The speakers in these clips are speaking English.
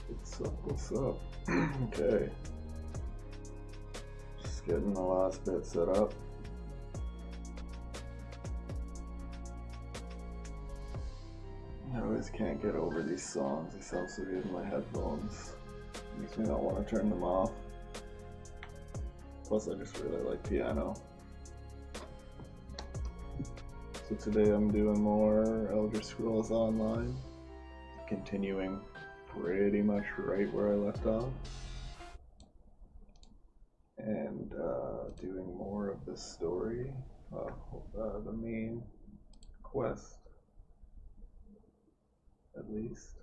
What's up? What's up? Okay. Just getting the last bit set up. I always can't get over these songs. They sound so good in my headphones. Makes me not want to turn them off. Plus, I just really like piano. So today I'm doing more Elder Scrolls Online. Continuing pretty much right where I left off. And doing more of the story. The main quest. At least.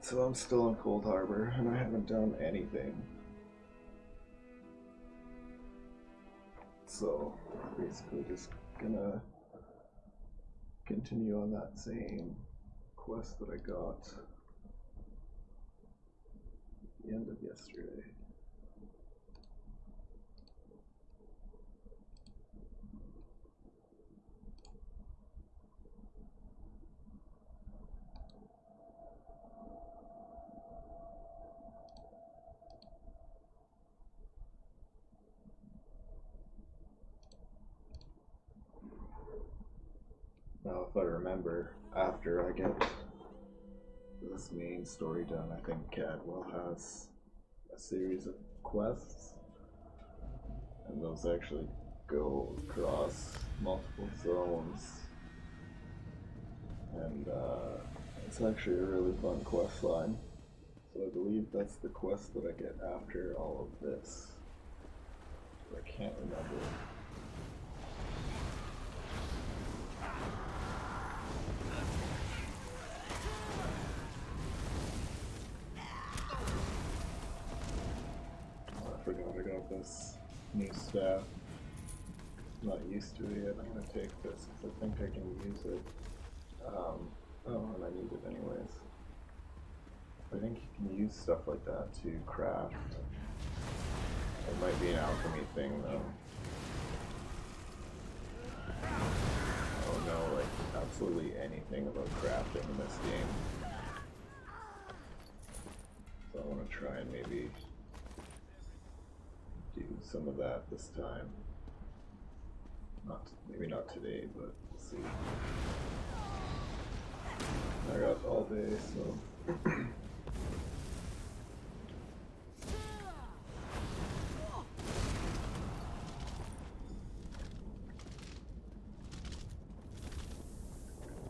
So I'm still in Coldharbour and I haven't done anything. So basically just gonna continue on that same quest that I got at the end of yesterday. Now, if I remember, after I get this main story done, I think Cadwell has a series of quests, and those actually go across multiple zones, and it's actually a really fun quest line. So I believe that's the quest that I get after all of this. I can't remember. I forgot I got this new staff. I'm not used to it yet. I'm gonna take this because I think I can use it. And I need it anyways. I think you can use stuff like that to craft. It might be an alchemy thing though. I don't know like absolutely anything about crafting in this game. So I want to try and maybe do some of that this time. Maybe not today, but we'll see. I got all day, so.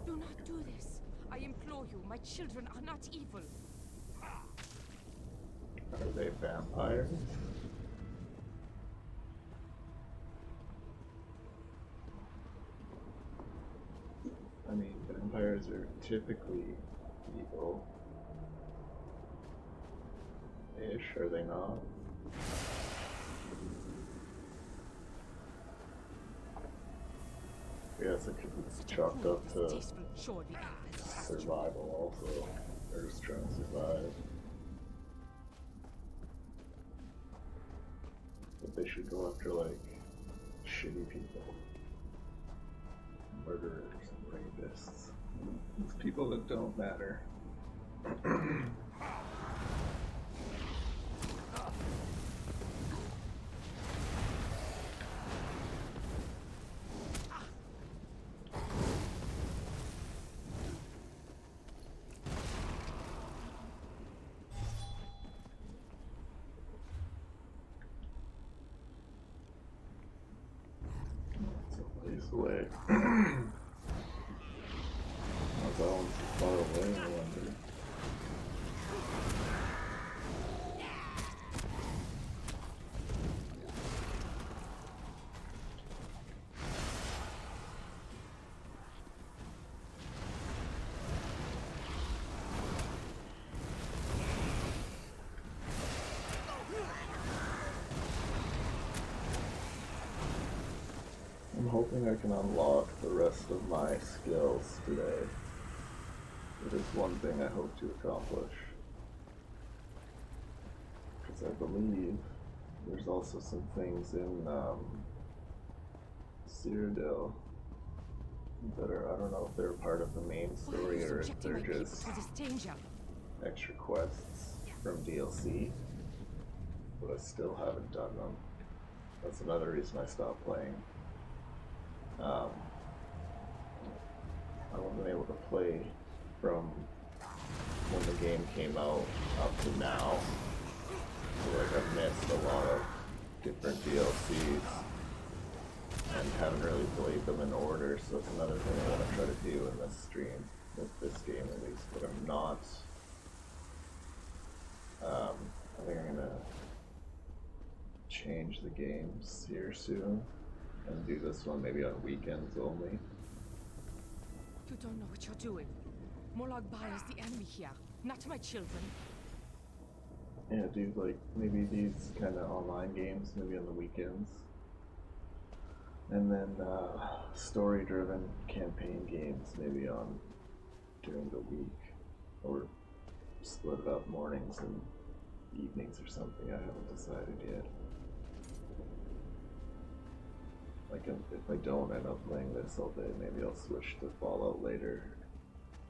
Do not do this. I implore you, my children are not evil. Are they vampires? I mean, vampires are typically evil. Ish, are they not? I guess it could be chalked up to survival also. They're just trying to survive. But they should go after like shitty people. Murderers and rapists. It's people that don't matter. Away. That one's far away, I wonder. I'm hoping I can unlock the rest of my skills today. It is one thing I hope to accomplish. Because I believe there's also some things in Cyrodiil. Better, I don't know if they're part of the main Why are story you or if subjecting they're my people just to this danger? extra quests from DLC. But I still haven't done them. That's another reason I stopped playing. I wasn't able to play from when the game came out up to now. So like I've missed a lot of different DLCs and haven't really played them in order, so that's another thing I want to try to do in this stream, with this game at least, but I'm not. I think I'm gonna change the games here soon and do this one maybe on weekends only. You don't know what you're doing. Molag Bal is the enemy here, not my children. Yeah, do like maybe these kind of online games maybe on the weekends. And then story-driven campaign games maybe on during the week, or split it up mornings and evenings or something. I haven't decided yet. Like if I don't end up playing this all day, maybe I'll switch to Fallout later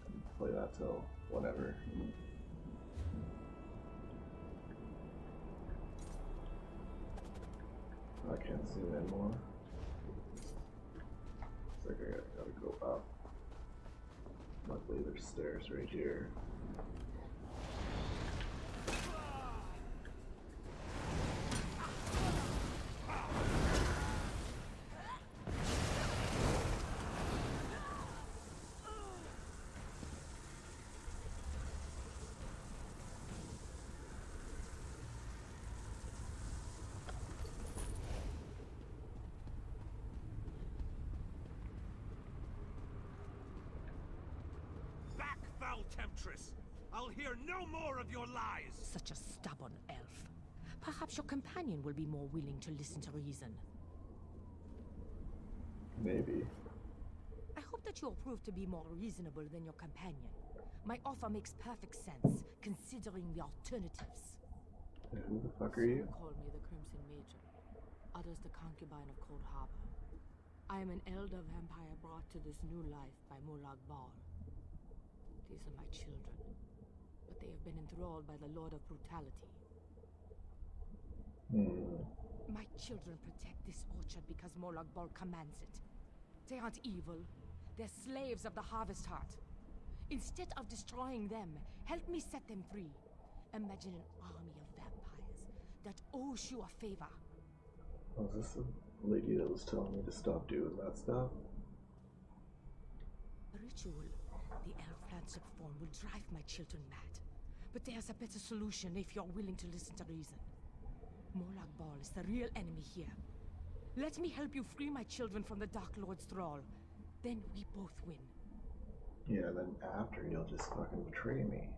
and play that till whenever. I can't zoom in more. Looks like I gotta go up. Luckily there's stairs right here. Foul temptress! I'll hear no more of your lies! Such a stubborn elf. Perhaps your companion will be more willing to listen to reason. Maybe. I hope that you'll prove to be more reasonable than your companion. My offer makes perfect sense, considering the alternatives. Yeah, who the fuck are you? Some call me the Crimson Major, others the concubine of Coldharbour. I am an elder vampire brought to this new life by Molag Bal. These are my children, but they have been enthralled by the Lord of Brutality. My children protect this orchard because Molag Bal commands it. They aren't evil. They're slaves of the Harvest Heart. Instead of destroying them, help me set them free. Imagine an army of vampires that owes you a favor. Was this the lady that was telling me to stop doing that stuff? A ritual. The elf landscape form will drive my children mad. But there's a better solution if you're willing to listen to reason. Molag Bal is the real enemy here. Let me help you free my children from the Dark Lord's thrall. Then we both win. Yeah, then after you'll just fucking betray me.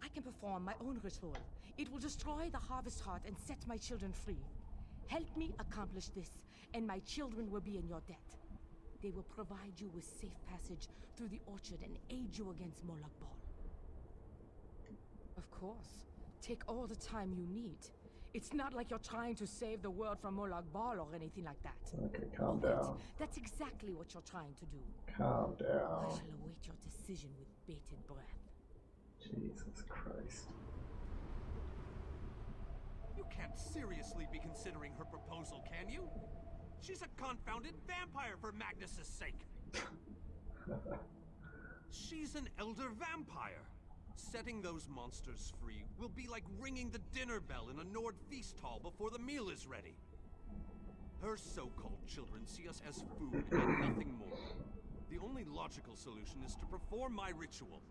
I can perform my own ritual. It will destroy the Harvest Heart and set my children free. Help me accomplish this, and my children will be in your debt. They will provide you with safe passage through the orchard and aid you against Molag Bal. Of course. Take all the time you need. It's not like you're trying to save the world from Molag Bal or anything like that. Okay, calm down. That's exactly what you're trying to do. Calm I down. shall await your decision with bated breath. Jesus Christ. You can't seriously be considering her proposal, can you? She's a confounded vampire, for Magnus's sake! She's an elder vampire. Setting those monsters free will be like ringing the dinner bell in a Nord feast hall before the meal is ready. Her so-called children see us as food and nothing more. The only logical solution is to perform my ritual.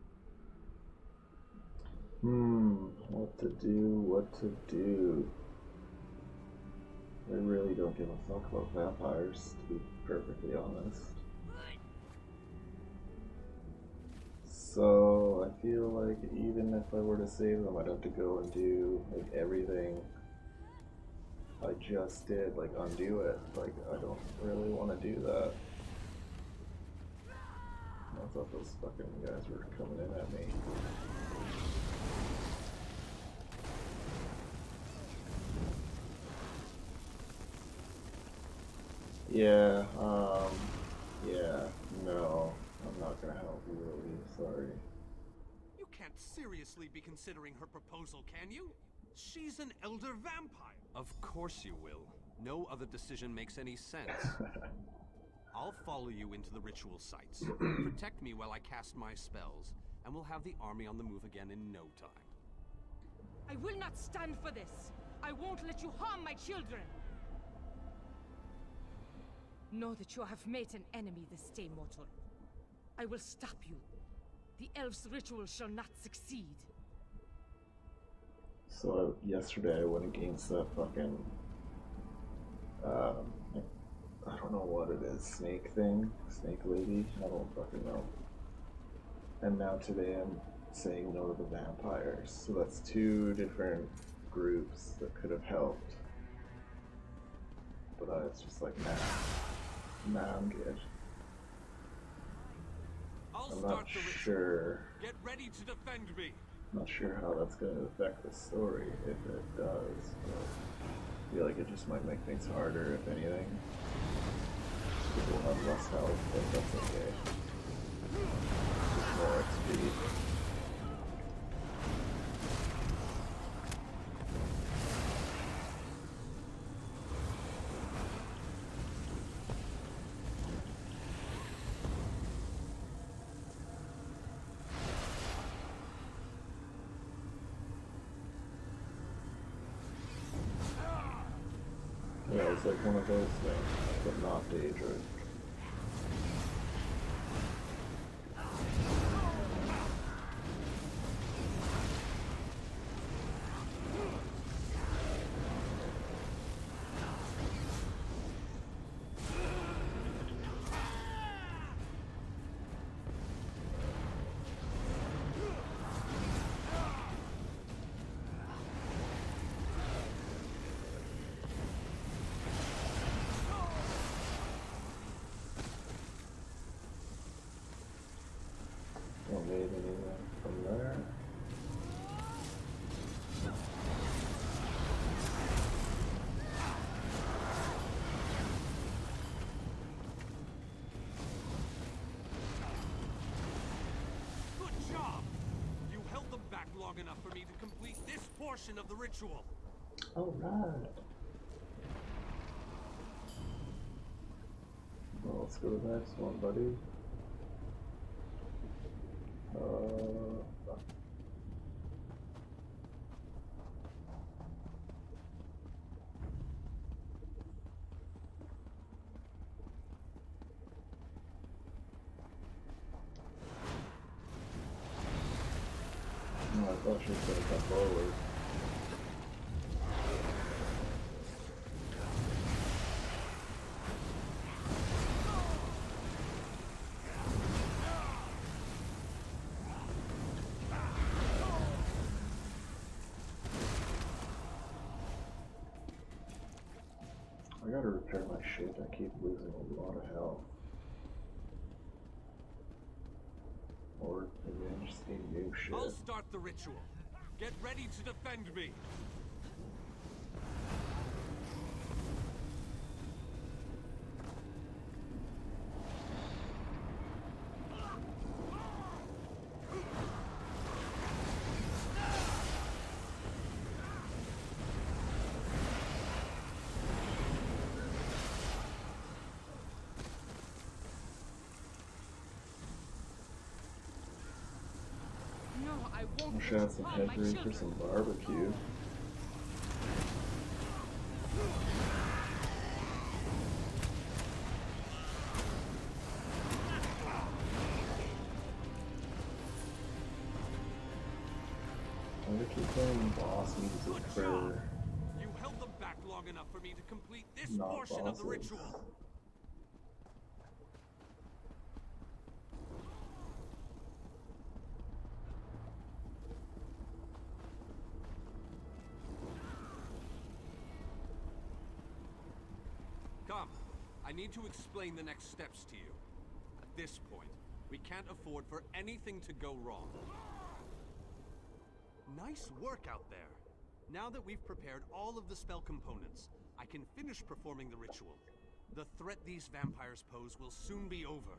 What to do. I really don't give a fuck about vampires, to be perfectly honest. So, I feel like even if I were to save them, I'd have to go and do, like, everything I just did, like, undo it. Like, I don't really want to do that. I thought those fucking guys were coming in at me. Yeah, not gonna help you, really. Sorry. You can't seriously be considering her proposal, can you? She's an elder vampire. Of course you will. No other decision makes any sense. I'll follow you into the ritual sites. Protect me while I cast my spells, and we'll have the army on the move again in no time. I will not stand for this. I won't let you harm my children. Know that you have made an enemy this day, mortal. I will stop you. The elf's ritual shall not succeed. So yesterday I went against that fucking, I don't know what it is, snake thing? Snake lady? I don't fucking know. And now today I'm saying no to the vampires. So that's two different groups that could have helped. But I was just like, nah, I'm good. I'm not sure. Get ready to defend me. Not sure how that's going to affect the story, if it does, but I feel like it just might make things harder, if anything. People have less health, but that's okay. Just more XP. Yeah, it's like one of those things, but not Daedric. Don't need anything from there. Good job! You held them back long enough for me to complete this portion of the ritual. Alright. Well, let's go to the next one, buddy. Fuck. No, I thought she was gonna come forward. I gotta repair my shit, I keep losing a lot of health. Or maybe I just need new shit. I'll start the ritual. Get ready to defend me. No, I won't Wish let I had you some harm my head room for children. some barbecue. I'm gonna keep playing boss music for You held them back long enough for me to complete this not portion of the bosses. ritual. Come, I need to explain the next steps to you. At this point, we can't afford for anything to go wrong. Nice work out there. Now that we've prepared all of the spell components, I can finish performing the ritual. The threat these vampires pose will soon be over.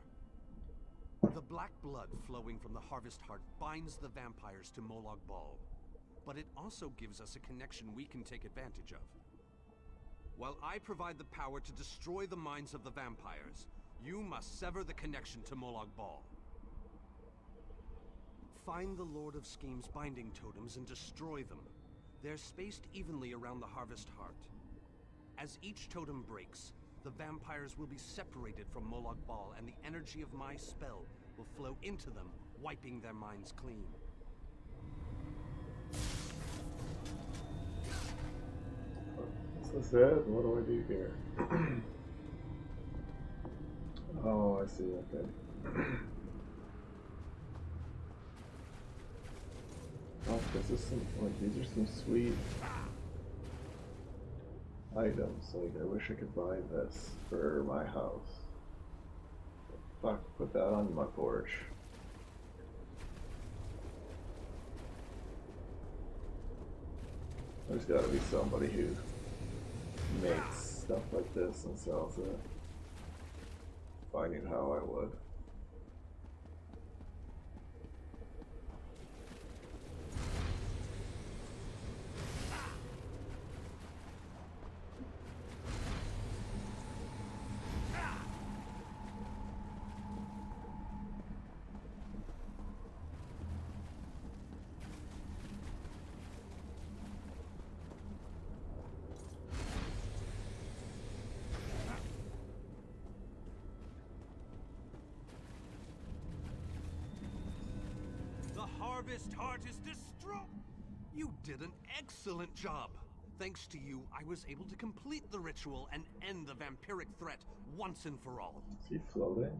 The black blood flowing from the Harvest Heart binds the vampires to Molag Bal, but it also gives us a connection we can take advantage of. While I provide the power to destroy the minds of the vampires, you must sever the connection to Molag Bal. Find the Lord of Scheme's binding totems and destroy them. They're spaced evenly around the Harvest Heart. As each totem breaks, the vampires will be separated from Molag Bal, and the energy of my spell will flow into them, wiping their minds clean. This is it? What do I do here? Oh, I see, okay. Oh, this is some, like, these are some sweet items. Like, I wish I could buy this for my house. Fuck, put that on my porch. There's gotta be somebody who makes stuff like this and sells it. If I knew how, I would. Harvest Heart is destroyed! You did an excellent job. Thanks to you, I was able to complete the ritual and end the vampiric threat once and for all. Is he floating?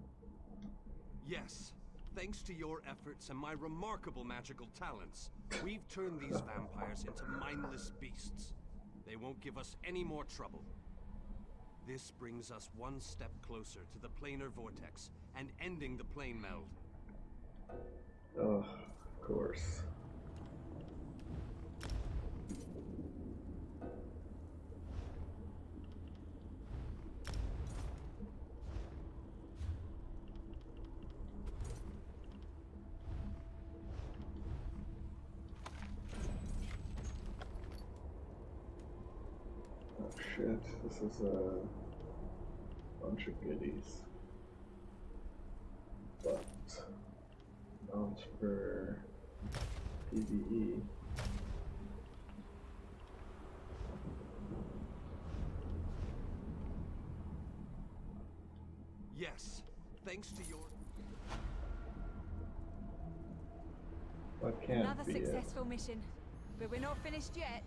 Yes. Thanks to your efforts and my remarkable magical talents, we've turned these vampires into mindless beasts. They won't give us any more trouble. This brings us one step closer to the planar vortex and ending the plane meld. Oh, of course. Oh shit, this is a bunch of goodies. But not for PvE. Yes, thanks to your... What can't Another be successful mission, but we're not finished yet.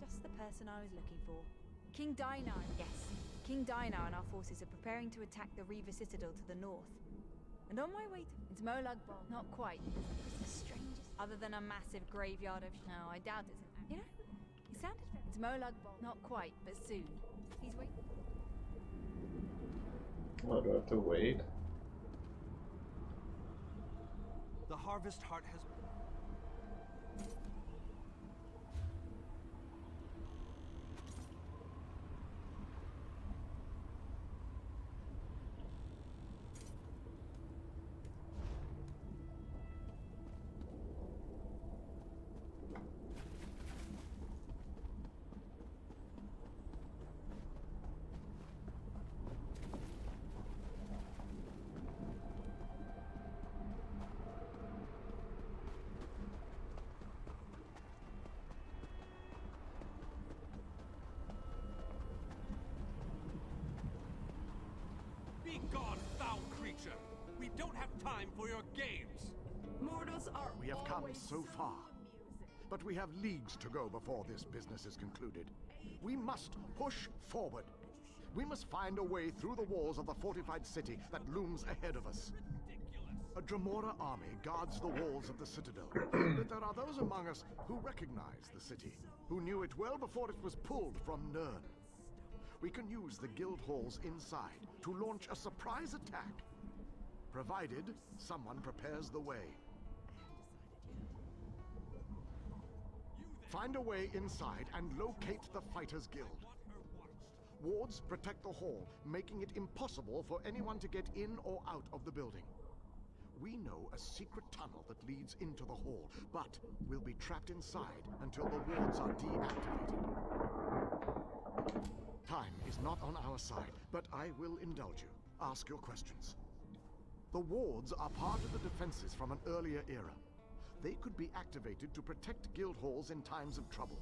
Just the person I was looking for. King Dainar, yes. King Dainar and our forces are preparing to attack the Reaver Citadel to the north. And on my way to... It's Molag Bal. Not quite. It's the strangest... Other than a massive graveyard of... No, I doubt it's an... You know, it sounded... It's Molag Bal. Not quite, but soon. He's waiting. Oh, do I have to wait? The Harvest Heart has... Be gone, foul creature! We don't have time for your games! Mortals are We have come always so far, but we have leagues to go before this business is concluded. We must push forward. We must find a way through the walls of the fortified city that looms ahead of us. A Dremora army guards the walls of the citadel, but there are those among us who recognize the city, who knew it well before it was pulled from Nirn. We can use the guild halls inside to launch a surprise attack, provided someone prepares the way. Find a way inside and locate the Fighters Guild. Wards protect the hall, making it impossible for anyone to get in or out of the building. We know a secret tunnel that leads into the hall, but we'll be trapped inside until the wards are deactivated. Time is not on our side, but I will indulge you. Ask your questions. The wards are part of the defenses from an earlier era. They could be activated to protect guild halls in times of trouble.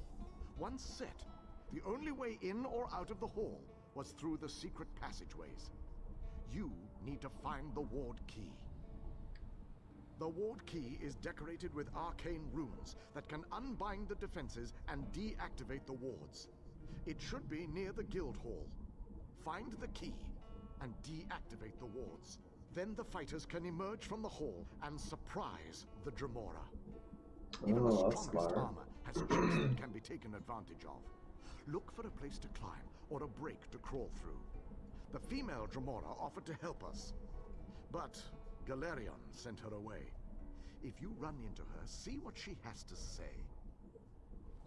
Once set, the only way in or out of the hall was through the secret passageways. You need to find the ward key. The ward key is decorated with arcane runes that can unbind the defenses and deactivate the wards. It should be near the guild hall. Find the key and deactivate the wards. Then the fighters can emerge from the hall and surprise the Dremora. Even the strongest armor has cheats that can be taken advantage of. Look for a place to climb or a break to crawl through. The female Dremora offered to help us, but Galerion sent her away. If you run into her, see what she has to say.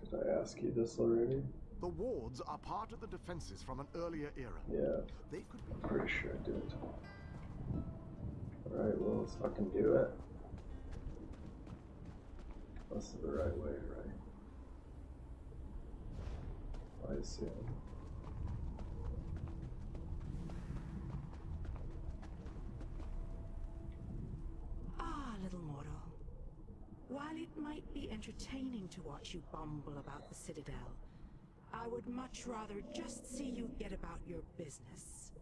Did I ask you this already? The wards are part of the defenses from an earlier era. Yeah. They could be... I'm pretty sure I did. Alright, well, let's fucking do it. This is the right way, right? I assume. Ah, little mortal. While it might be entertaining to watch you bumble about the Citadel, I would much rather just see you get about your business.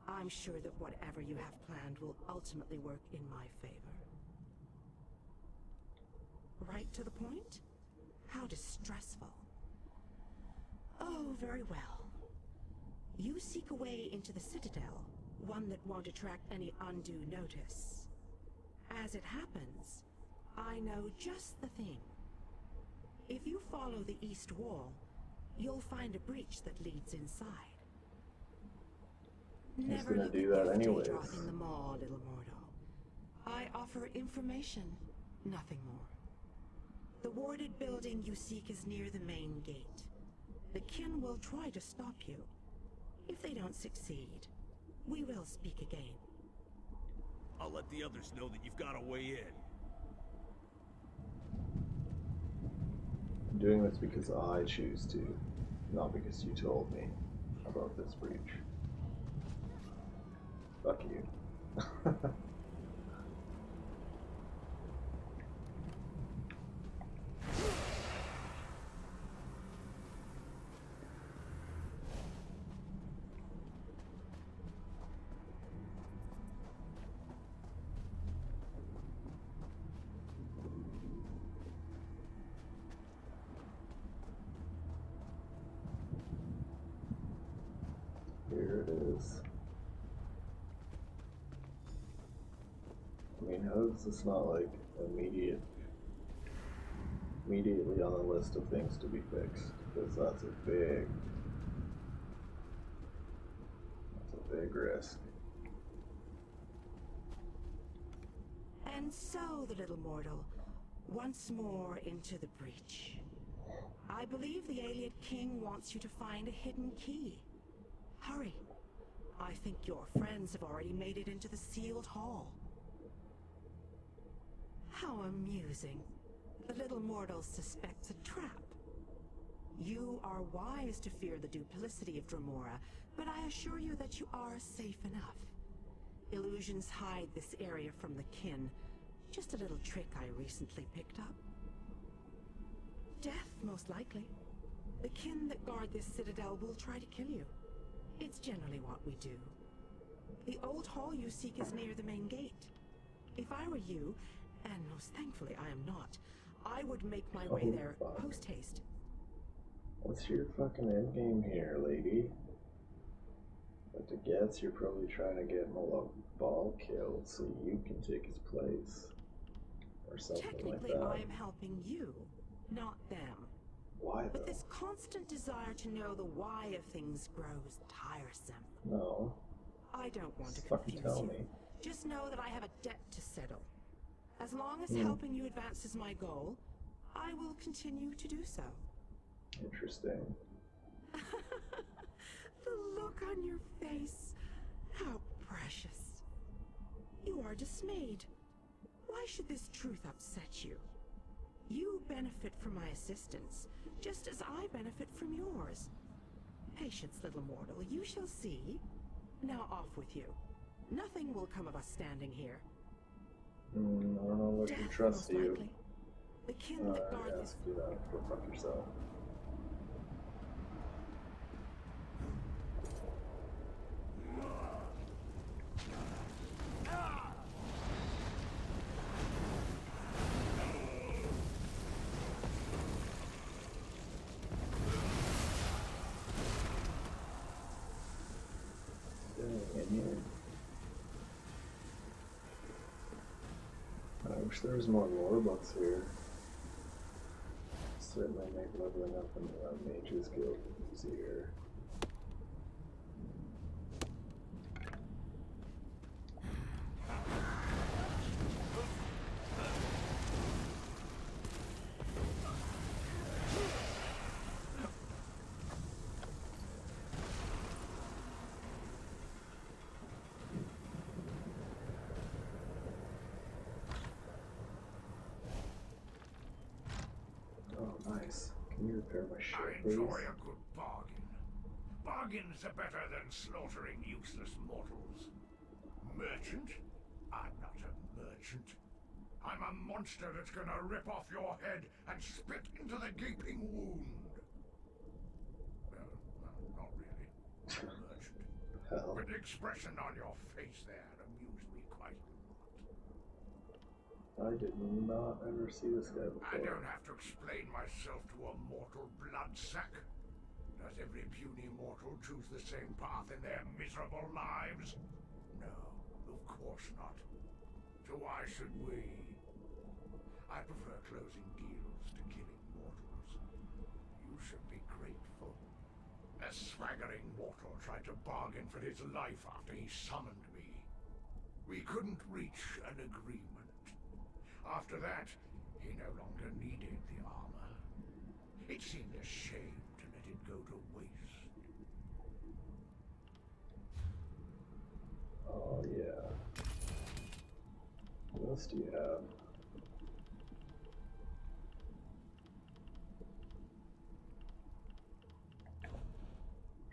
I'm sure that whatever you have planned will ultimately work in my favor. Right to the point? How distressful. Oh, very well. You seek a way into the Citadel, one that won't attract any undue notice. As it happens, I know just the thing. If you follow the east wall, you'll find a breach that leads inside. Never gonna look do at that gift anyways. drop in the mall, little mortal. I offer information, nothing more. The warded building you seek is near the main gate. The kin will try to stop you. If they don't succeed, we will speak again. I'll let the others know that you've got a way in. I'm doing this because I choose to, not because you told me about this breach. Fuck you. Here it is. I mean, how is this not like immediately on the list of things to be fixed? Because that's a big risk. And so, the little mortal, once more into the breach. I believe the Ayleid King wants you to find a hidden key. Hurry. I think your friends have already made it into the sealed hall. How amusing. The little mortal suspects a trap. You are wise to fear the duplicity of Dremora, but I assure you that you are safe enough. Illusions hide this area from the kin. Just a little trick I recently picked up. Death, most likely. The kin that guard this citadel will try to kill you. It's generally what we do. The old hall you seek is near the main gate. If I were you, and most thankfully I am not, I would make my way there post-haste. What's your fucking endgame here, lady? But to guess, you're probably trying to get Molag Bal killed so you can take his place. Or something like Technically, that. I am helping you, not them. Why though? But this constant desire to know the why of things grows tiresome. No. I don't want to Just fucking confuse tell you. me. Just know that I have a debt to settle. As long as Hmm. helping you advances my goal, I will continue to do so. Interesting. on your face. How precious. You are dismayed. Why should this truth upset you? You benefit from my assistance, just as I benefit from yours. Patience, little mortal, you shall see. Now off with you. Nothing will come of us standing here. I don't know if I can Death, trust most you. likely. The kin that guard Yeah, this. do that. Go fuck yourself. I wish there was more lore books here. Certainly make leveling up in the Mages Guild easier. Nice. Can you repair my ship, I please? enjoy a good bargain. Bargains are better than slaughtering useless mortals. Merchant? I'm not a merchant. I'm a monster that's gonna rip off your head and spit into the gaping wound. Well, not really. I'm a merchant. Hell. But the expression on your face there amused me quite a lot. I did not ever see this guy before. I don't have to explain myself to a mortal bloodsack. Does every puny mortal choose the same path in their miserable lives? No, of course not. So why should we? I prefer closing deals to killing mortals. You should be grateful. A swaggering mortal tried to bargain for his life after he summoned me. We couldn't reach an agreement. After that, he no longer needed the armor. It seemed a shame to let it go to waste. Oh, yeah. What else do you have?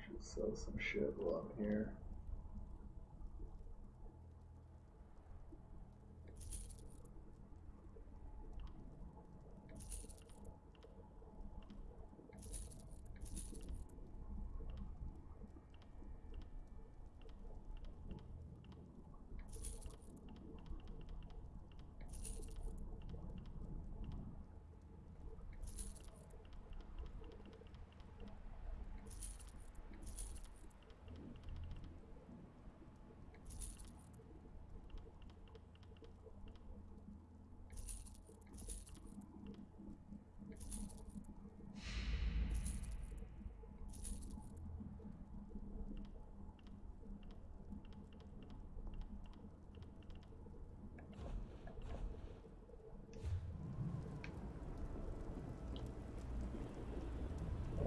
Should sell some shit while I'm here.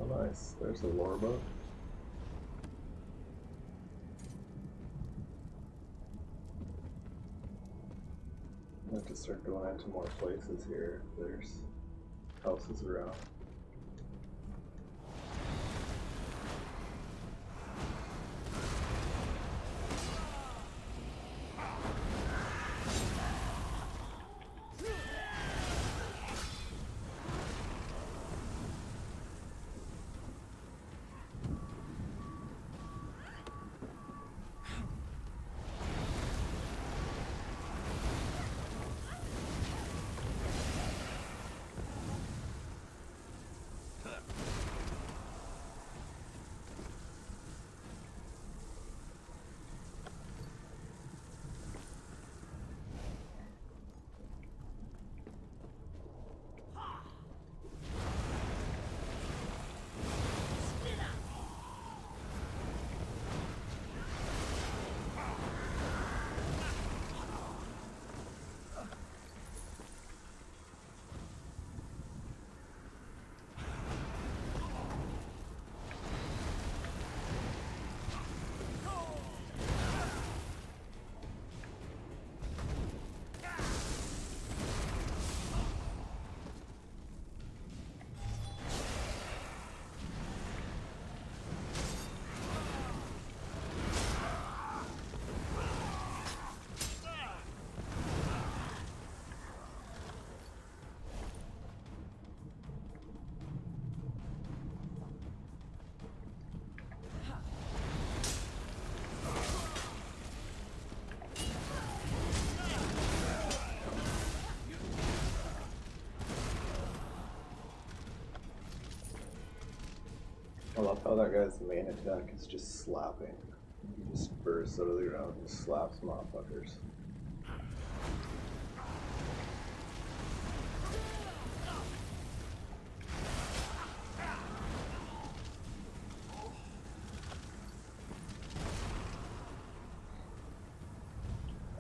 Oh, nice. There's a lore book. I have to start going into more places here. There's houses around. I love how that guy's main attack is just slapping. He just bursts out of the ground and slaps motherfuckers.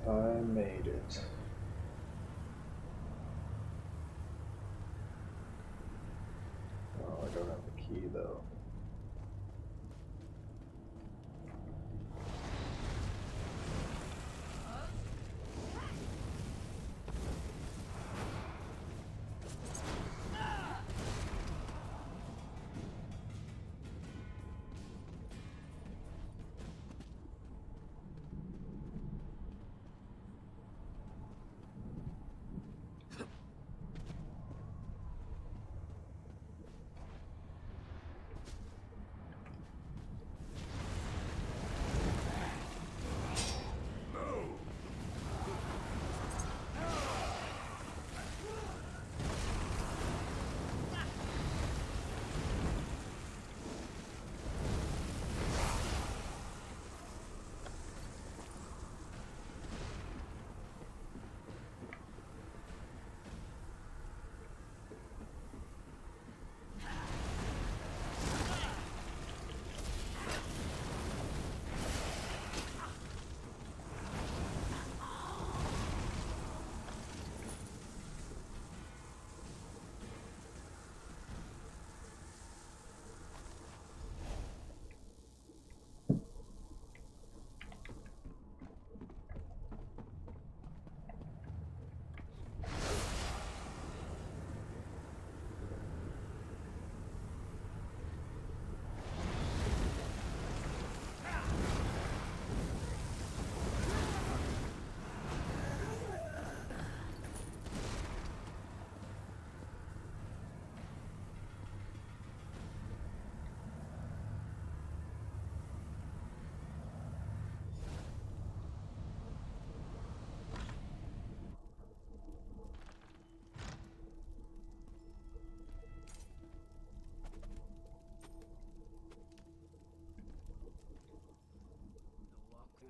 I made it. Oh, I don't have the key though.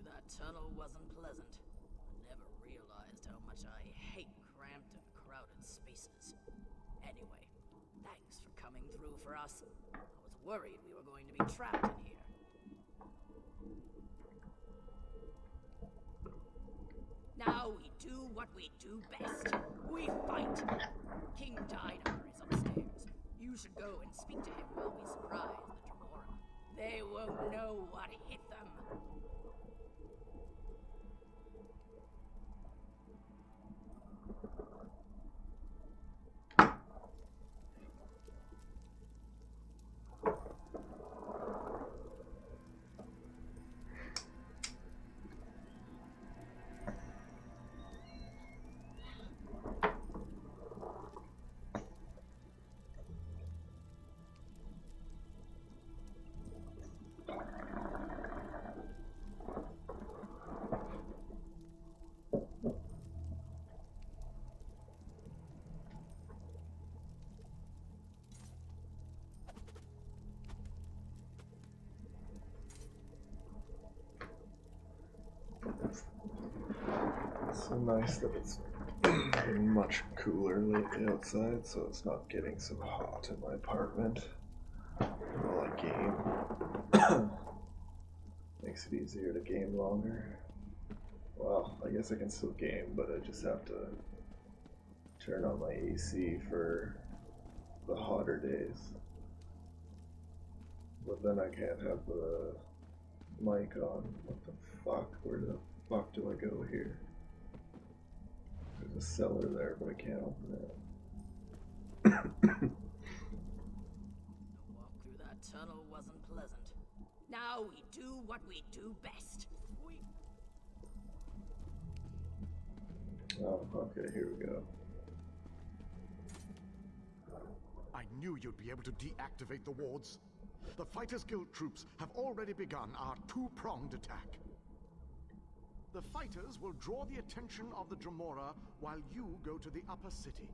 That tunnel wasn't pleasant. I never realized how much I hate cramped and crowded spaces. Anyway, thanks for coming through for us. I was worried we were going to be trapped in here. Now we do what we do best. We fight. King Dinar is upstairs. You should go and speak to him while we surprise the Dremora. They won't know what hit them. It's so nice that it's much cooler lately outside, so it's not getting so hot in my apartment while I game. Makes it easier to game longer. Well, I guess I can still game, but I just have to turn on my AC for the hotter days. But then I can't have the mic on. What the fuck? Where the fuck do I go here? There's a cellar there, but I can't open it. The walk through that tunnel wasn't pleasant. Now we do what we do best. Oh, okay, here we go. I knew you'd be able to deactivate the wards. The Fighters Guild troops have already begun our two-pronged attack. The fighters will draw the attention of the Dremora while you go to the upper city.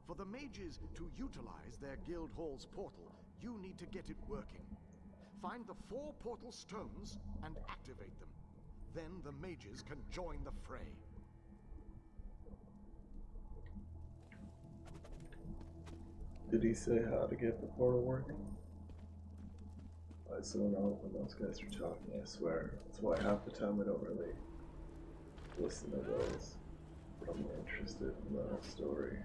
For the mages to utilize their guild hall's portal, you need to get it working. Find the 4 portal stones and activate them. Then the mages can join the fray. Did he say how to get the portal working? I zone out when those guys are talking, I swear. That's why half the time I don't really listen to those. But I'm interested in the story.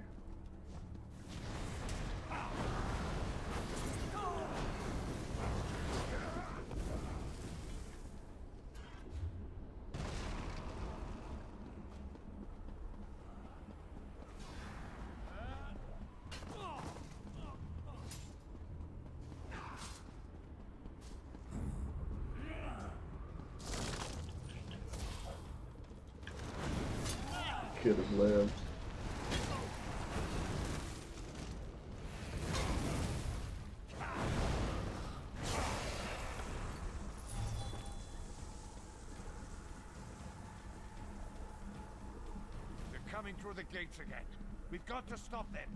Could have lived. They're coming through the gates again. We've got to stop them.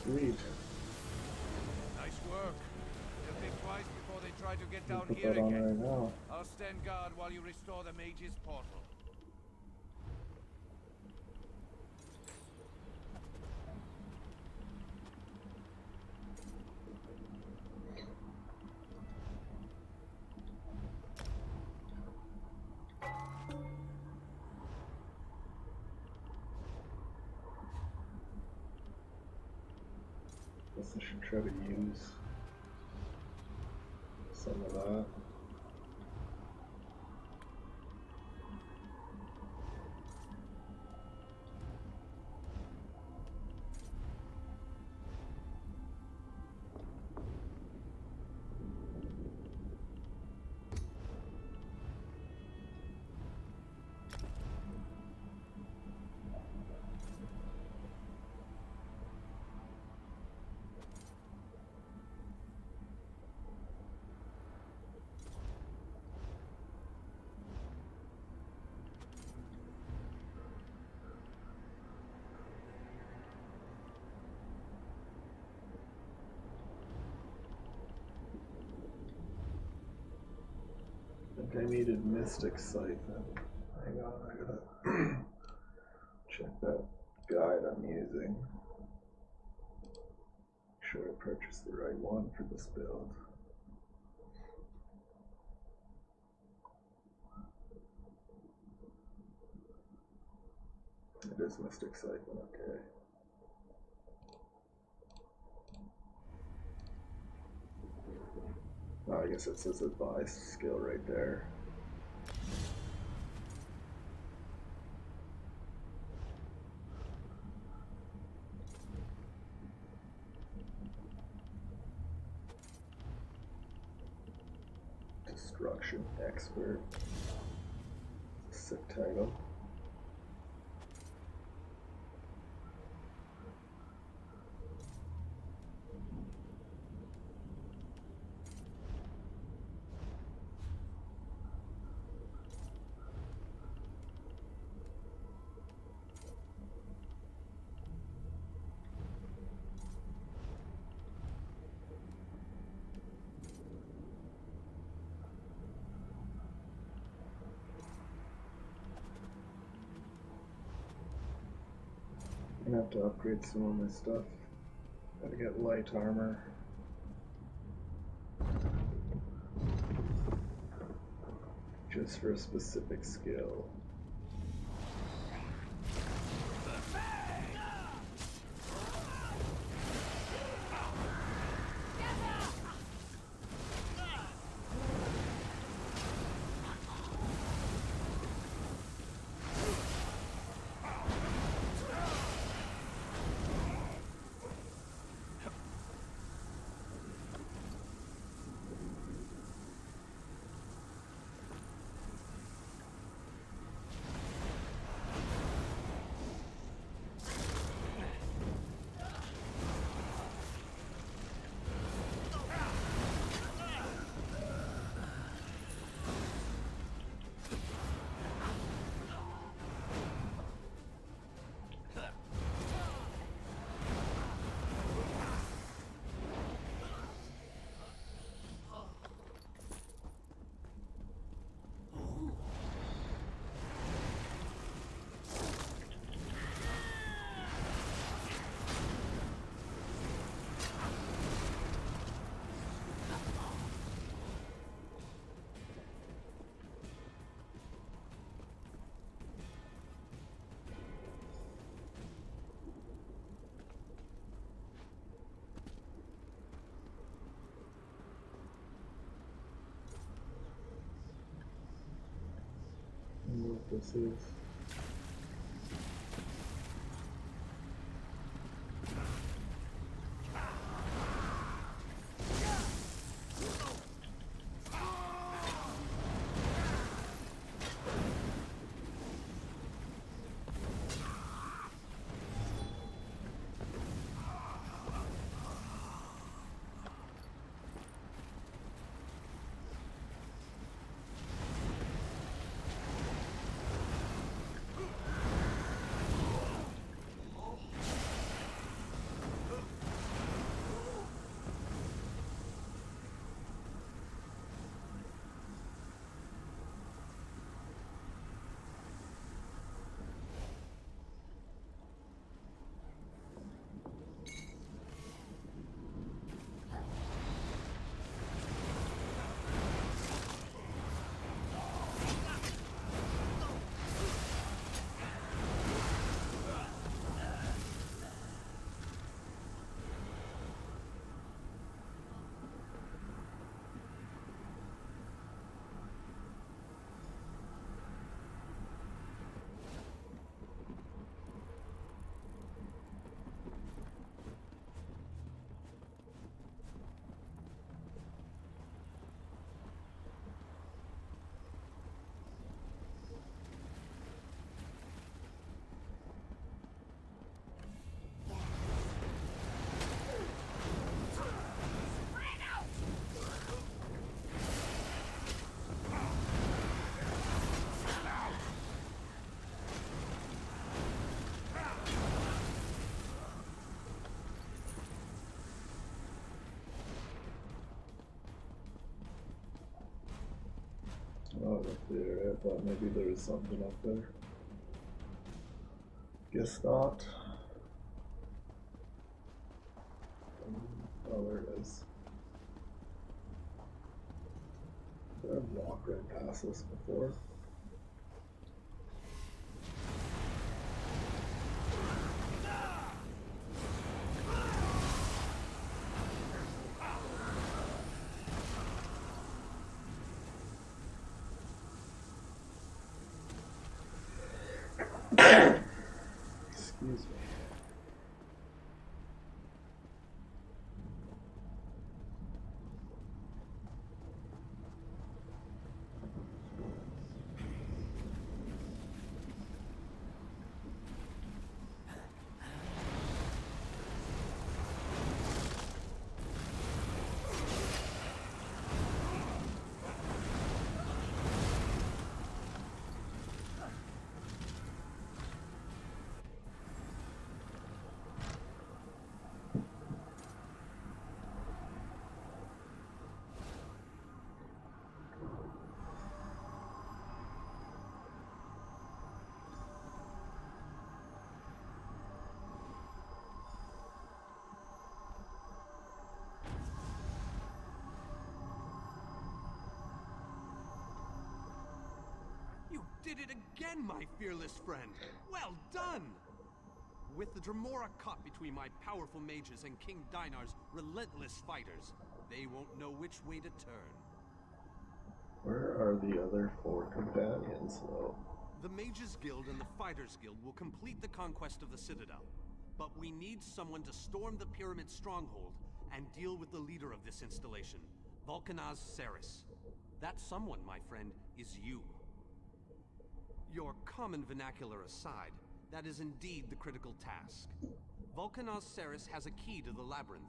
Sweet. Nice work. They'll think twice before they try to get down Put here that on again. right now. I'll stand guard while you restore the mage's portal. Guess I should try to use some of that. I think I needed Mystic Sight then. Hang on, I gotta check that guide I'm using. Make sure I purchased the right one for this build. It is Mystic Sight then, okay. Oh, I guess it says advice skill right there. Destruction Expert. Sick title. gonna have to upgrade some of my stuff. Gotta get light armor. Just for a specific skill. I don't know what this is. Oh, up there. I thought maybe there was something up there. Guess not. Oh, there it is. Did I walk right past this before? Excuse me. You did it again, my fearless friend! Well done! With the Dremora caught between my powerful mages and King Dinar's relentless fighters, they won't know which way to turn. Where are the other 4 companions, though? The Mages Guild and the Fighters Guild will complete the conquest of the Citadel. But we need someone to storm the Pyramid stronghold and deal with the leader of this installation, Vulcanaz Ceres. That someone, my friend, is you. Your common vernacular aside, that is indeed the critical task. Vulcanaz Ceres has a key to the labyrinth.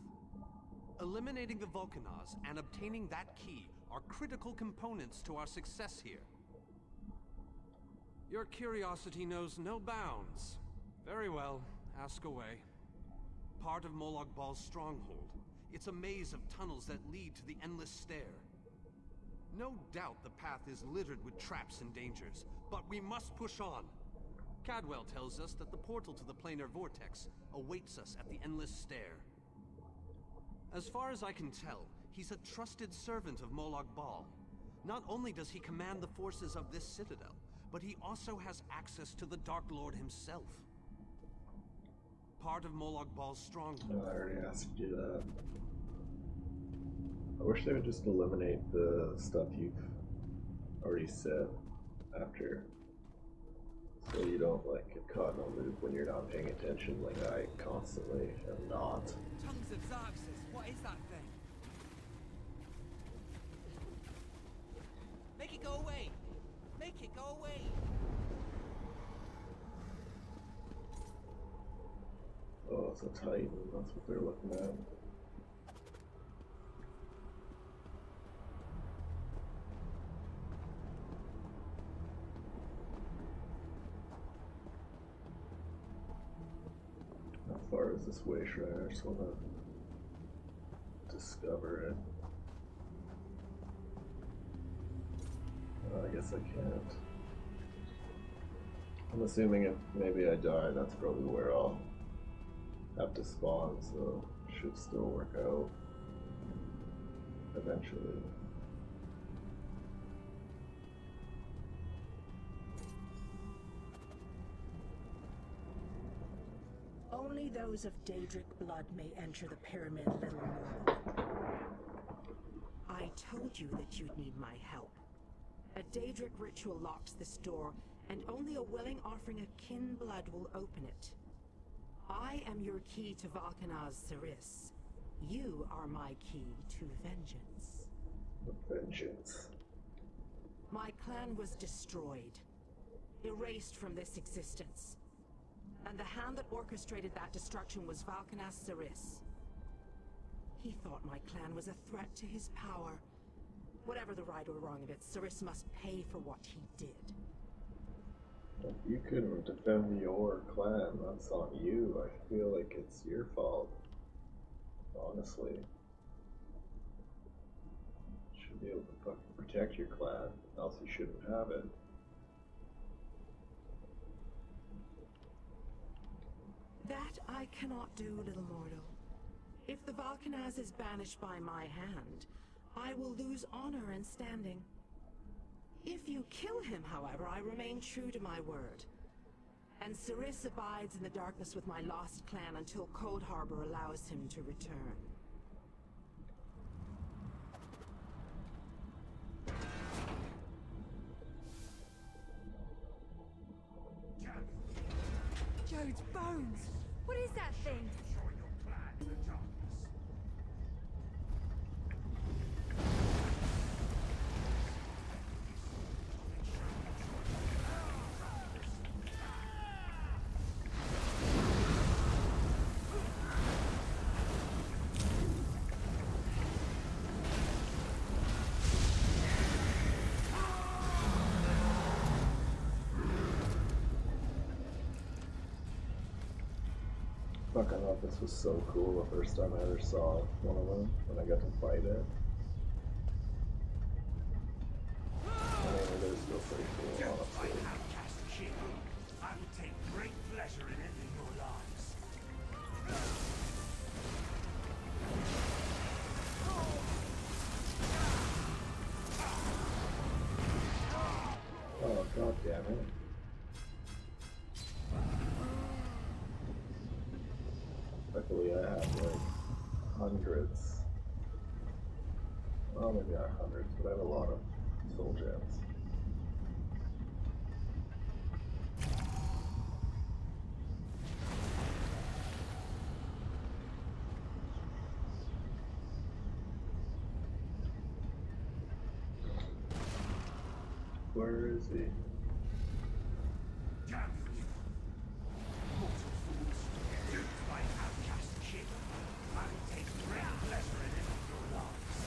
Eliminating the Vulcanaz and obtaining that key are critical components to our success here. Your curiosity knows no bounds. Very well, ask away. Part of Molag Bal's stronghold. It's a maze of tunnels that lead to the Endless Stair. No doubt the path is littered with traps and dangers, but we must push on. Cadwell tells us that the portal to the planar vortex awaits us at the Endless Stair. As far as I can tell, he's a trusted servant of Molag Bal. Not only does he command the forces of this citadel, but he also has access to the Dark Lord himself. Part of Molag Bal's stronghold. I already asked you that. I wish they would just eliminate the stuff you've already said after. So you don't like get caught in a loop when you're not paying attention like I constantly am not. Tongues of Xarxes, what is that thing? Make it go away! Make it go away! Oh, it's a Titan, that's what they're looking at. How far is this way, Shrine? I just want to discover it. I guess I can't. I'm assuming if maybe I die, that's probably where I'll have to spawn, so it should still work out eventually. Only those of Daedric blood may enter the pyramid, little mortal. I told you that you'd need my help. A Daedric ritual locks this door, and only a willing offering of kin blood will open it. I am your key to Vulcanaz Ceres. You are my key to vengeance. Vengeance. My clan was destroyed, erased from this existence. And the hand that orchestrated that destruction was Vulcanaz Ceres. He thought my clan was a threat to his power. Whatever the right or wrong of it, Ceres must pay for what he did. If you couldn't defend your clan, that's on you. I feel like it's your fault. Honestly. You should be able to fucking protect your clan, else you shouldn't have it. That I cannot do, little mortal. If the Vulcanaz is banished by my hand, I will lose honor and standing. If you kill him, however, I remain true to my word. And Ceres abides in the darkness with my lost clan until Coldharbour allows him to return. Jode's bones! What is that thing? Show your clan in the darkness. Fuck, I thought this was so cool the first time I ever saw one of them, when I got to fight it. I mean, it is still pretty cool, honestly. Outcast king, I will take great pleasure in ending your lives. Oh, God damn it. Luckily I have like hundreds. Well, maybe not hundreds, but I have a lot of soul gems. Where is he? Damn you! Mortal fools! Duped by outcast kin! I take great pleasure in ending your lives.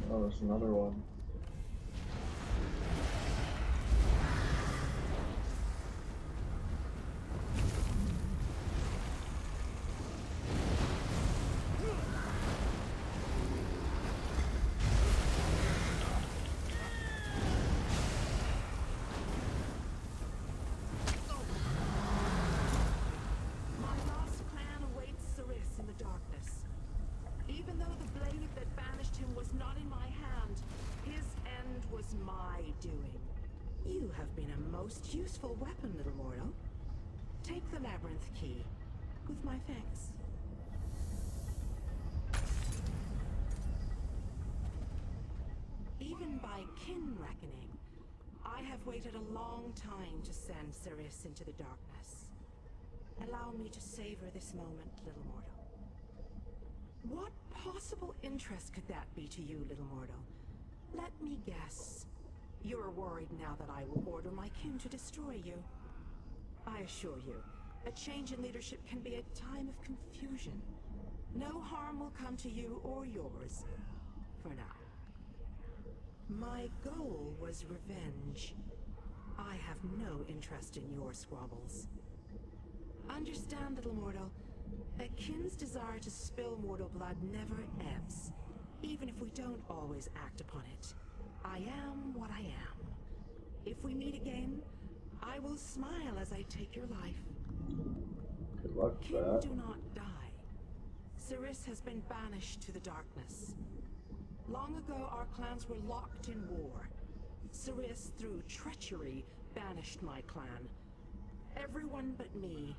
Oh, there's another one. My lost clan awaits Ceres in the darkness. Even though the blade that banished him was not in my hand, his end was my doing. You have been a most useful weapon, little mortal. Take the labyrinth key, with my thanks. Even by kin reckoning, I have waited a long time to send Ceres into the darkness. Allow me to savor this moment, little mortal. What possible interest could that be to you, little mortal? Let me guess. You're worried now that I will order my kin to destroy you. I assure you, a change in leadership can be a time of confusion. No harm will come to you or yours, for now. My goal was revenge. I have no interest in your squabbles. Understand, little mortal, a kin's desire to spill mortal blood never ebbs, even if we don't always act upon it. I am what I am. If we meet again, I will smile as I take your life. Good luck with Kin that. do not die. Ceres has been banished to the darkness. Long ago, our clans were locked in war. Ceres, through treachery, banished my clan. Everyone but me.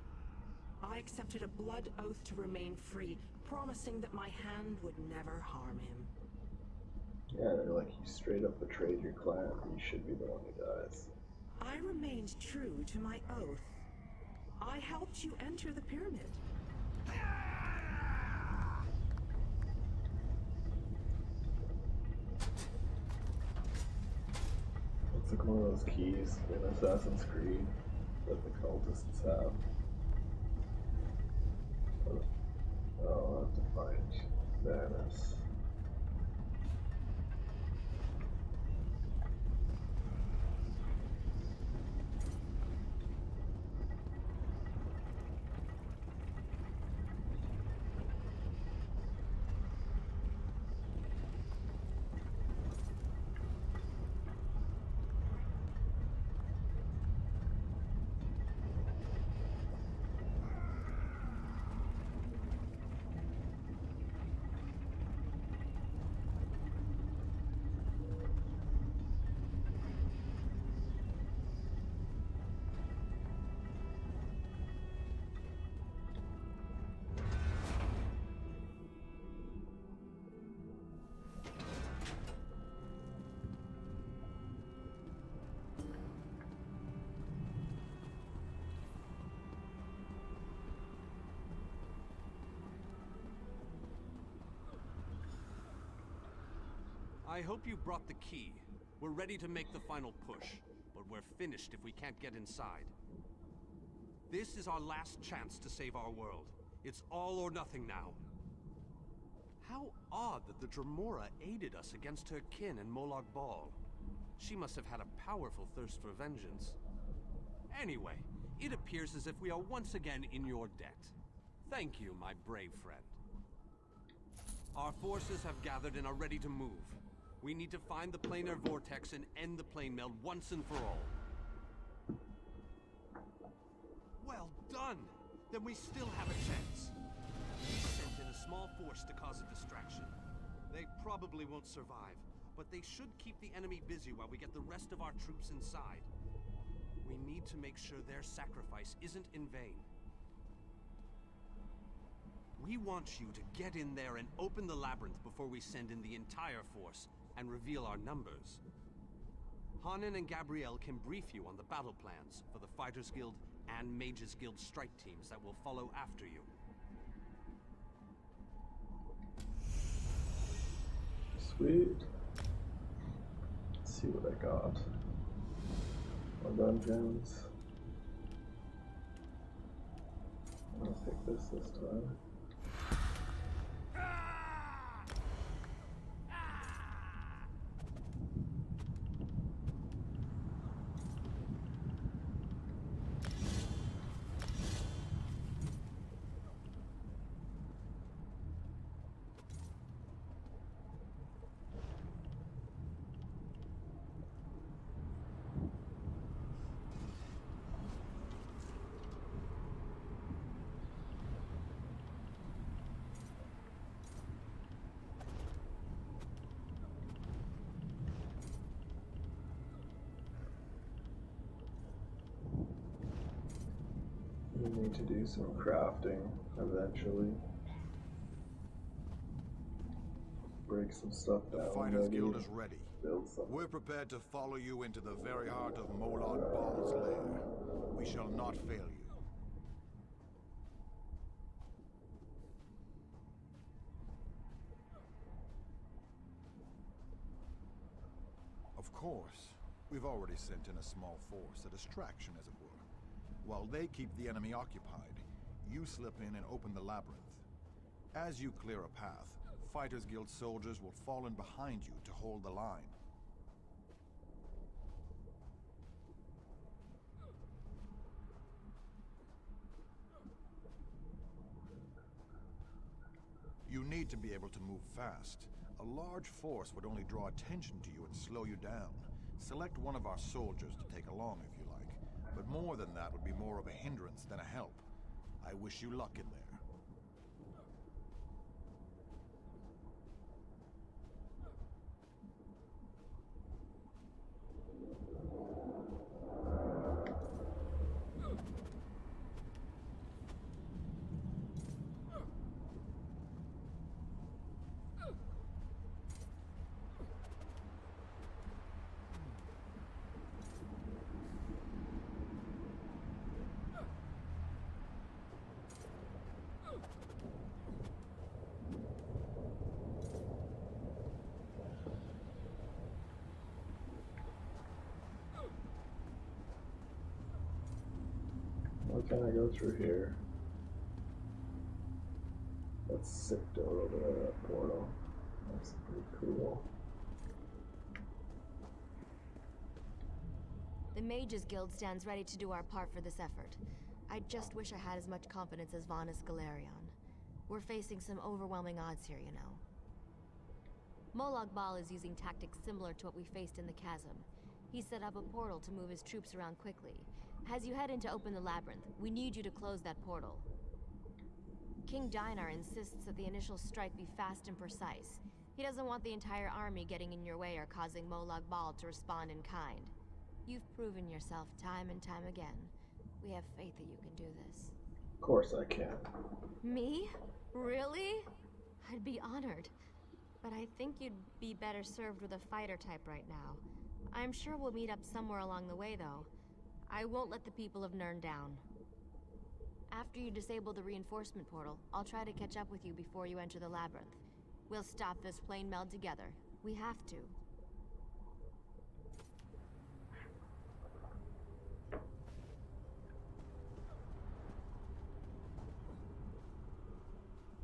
I accepted a blood oath to remain free, promising that my hand would never harm him. Yeah, they're like, you straight up betrayed your clan. You should be the one who dies. I remained true to my oath. I helped you enter the pyramid. It's like one of those keys in Assassin's Creed that the cultists have. Oh, I'll have to find Vanis. I hope you brought the key. We're ready to make the final push, but we're finished if we can't get inside. This is our last chance to save our world. It's all or nothing now. How odd that the Dremora aided us against her kin in Molag Bal. She must have had a powerful thirst for vengeance. Anyway, it appears as if we are once again in your debt. Thank you, my brave friend. Our forces have gathered and are ready to move. We need to find the planar vortex and end the plane meld once and for all. Well done! Then we still have a chance. We sent in a small force to cause a distraction. They probably won't survive, but they should keep the enemy busy while we get the rest of our troops inside. We need to make sure their sacrifice isn't in vain. We want you to get in there and open the labyrinth before we send in the entire force and reveal our numbers. Hanan and Gabrielle can brief you on the battle plans for the Fighters Guild and Mages Guild strike teams that will follow after you. Sweet. Let's see what I got. More dungeons. I'm gonna pick this time. We need to do some crafting eventually. Break some stuff down. The Fighters maybe Guild is ready. Build something. We're prepared to follow you into the very heart of Molag Bal's lair. We shall not fail you. Of course, we've already sent in a small force, a distraction as it were. While they keep the enemy occupied, you slip in and open the labyrinth. As you clear a path, Fighters Guild soldiers will fall in behind you to hold the line. You need to be able to move fast. A large force would only draw attention to you and slow you down. Select one of our soldiers to take along if you like. But more than that would be more of a hindrance than a help. I wish you luck in there. What can I go through here? That's sick door over there, that portal. That's pretty cool. The Mages Guild stands ready to do our part for this effort. I just wish I had as much confidence as Vanus Galerion. We're facing some overwhelming odds here, you know. Molag Bal is using tactics similar to what we faced in the chasm. He set up a portal to move his troops around quickly. As you head in to open the labyrinth, we need you to close that portal. King Dinar insists that the initial strike be fast and precise. He doesn't want the entire army getting in your way or causing Molag Bal to respond in kind. You've proven yourself time and time again. We have faith that you can do this. Of course I can. Me? Really? I'd be honored. But I think you'd be better served with a fighter type right now. I'm sure we'll meet up somewhere along the way, though. I won't let the people of Nirn down. After you disable the reinforcement portal, I'll try to catch up with you before you enter the labyrinth. We'll stop this plane meld together. We have to.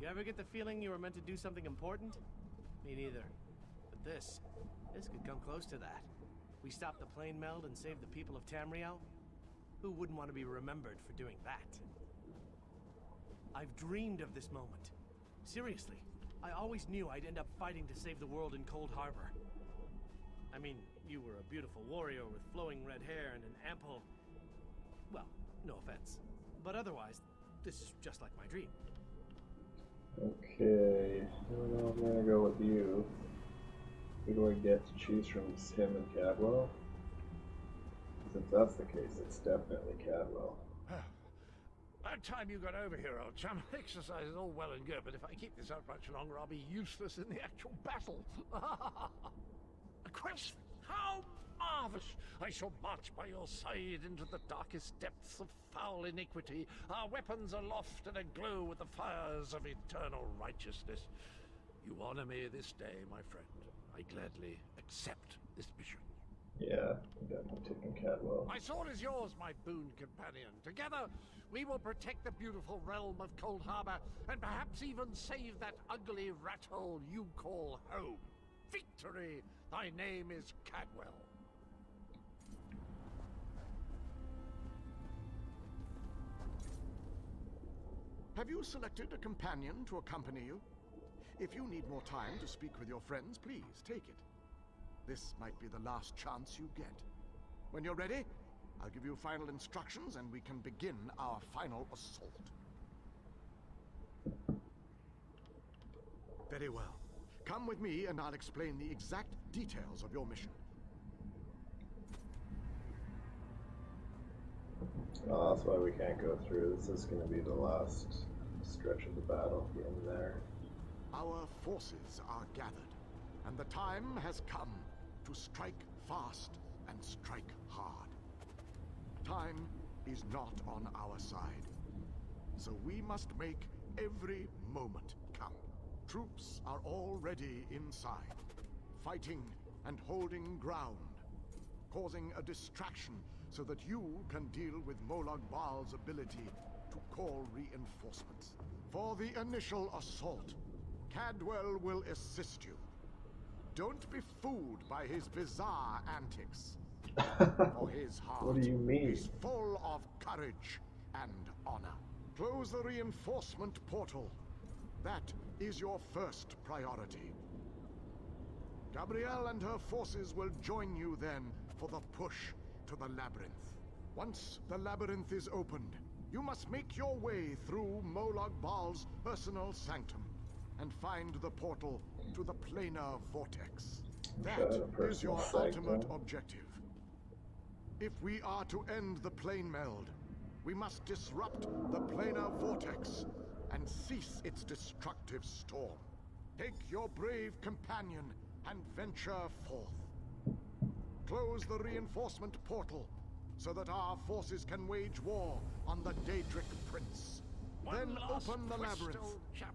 You ever get the feeling you were meant to do something important? Me neither. But this could come close to that. We stopped the plane meld and saved the people of Tamriel? Who wouldn't want to be remembered for doing that? I've dreamed of this moment. Seriously, I always knew I'd end up fighting to save the world in Coldharbour. I mean, you were a beautiful warrior with flowing red hair and an ample... Well, no offense. But otherwise, this is just like my dream. Okay, I don't know, I'm gonna go with you. Who do I get to choose from, him and Cadwell? If that's the case, it's definitely Cadwell. About time you got over here, old chum. Exercise is all well and good, but if I keep this up much longer, I'll be useless in the actual battle. A quest? How marvelous! I shall march by your side into the darkest depths of foul iniquity, our weapons aloft and aglow with the fires of eternal righteousness. You honor me this day, my friend. I gladly accept this mission. Yeah, I'm definitely taking Cadwell. My sword is yours, my boon companion. Together, we will protect the beautiful realm of Coldharbour, and perhaps even save that ugly rat hole you call home. Victory! Thy name is Cadwell. Have you selected a companion to accompany you? If you need more time to speak with your friends, please take it. This might be the last chance you get. When you're ready, I'll give you final instructions and we can begin our final assault. Very well. Come with me and I'll explain the exact details of your mission. Oh, that's why we can't go through. This is going to be the last stretch of the battle in there. Our forces are gathered, and the time has come to strike fast and strike hard. Time is not on our side, so we must make every moment count. Troops are already inside, fighting and holding ground, causing a distraction so that you can deal with Molag Bal's ability to call reinforcements. For the initial assault, Cadwell will assist you. Don't be fooled by his bizarre antics. For his heart What do you mean? is full of courage and honor. Close the reinforcement portal. That is your first priority. Gabrielle and her forces will join you then for the push to the labyrinth. Once the labyrinth is opened, you must make your way through Molag Bal's personal sanctum and find the portal to the planar vortex. That is your ultimate objective. If we are to end the plane meld, we must disrupt the planar vortex and cease its destructive storm. Take your brave companion and venture forth. Close the reinforcement portal so that our forces can wage war on the Daedric Prince. Then open the labyrinth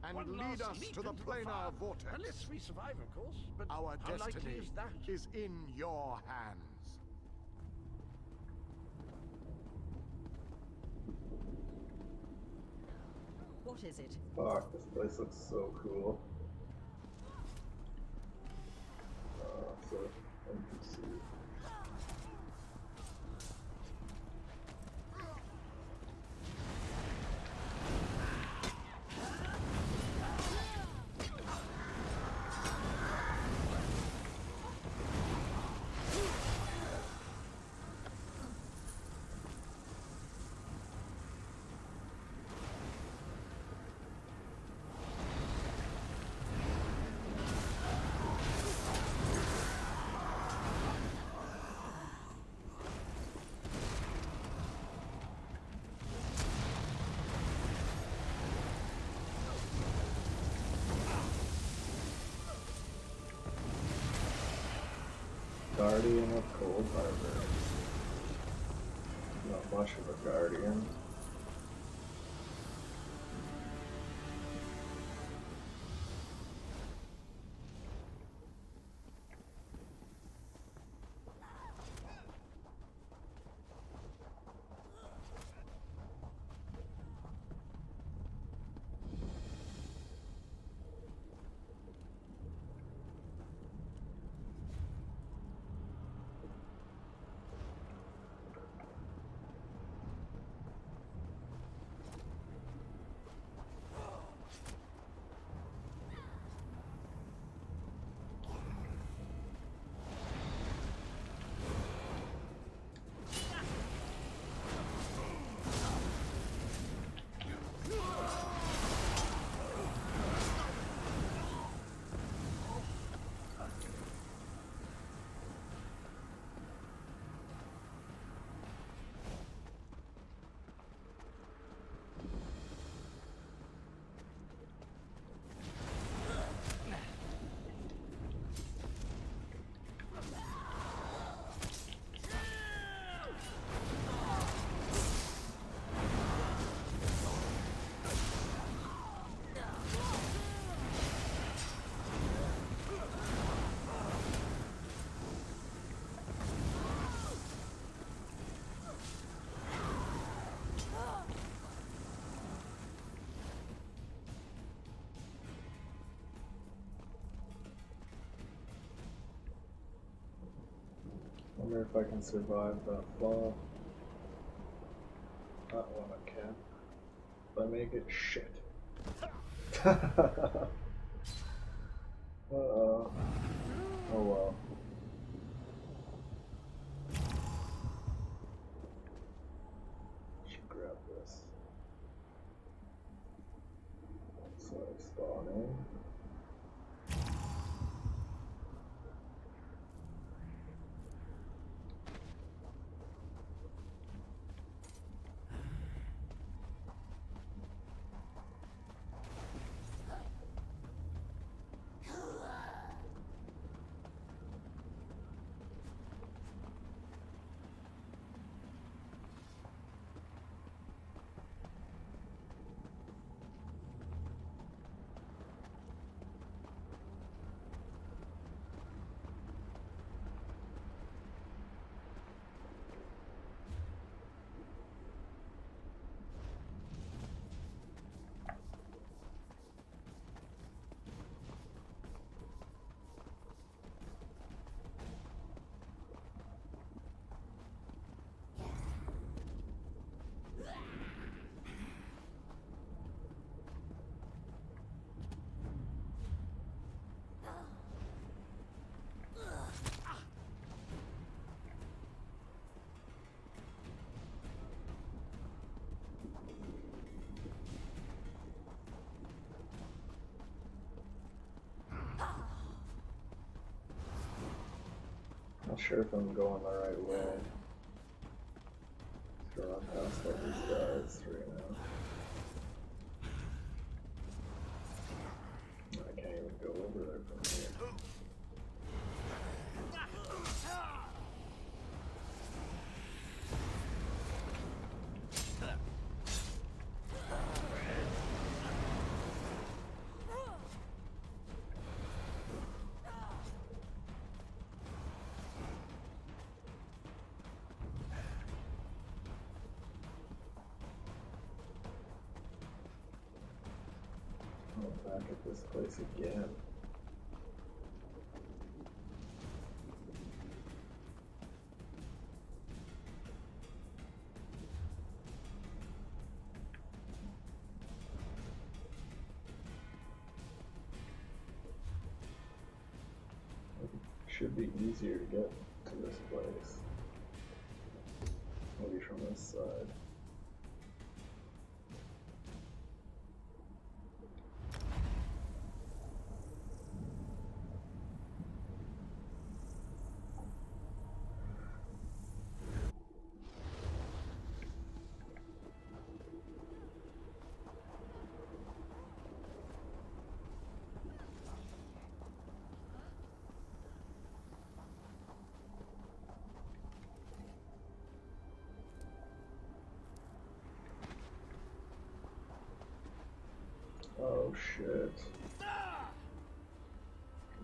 and lead us to the planar vortex. Unless we survive, of course. But our how likely destiny is that? is in your hands. What is it? Fuck, this place looks so cool. So NPC. Guardian of Coldharbour. Not much of a guardian. Wonder if I can survive that fall. That one I can. If I make it, shit. Uh-oh. Oh well. Should grab this. So I spawn in. Not sure if I'm going the right way. Just run past all these guys right now. I can't even go over there from here. Oh, back at this place again. It should be easier to get to this place. Maybe from this side. Oh shit.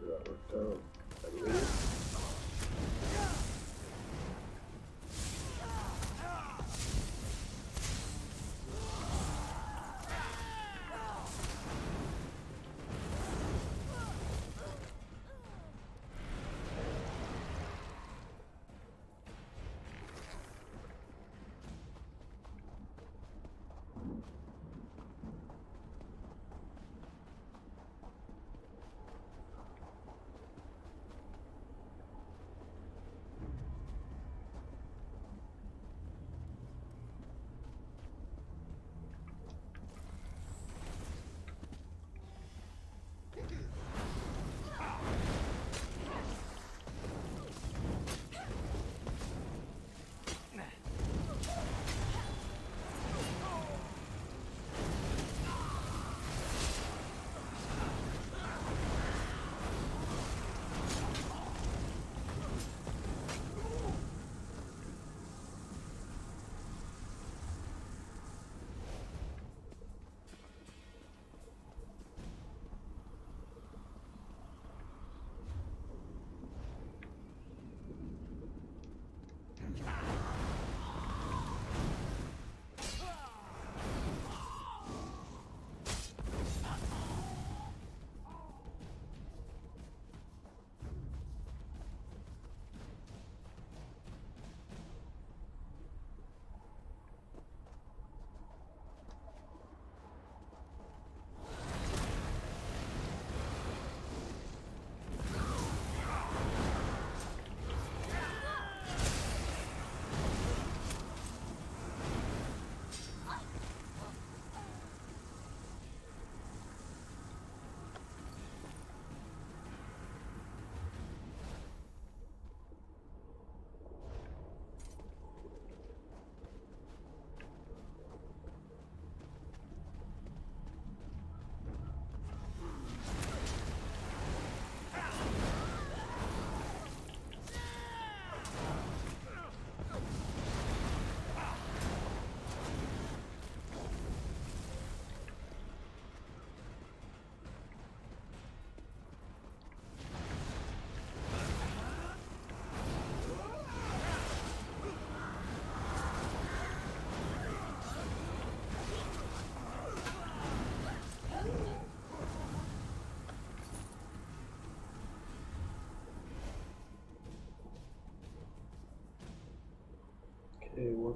That worked out, I believe.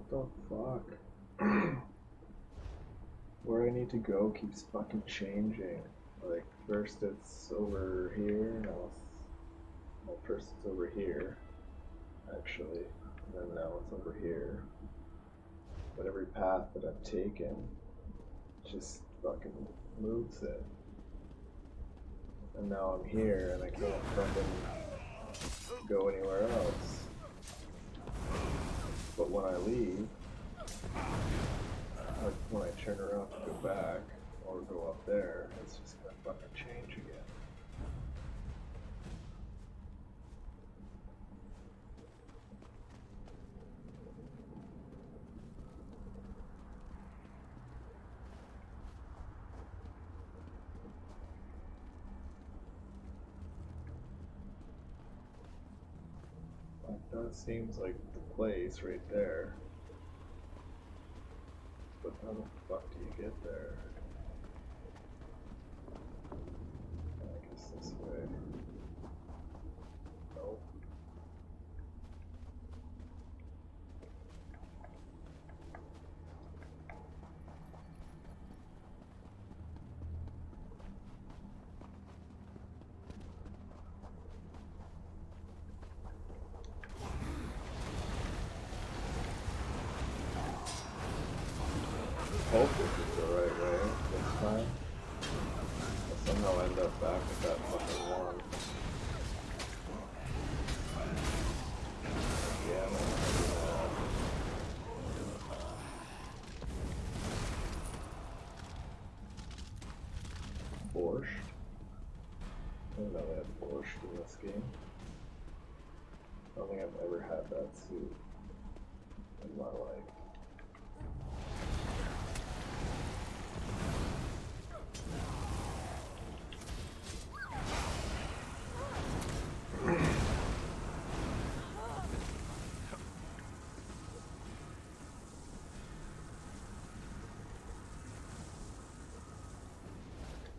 What the fuck? Where I need to go keeps fucking changing. Like, first it's over here, now it's... Well, first it's over here, actually, and then now it's over here. But every path that I've taken just fucking moves it. And now I'm here and I can't fucking go anywhere else. But when I leave, when I turn around to go back or go up there, it's just gonna fucking change again. That seems like the place right there. But how the fuck do you get there? I guess this way. Nope. Hope this is the right way this time. I'll somehow end up back with that fucking one. Yeah, I'm gonna do that. Borscht? I didn't know they had borscht in this game. I don't think I've ever had that soup in my life.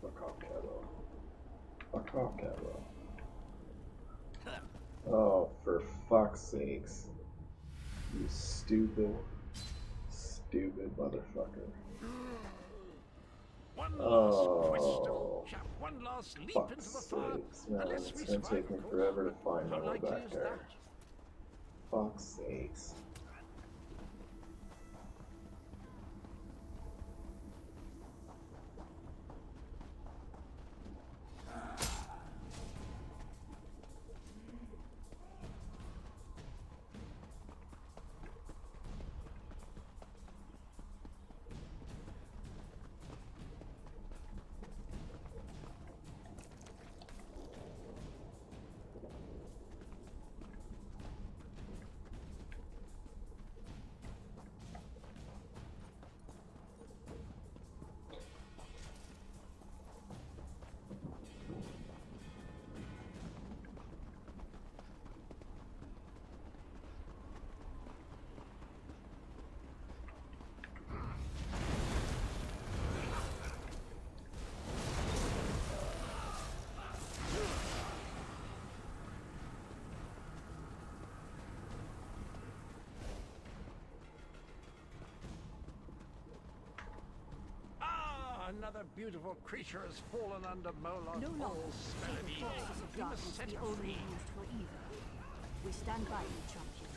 Fuck off, Cabo. Oh, for fuck's sakes. You stupid, stupid motherfucker. One Oh, one last leap fuck's into the fire. sakes, man. It's gonna take me forever to find my way back there. Fuck's sakes. Another beautiful creature has fallen under Moloch's No longer all spell of the evil. forces of We must darkness set be her only free. used for evil. We stand by you, champion.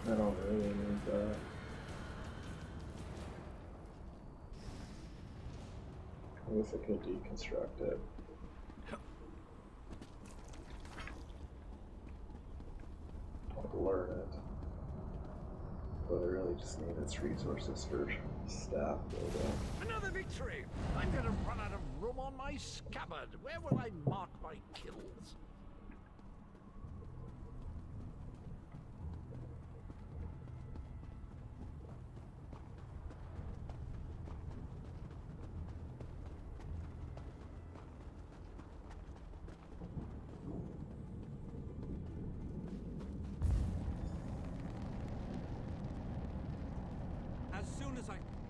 I don't really need that. I guess I could deconstruct it. I'll learn it. But I really just need its resources for staff building. Another victory! I'm gonna run out of room on my scabbard. Where will I mark my kills?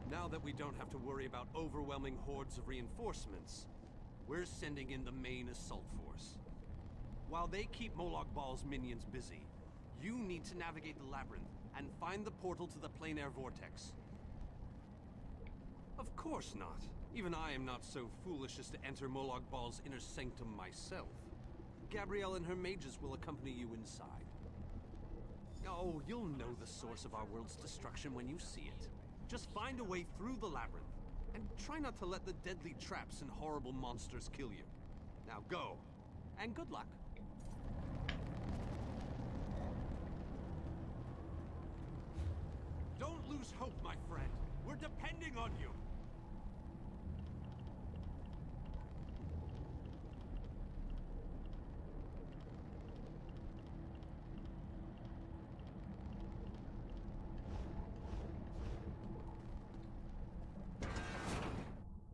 Now that we don't have to worry about overwhelming hordes of reinforcements, we're sending in the main assault force. While they keep Molag Bal's minions busy, you need to navigate the labyrinth and find the portal to the plein air vortex. Of course not. Even I am not so foolish as to enter Molag Bal's inner sanctum myself. Gabrielle and her mages will accompany you inside. Oh, you'll know the source of our world's destruction when you see it. Just find a way through the labyrinth, and try not to let the deadly traps and horrible monsters kill you. Now go, and good luck. Don't lose hope, my friend. We're depending on you.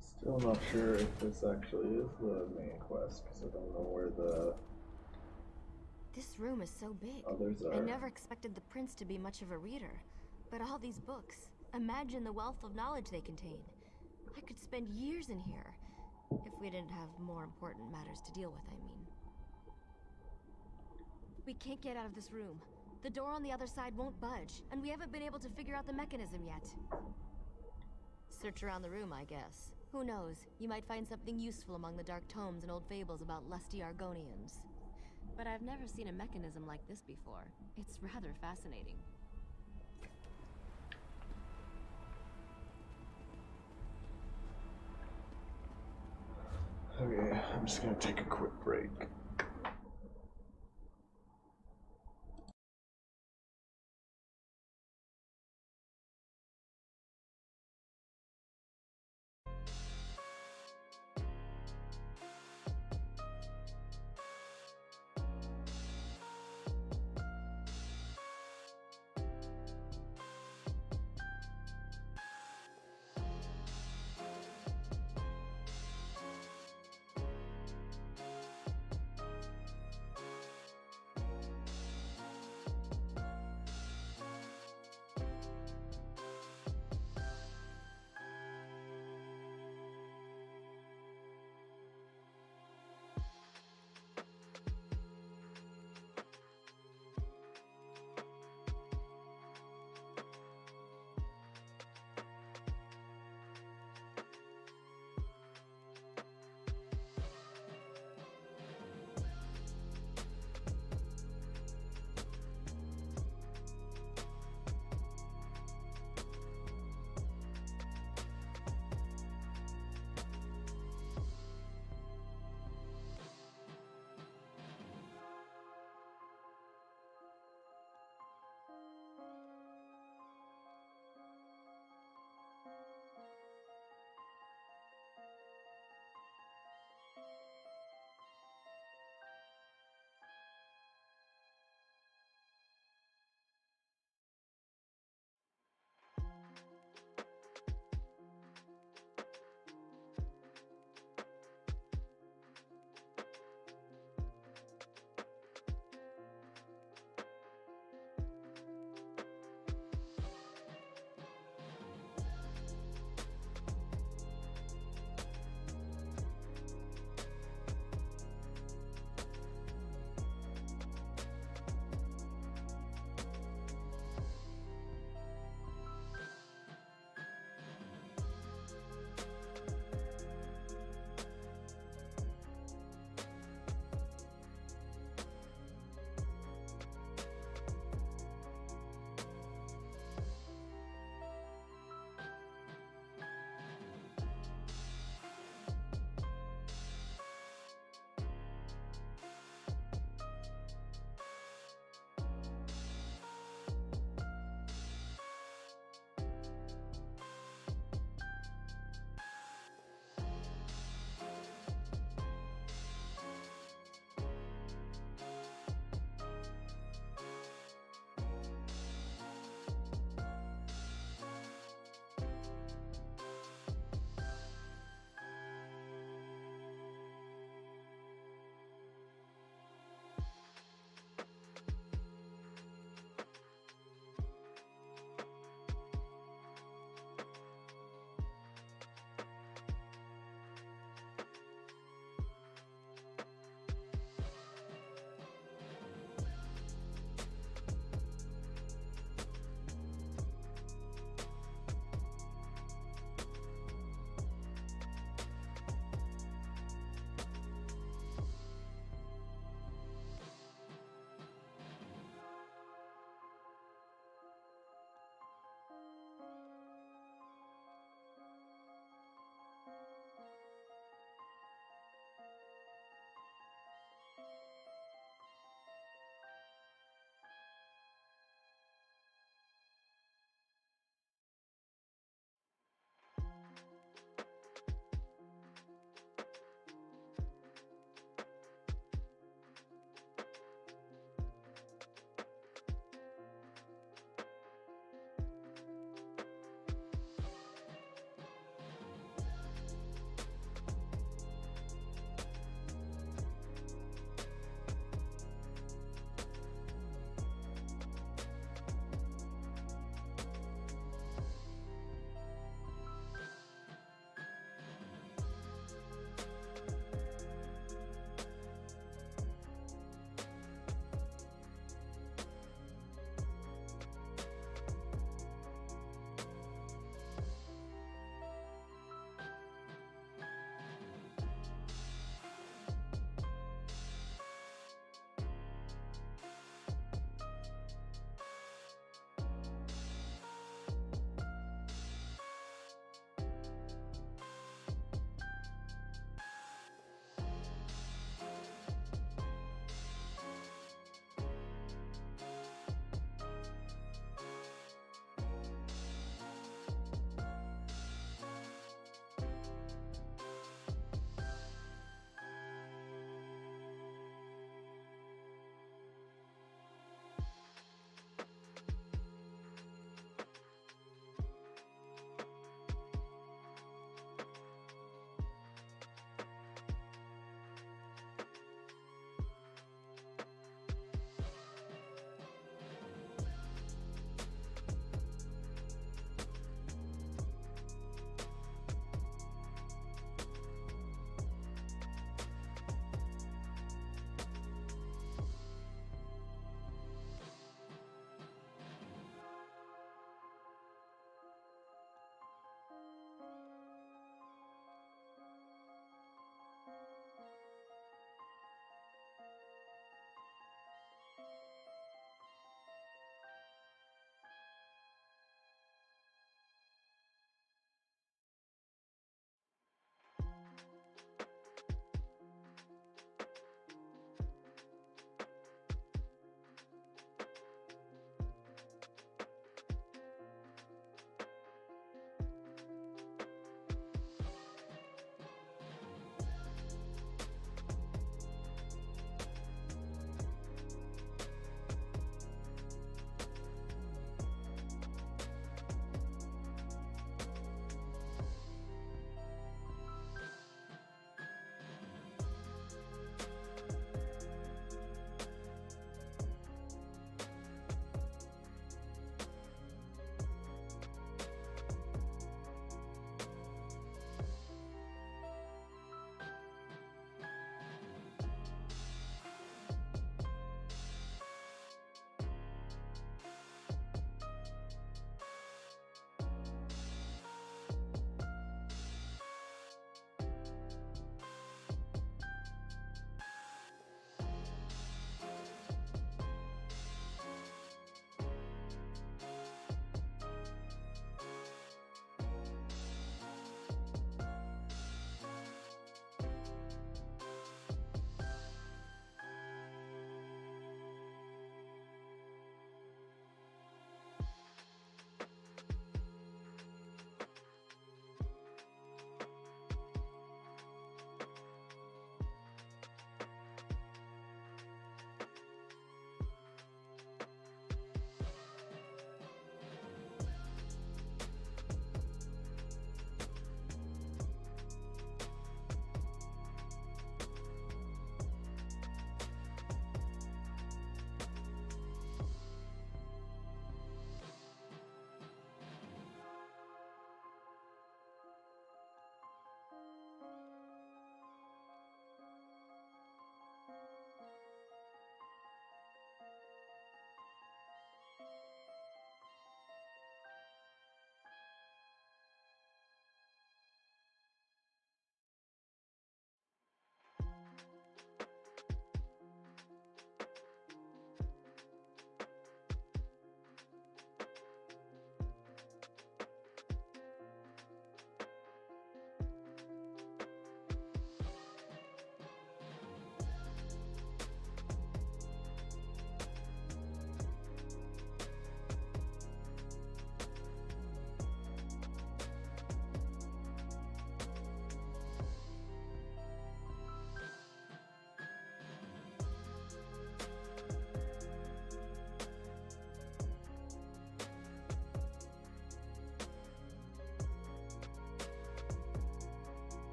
Still not sure if this actually is the main quest, because I don't know where the This room is so big. others are. I never expected the prince to be much of a reader. But all these books, imagine the wealth of knowledge they contain. I could spend years in here, if we didn't have more important matters to deal with, I mean. We can't get out of this room. The door on the other side won't budge, and we haven't been able to figure out the mechanism yet. Search around the room, I guess. Who knows, you might find something useful among the dark tomes and old fables about lusty Argonians. But I've never seen a mechanism like this before. It's rather fascinating. Okay, I'm just gonna take a quick break.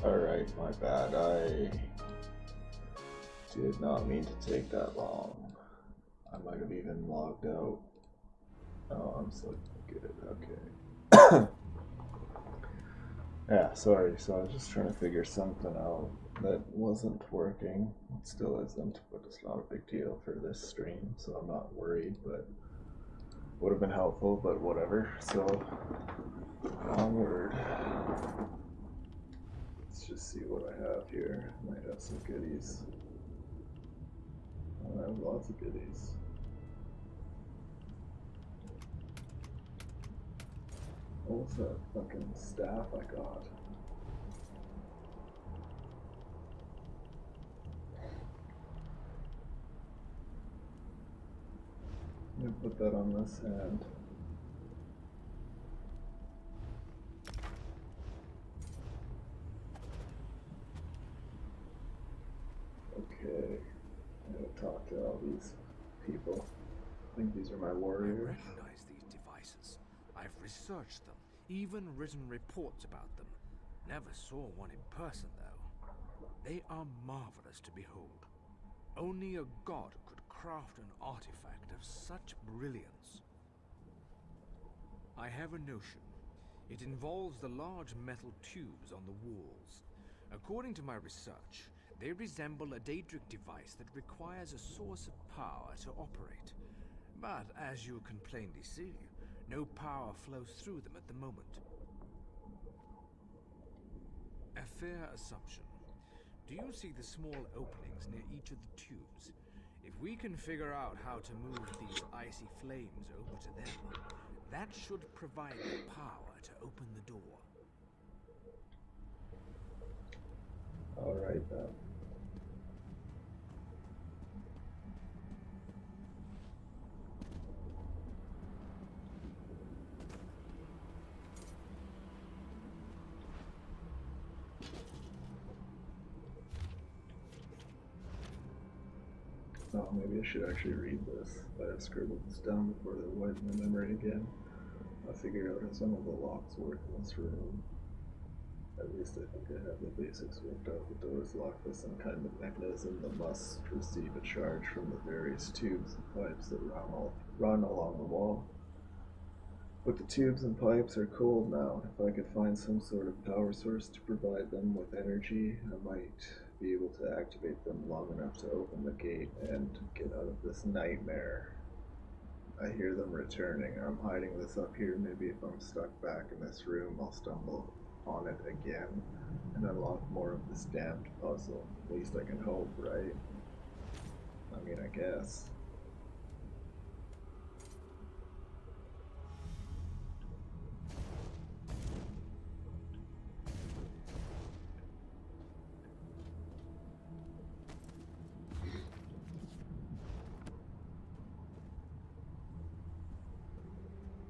Alright, my bad. I did not mean to take that long. I might have even logged out. Oh, I'm so good. Okay. Yeah, sorry. So I was just trying to figure something out that wasn't working. It still isn't, but it's not a big deal for this stream, so I'm not worried, but would have been helpful, but whatever. So, onward. Let's just see what I have here. Might have some goodies. I have lots of goodies. What was that fucking staff I got? I'm gonna put that on this hand. Okay, I gotta talk to all these people. I think these are my warriors. I recognize these devices. I've researched them, even written reports about them. Never saw one in person, though. They are marvelous to behold. Only a god could craft an artifact of such brilliance. I have a notion. It involves the large metal tubes on the walls. According to my research, they resemble a Daedric device that requires a source of power to operate. But as you can plainly see, no power flows through them at the moment. A fair assumption. Do you see the small openings near each of the tubes? If we can figure out how to move these icy flames over to them, that should provide the power to open the door. Alright then. Oh, maybe I should actually read this. I have scribbled this down before they wipe my memory again. I figured out how some of the locks work in this room. At least I think I have the basics worked out. The doors locked by some kind of mechanism that must receive a charge from the various tubes and pipes that run along the wall. But the tubes and pipes are cold now. If I could find some sort of power source to provide them with energy, I might be able to activate them long enough to open the gate and get out of this nightmare. I hear them returning. I'm hiding this up here. Maybe if I'm stuck back in this room, I'll stumble on it again and unlock more of this damned puzzle. At least I can hope, right? I mean, I guess.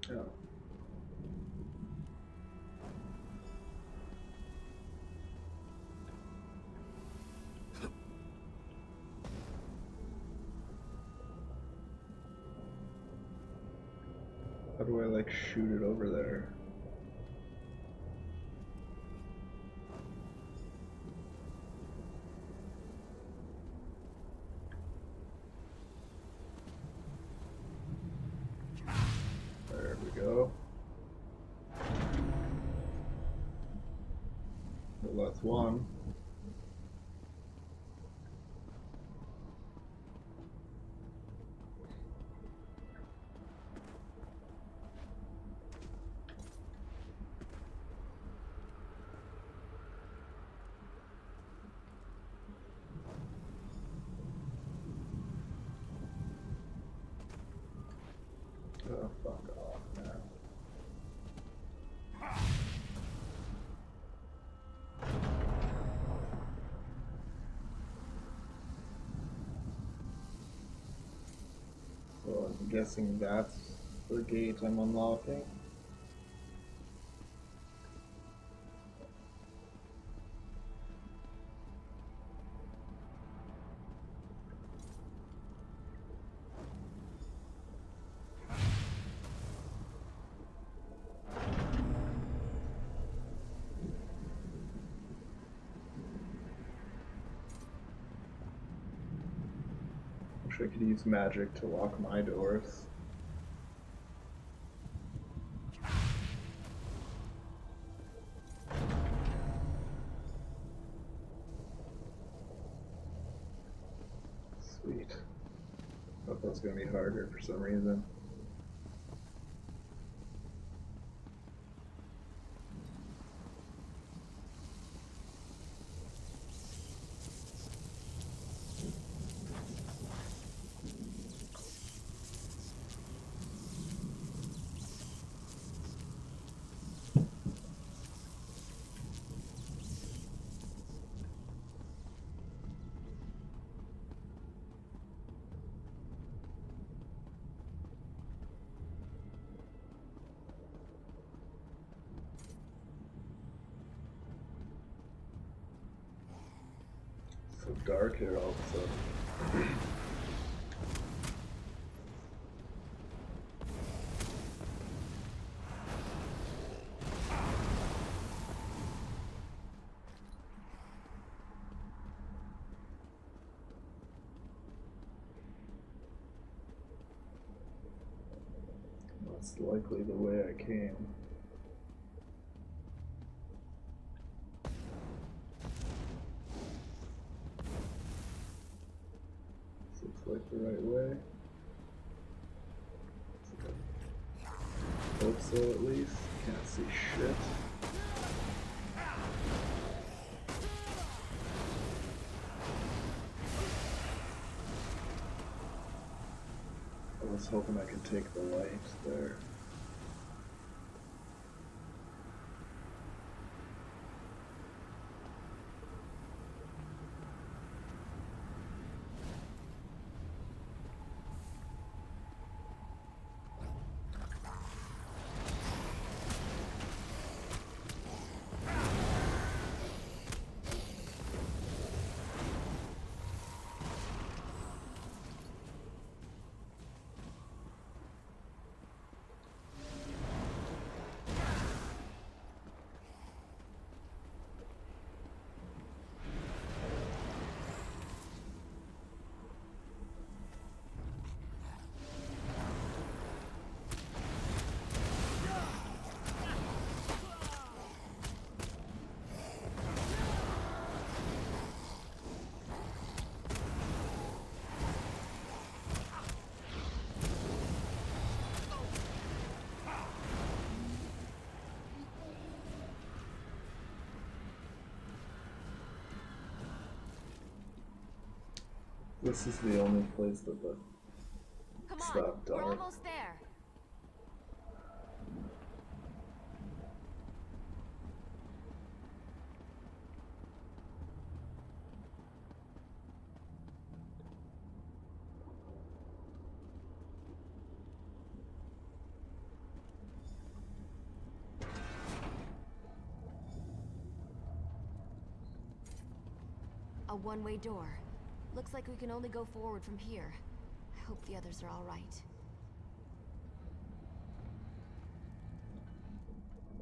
Oh. How do I like shoot it over there? There we go. Well, that's one. Oh, fuck off now. So I'm guessing that's the gate I'm unlocking. Wish I could use magic to lock my doors. Sweet. Thought that was gonna be harder for some reason. So dark here all of a sudden. That's likely the way I came. Looks like the right way. Hope so, at least. Can't see shit. I was hoping I could take the light there. This is the only place that the stop dark. We're almost there. A one-way door. Looks like we can only go forward from here. I hope the others are all right.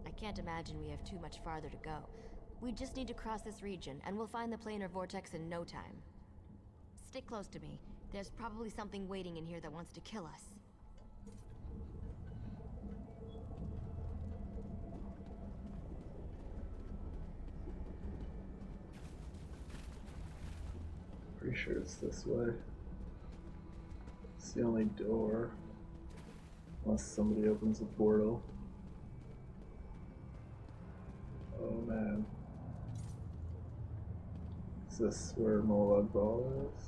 I can't imagine we have too much farther to go. We just need to cross this region, and we'll find the planar vortex in no time. Stick close to me. There's probably something waiting in here that wants to kill us. Pretty sure it's this way. It's the only door. Unless somebody opens a portal. Oh man. Is this where Molag Bal is?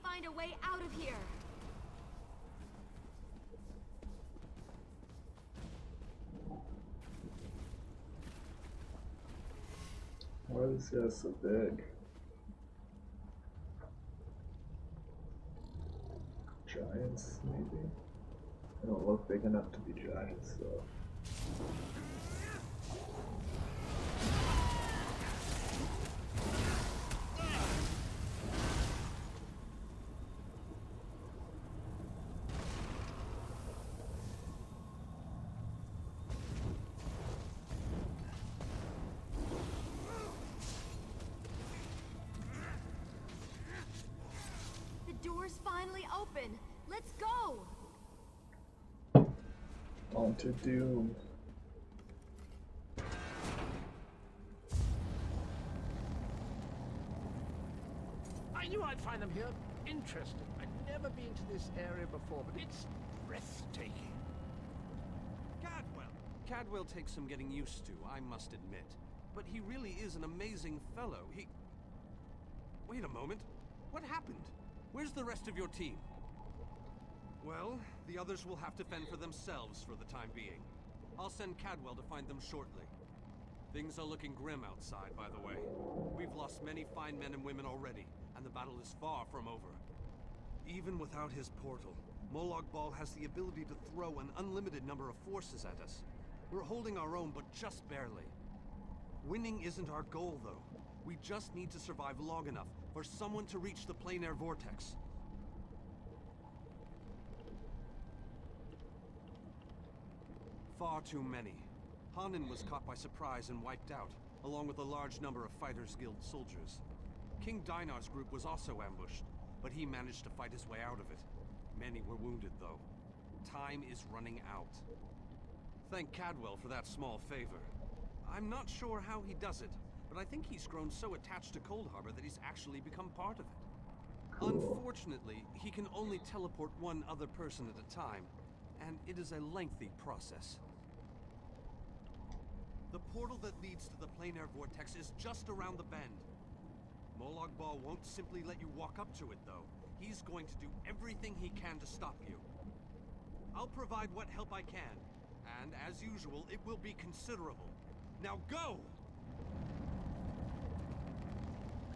Find a way out of here. this guy's so big? Giants, maybe? They don't look big enough to be giants, though. The door's finally open. Let's go! On to doom. I knew I'd find them here. Interesting. I've never been to this area before, but it's breathtaking. Cadwell takes some getting used to, I must admit. But he really is an amazing fellow. Wait a moment. What happened? Where's the rest of your team? Well, the others will have to fend for themselves for the time being. I'll send Cadwell to find them shortly. Things are looking grim outside, by the way. We've lost many fine men and women already, and the battle is far from over. Even without his portal, Molag Bal has the ability to throw an unlimited number of forces at us. We're holding our own, but just barely. Winning isn't our goal, though. We just need to survive long enough for someone to reach the plein air vortex. Far too many. Hanan was caught by surprise and wiped out, along with a large number of Fighters Guild soldiers. King Dinar's group was also ambushed, but he managed to fight his way out of it. Many were wounded, though. Time is running out. Thank Cadwell for that small favor. I'm not sure how he does it, but I think he's grown so attached to Coldharbour that he's actually become part of it. Cool. Unfortunately, he can only teleport one other person at a time, and it is a lengthy process. The portal that leads to the plein air vortex is just around the bend. Molag Bal won't simply let you walk up to it, though. He's going to do everything he can to stop you. I'll provide what help I can, and as usual, it will be considerable. Now go!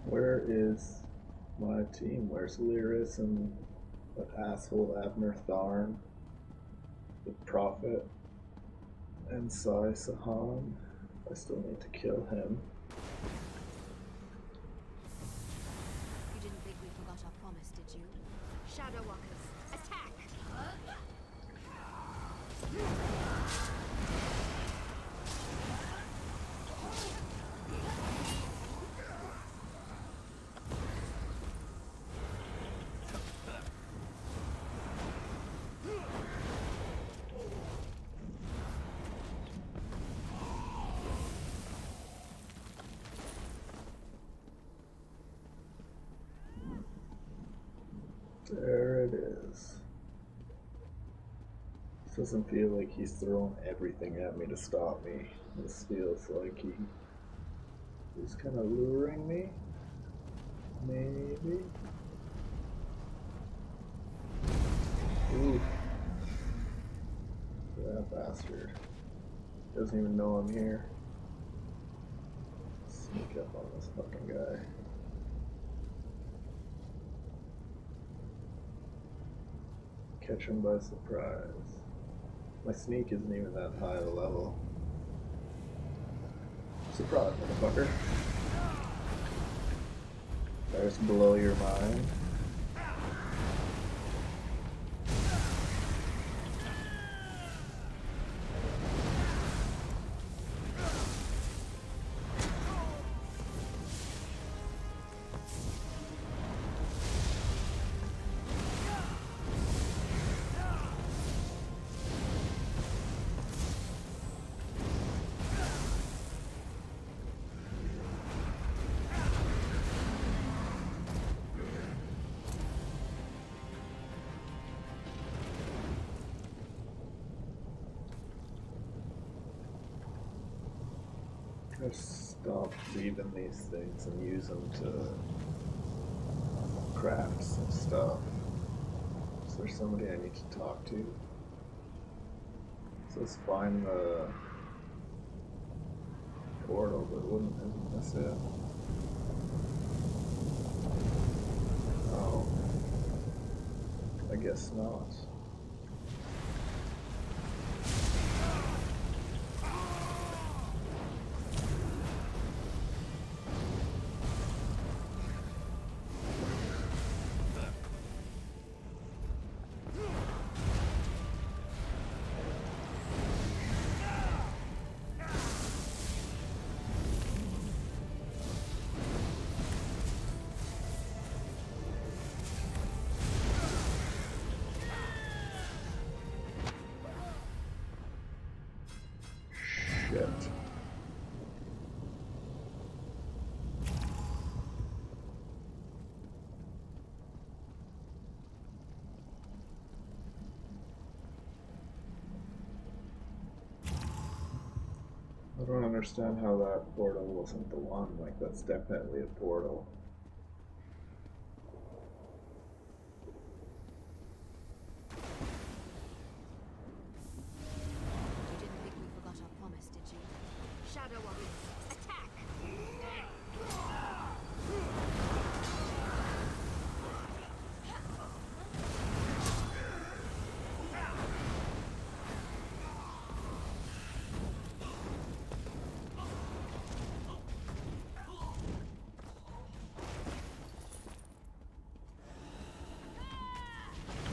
Where is my team? Where's Lyris and that asshole Abner Tharn? The Prophet? And Sai Sahan? I still need to kill him. You didn't think we forgot our promise, did you? Shadow Walkers, attack! There it is. This doesn't feel like he's throwing everything at me to stop me. This feels like he's kind of luring me. Maybe. Ooh. That bastard. Doesn't even know I'm here. Sneak up on this fucking guy. Catch him by surprise. My sneak isn't even that high a level. Surprise, motherfucker. There's blow your mind. Just stop leaving these things and use them to craft some stuff. Is there somebody I need to talk to? It says find the portal, but isn't this it? Oh. I guess not. Shit. I don't understand how that portal wasn't the one. Like, that's definitely a portal. You didn't think we forgot our promise, did you? Shadow Warriors, attack!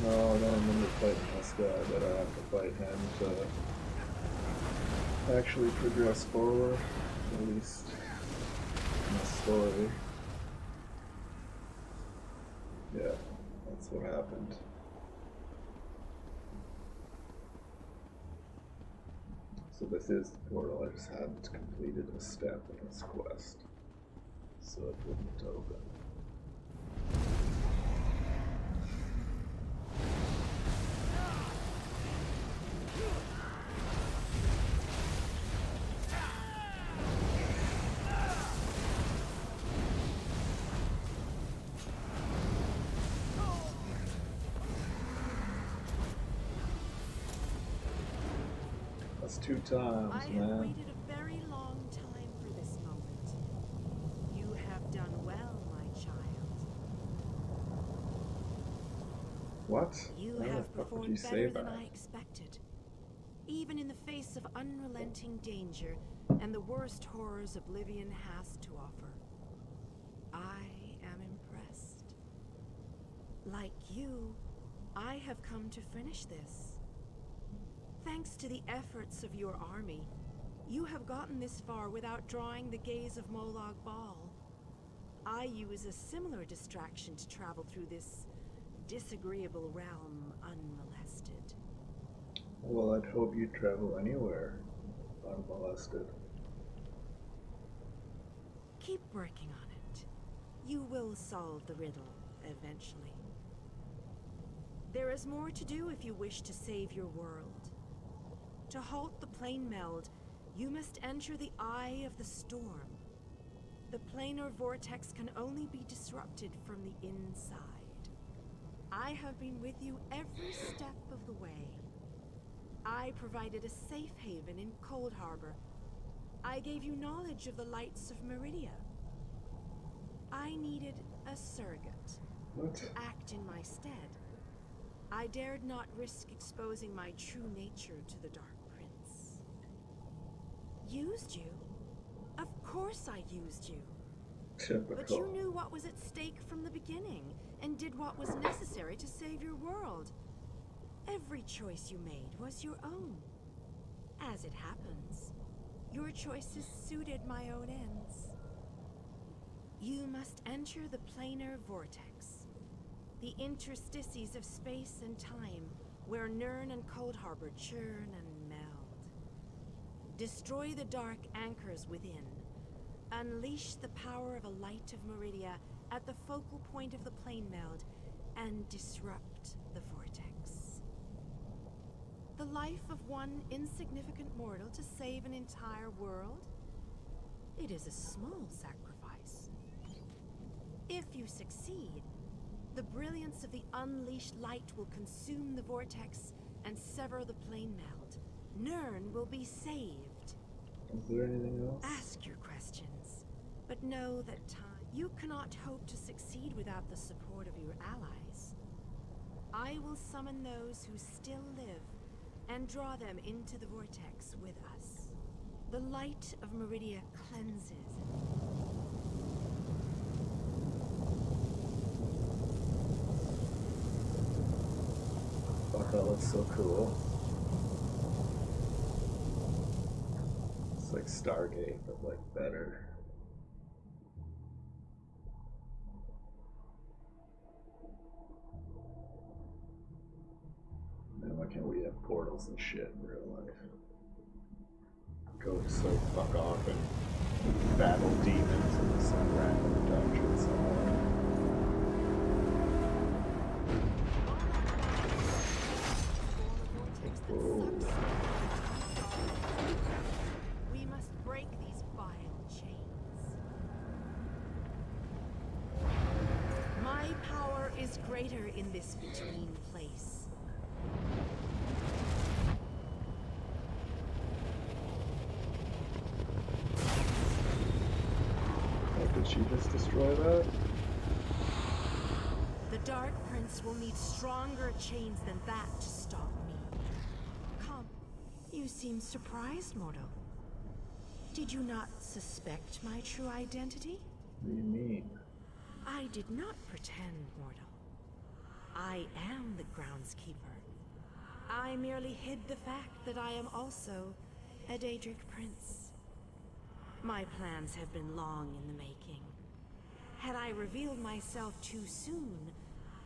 No, I don't remember fighting this guy, but I have to fight him to actually progress forward, at least in the story. Yeah, that's what happened. So this is the portal, I just hadn't completed a step in this quest, so it wouldn't open. That's 2 times, I have man. waited a very long time for this moment. You have done well, my child. What? You Why the have fuck would performed you say better than that? I expected. Even in the face of unrelenting danger and the worst horrors Oblivion has to offer, I am impressed. Like you, I have come to finish this. Thanks to the efforts of your army, you have gotten this far without drawing the gaze of Molag Bal. I use a similar distraction to travel through this disagreeable realm unmolested. Well, I'd hope you'd travel anywhere unmolested. Keep working on it. You will solve the riddle eventually. There is more to do if you wish to save your world. To halt the plane meld, you must enter the eye of the storm. The planar vortex can only be disrupted from the inside. I have been with you every step of the way. I provided a safe haven in Coldharbour. I gave you knowledge of the lights of Meridia. I needed a surrogate to act in my stead. I dared not risk exposing my true nature to the Dark Prince. Used you? Of course I used you. Typical. But you knew what was at stake from the beginning, and did what was necessary to save your world. Every choice you made was your own. As it happens, your choices suited my own ends. You must enter the planar vortex, the interstices of space and time, where Nirn and Coldharbour churn and meld. Destroy the dark anchors within. Unleash the power of a light of Meridia at the focal point of the plane meld, and disrupt the vortex. The life of one insignificant mortal to save an entire world? It is a small sacrifice. If you succeed, the brilliance of the unleashed light will consume the vortex and sever the plane meld. Nirn will be saved. Is there anything else? Ask your questions, but know that time You cannot hope to succeed without the support of your allies. I will summon those who still live and draw them into the vortex with us. The light of Meridia cleanses. Fuck, that looks so cool. It's like Stargate, but like better. Man, why can't we have portals and shit in real life? Go just like fuck off and battle demons in some random dungeon somewhere. We must break these vile chains. My power is greater in this between place. Oh, did she just destroy that? The Dark Prince will need stronger chains than that to stop me. Come, you seem surprised, mortal. Did you not suspect my true identity? What do you mean? I did not pretend, mortal. I am the groundskeeper. I merely hid the fact that I am also a Daedric prince. My plans have been long in the making. Had I revealed myself too soon,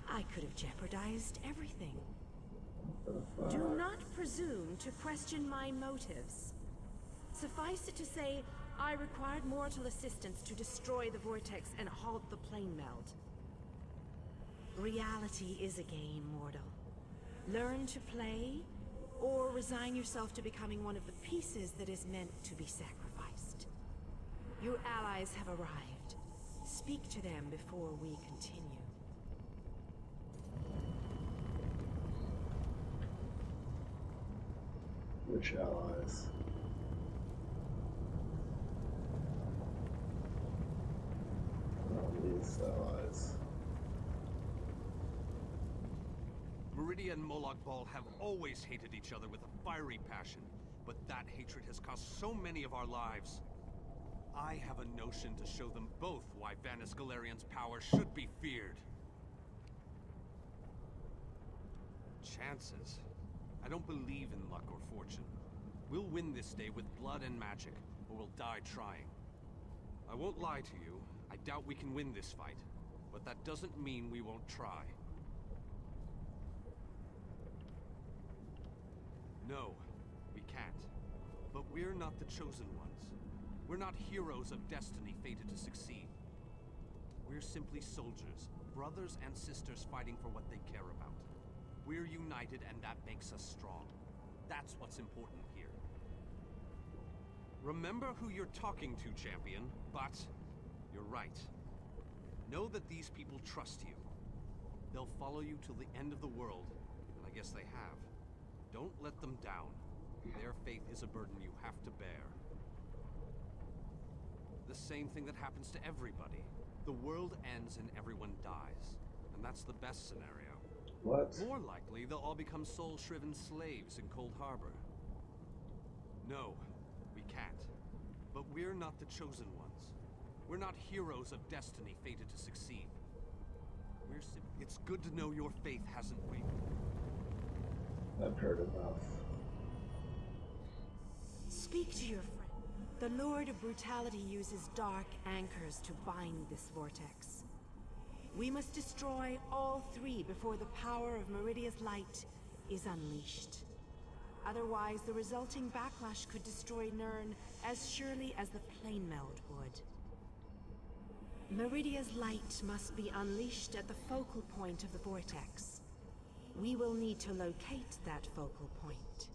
I could have jeopardized everything. Do not presume to question my motives. Suffice it to say, I required mortal assistance to destroy the vortex and halt the plane meld. Reality is a game, mortal. Learn to play, or resign yourself to becoming one of the pieces that is meant to be sacrificed. Your allies have arrived. Speak to them before we continue. Which allies? Oh, these allies. Meridia and Molag Bal have always hated each other with a fiery passion, but that hatred has cost so many of our lives. I have a notion to show them both why Vanis Galarian's power should be feared. Chances? I don't believe in luck or fortune. We'll win this day with blood and magic, or we'll die trying. I won't lie to you, I doubt we can win this fight, but that doesn't mean we won't try. No, we can't. But we're not the chosen ones. We're not heroes of destiny fated to succeed. We're simply soldiers, brothers and sisters fighting for what they care about. We're united and that makes us strong. That's what's important here. Remember who you're talking to, champion, but you're right. Know that these people trust you. They'll follow you till the end of the world, and I guess they have. Don't let them down. Their faith is a burden you have to bear. The same thing that happens to everybody. The world ends and everyone dies. And that's the best scenario. What? More likely, they'll all become soul-shriven slaves in Coldharbour. No, we can't. But we're not the chosen ones. We're not heroes of destiny fated to succeed. It's good to know your faith hasn't wavered. I've heard enough. Speak to your friend. The Lord of Brutality uses dark anchors to bind this vortex. We must destroy all three before the power of Meridia's light is unleashed. Otherwise, the resulting backlash could destroy Nirn as surely as the plane meld would. Meridia's light must be unleashed at the focal point of the vortex. We will need to locate that focal point.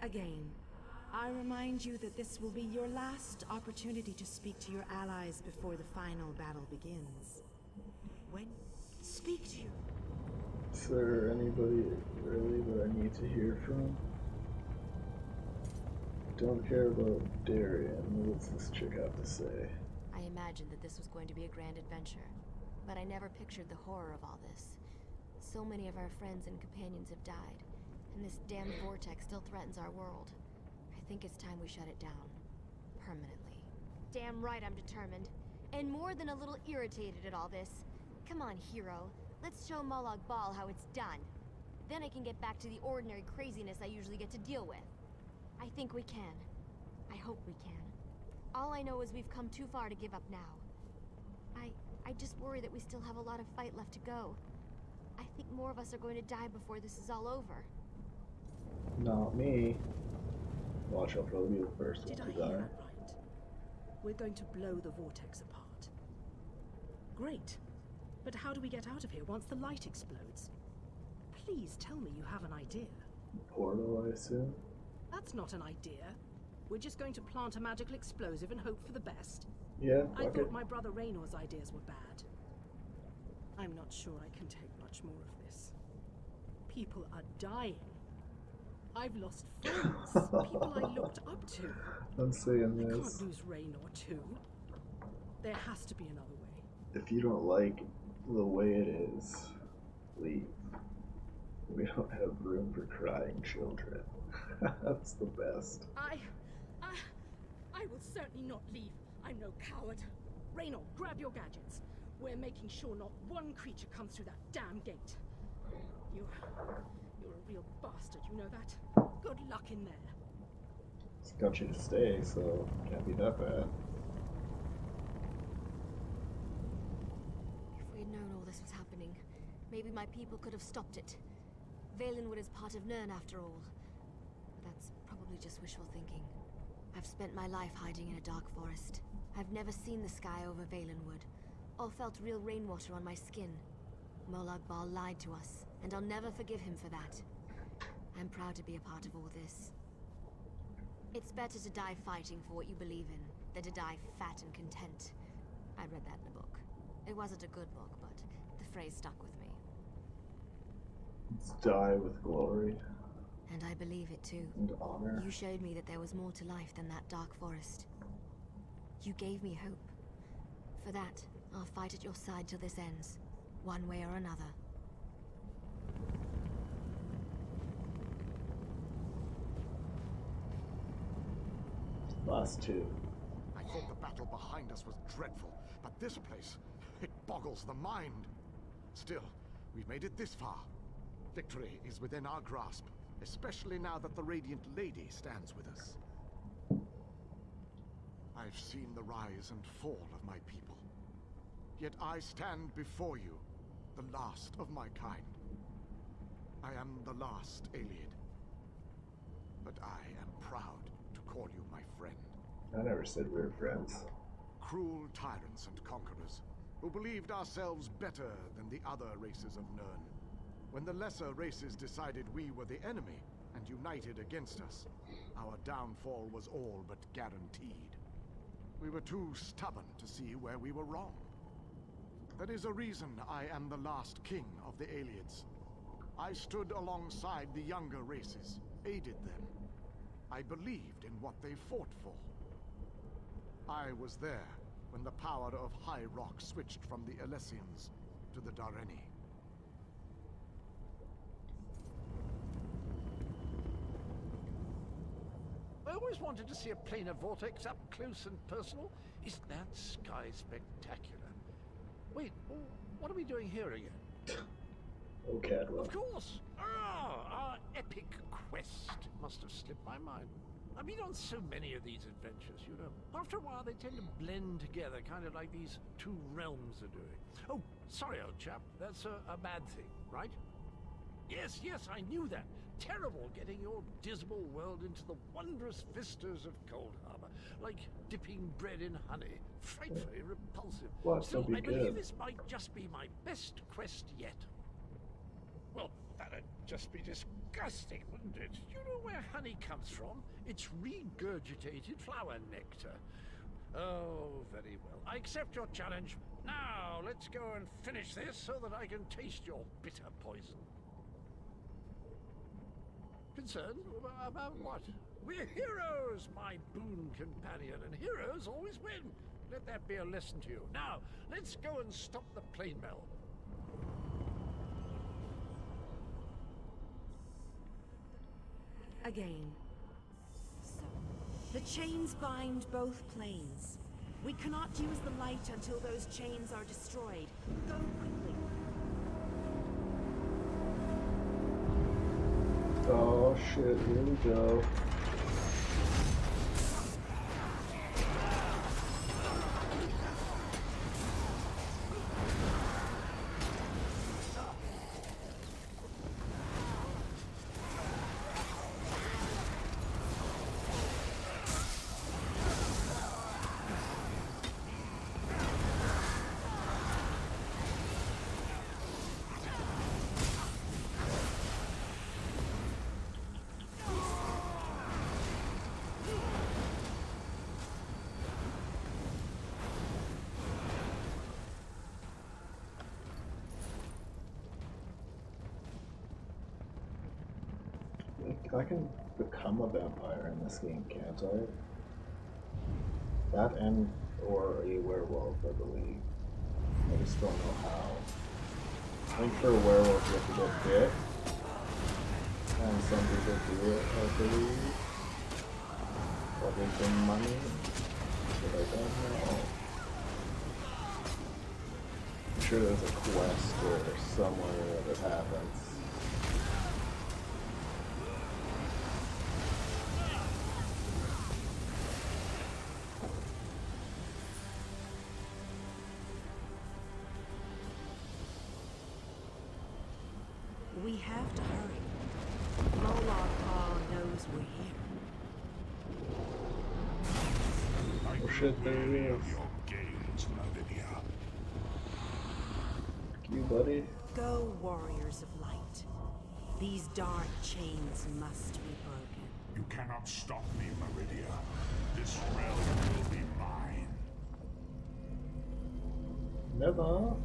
Again, I remind you that this will be your last opportunity to speak to your allies before the final battle begins. When speak to you. Is there anybody really that I need to hear from? Don't care about Darian. What's this chick have to say? I I imagined that this was going to be a grand adventure, but I never pictured the horror of all this. So many of our friends and companions have died, and this damned vortex still threatens our world. I think it's time we shut it down. Permanently. Damn right I'm determined. And more than a little irritated at all this. Come on, hero. Let's show Molag Bal how it's done. Then I can get back to the ordinary craziness I usually get to deal with. I think we can. I hope we can. All I know is we've come too far to give up now. I just worry that we still have a lot of fight left to go. I think more of us are going to die before this is all over. Not me. Watch out, I'll be the first one Did I to hear die. that right? We're going to blow the vortex apart. Great. But how do we get out of here once the light explodes? Please tell me you have an idea. Portal, I assume? That's not an idea. We're just going to plant a magical explosive and hope for the best. Yeah, I fuck thought it. my brother Raynor's ideas were bad. I'm not sure I can take much more of this. People are dying. I've lost friends, people I looked up to. I'm saying I this. can't lose Raynor too. There has to be another way. If you don't like the way it is, leave. We don't have room for crying children. That's the best. I will certainly not leave. I'm no coward. Raynor, grab your gadgets. We're making sure not one creature comes through that damn gate. You're a real bastard, you know that? Good luck in there. It's got you to stay, so can't be that bad. If we'd known all this was happening, maybe my people could have stopped it. Valenwood is part of Nirn after all. But that's probably just wishful thinking. I've spent my life hiding in a dark forest. I've never seen the sky over Valenwood, or felt real rainwater on my skin. Molag Bal lied to us, and I'll never forgive him for that. I'm proud to be a part of all this. It's better to die fighting for what you believe in, than to die fat and content. I read that in a book. It wasn't a good book, but the phrase stuck with me. Let's die with glory And I believe it too. and honor. You showed me that there was more to life than that dark forest. You gave me hope. For that, I'll fight at your side till this ends, one way or another. Last two. I thought the battle behind us was dreadful, but this place, it boggles the mind. Still, we've made it this far. Victory is within our grasp, especially now that the Radiant Lady stands with us. I've seen the rise and fall of my people. Yet I stand before you, the last of my kind. I am the last Ayleid. But I am proud to call you my friend. I never said we were friends. Cruel tyrants and conquerors, who believed ourselves better than the other races of Nirn. When the lesser races decided we were the enemy and united against us, our downfall was all but guaranteed. We were too stubborn to see where we were wrong. That is a reason I am the last king of the Ayleids. I stood alongside the younger races, aided them. I believed in what they fought for. I was there when the power of High Rock switched from the Alessians to the Dareni. I always wanted to see a planar vortex up close and personal. Isn't that sky spectacular? Wait, what are we doing here again? Oh, Cadwell. Of course! Ah, our epic quest. Must have slipped my mind. I've been on so many of these adventures, you know. After a while, they tend to blend together, kind of like these two realms are doing. Oh, sorry, old chap. That's a bad thing, right? Yes, I knew that. Terrible getting your dismal world into the wondrous vistas of Coldharbour, like dipping bread in honey. Frightfully repulsive. What? Still, That'd I be believe good. this might just be my best quest yet. Well, that'd just be disgusting, wouldn't it? You know where honey comes from? It's regurgitated flower nectar. Oh, very well. I accept your challenge. Now, let's go and finish this so that I can taste your bitter poison. Concerned about what? We're heroes, my boon companion, and heroes always win. Let that be a lesson to you. Now, let's go and stop the plane mill. Again. So, the chains bind both planes. We cannot use the light until those chains are destroyed. Go quickly. Oh shit, here we go. I can become a vampire in this game, can't I? That and or a werewolf, I believe. I just don't know how. I think for a werewolf you have to get bit. And some people do it, I believe. Probably for money. But I don't know. I'm sure there's a quest or somewhere that it happens. We have to hurry. Molag knows we're here. Oh shit, there he is. You, buddy. Go, warriors of light. These dark chains must be broken. You cannot stop me, Meridia. This realm will be mine. Never.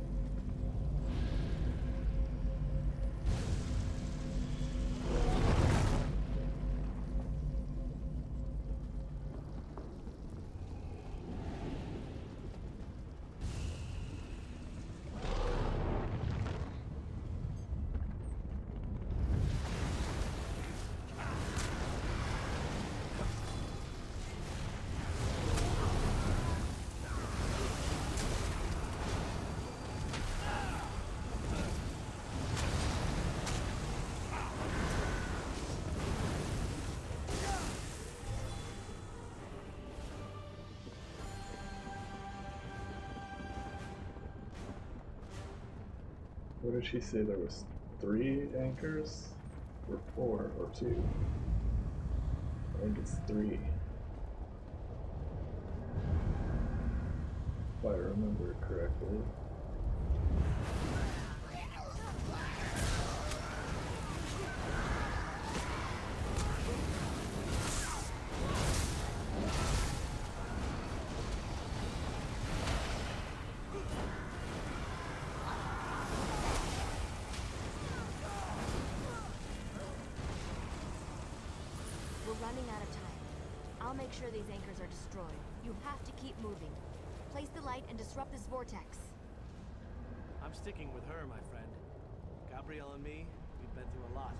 What did she say? There was 3 anchors? Or 4? Or 2? I think it's 3. If I remember correctly. Running out of time. I'll make sure these anchors are destroyed. You have to keep moving. Place the light and disrupt this vortex. I'm sticking with her, my friend. Gabrielle and me, we've been through a lot.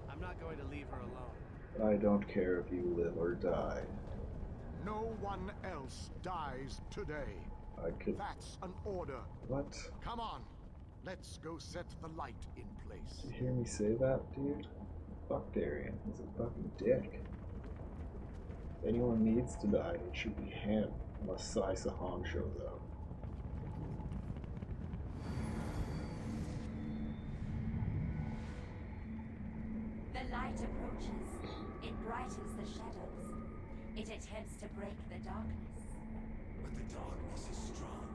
I'm not going to leave her alone. I don't care if you live or die. No one else dies today. I could... That's an order. What? Come on. Let's go set the light in place. Did you hear me say that, dude? Fuck Darian, he's a fucking dick. If anyone needs to die, it should be him, unless Sai Sahan shows up. The light approaches. It brightens the shadows. It attempts to break the darkness. But the darkness is strong.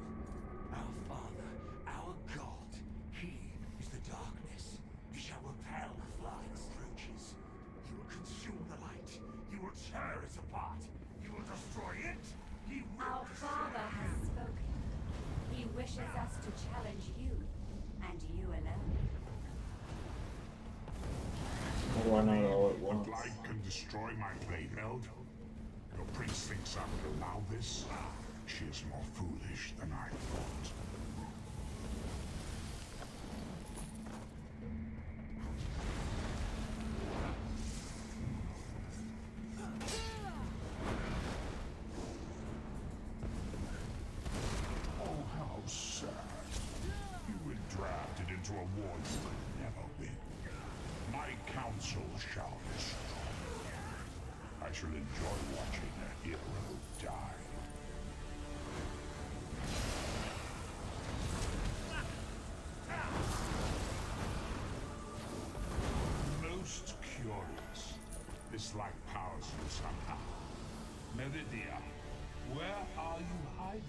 Our Father, our God, He is the darkness. He shall repel the flying roaches. He will consume the light. He will tear it apart. He will destroy it. He will Our Father has spoken. He wishes us to challenge you, and you alone. Why not all at once? What light can destroy my blade, Eld? Your prince thinks I would allow this? She is more foolish than I thought. Oh, how sad. You were drafted into a war you could never win. My counsel shall destroy you. I shall enjoy watching a hero die. Most curious. This light powers you somehow. Meridia, where are you hiding?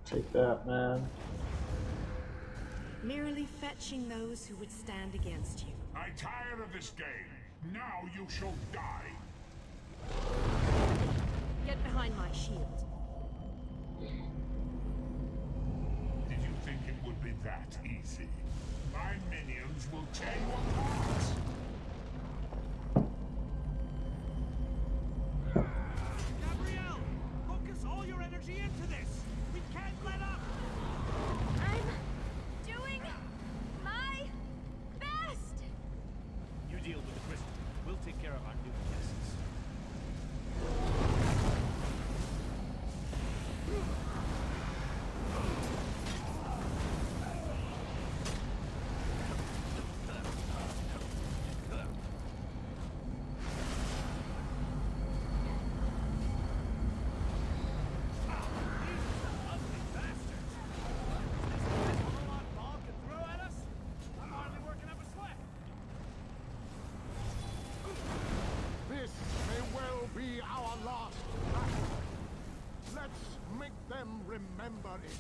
Take that, man. Merely fetching those who would stand against you. I'm tired of this game. Now you shall die. Get behind my shield. Did you think it would be that easy? My minions will tear you apart. Gabrielle! Focus all your energy into this! We can't let up! I'm doing my best! You deal with the crystal. We'll take care of our new guests. This may well be our last battle. Let's make them remember it.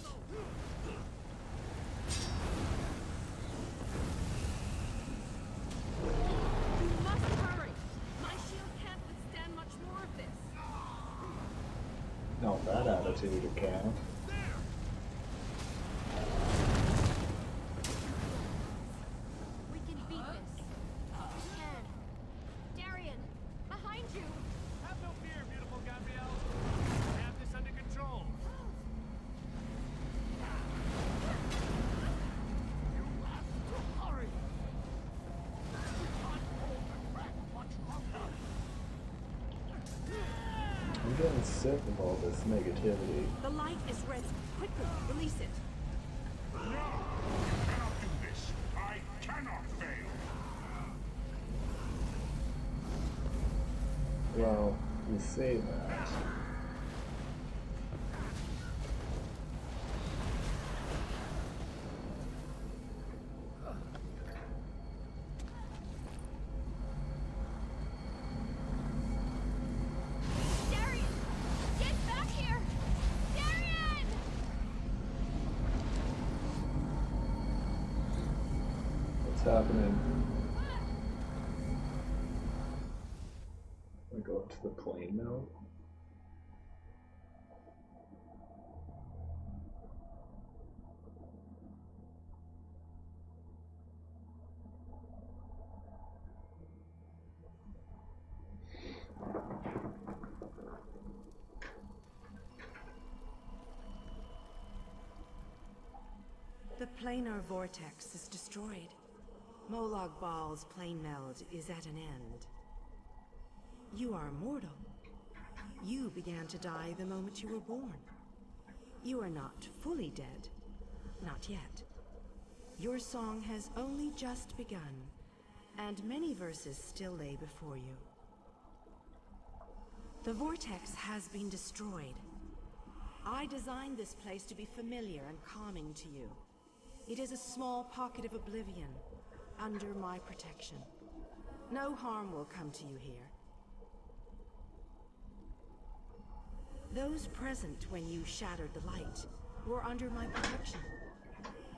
You must hurry. My shield can't withstand much more of this. No, that attitude it can. We can beat this. We can. Darian, behind you! Have no fear, beautiful Gabrielle. We have this under control. You have to hurry. We can't hold them back much longer. I'm getting sick of all this negativity. The light is ready. Quickly, release it. No! You cannot do this. I cannot fail. Well, you say that. Darian! Get back here! Darian! What's happening? I go up to the plane mill. The planar vortex is destroyed. Molag Bal's plane meld is at an end. You are mortal. You began to die the moment you were born. You are not fully dead. Not yet. Your song has only just begun, and many verses still lay before you. The vortex has been destroyed. I designed this place to be familiar and calming to you. It is a small pocket of oblivion, under my protection. No harm will come to you here. Those present when you shattered the light were under my protection.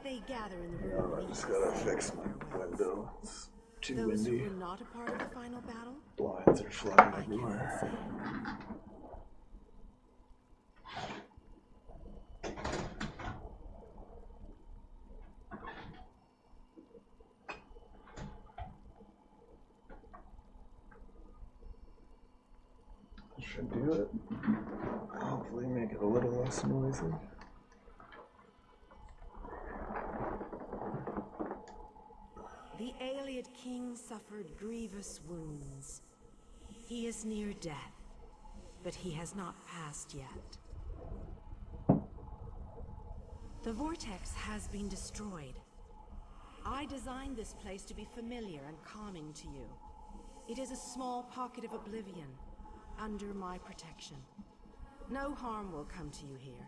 They gather in the room. I just gotta fix my window. It's too Those windy. who were not a part of the final battle, Blinds are flying I everywhere. cannot say. Should do it. Hopefully make it a little less noisy. The Aeliad king suffered grievous wounds. He is near death, but he has not passed yet. The vortex has been destroyed. I designed this place to be familiar and calming to you. It is a small pocket of oblivion, under my protection. No harm will come to you here.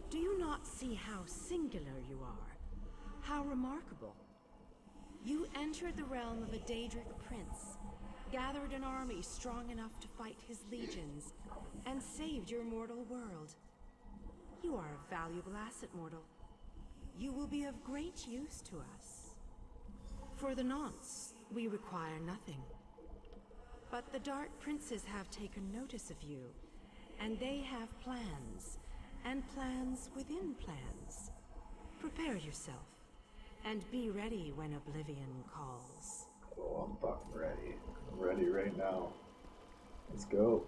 Do you not see how singular you are? How remarkable? You entered the realm of a Daedric prince, gathered an army strong enough to fight his legions, and saved your mortal world. You are a valuable asset, mortal. You will be of great use to us. For the nonce, we require nothing. But the Dark Princes have taken notice of you, and they have plans, and plans within plans. Prepare yourself, and be ready when Oblivion calls. Oh, I'm fucking ready. I'm ready right now. Let's go.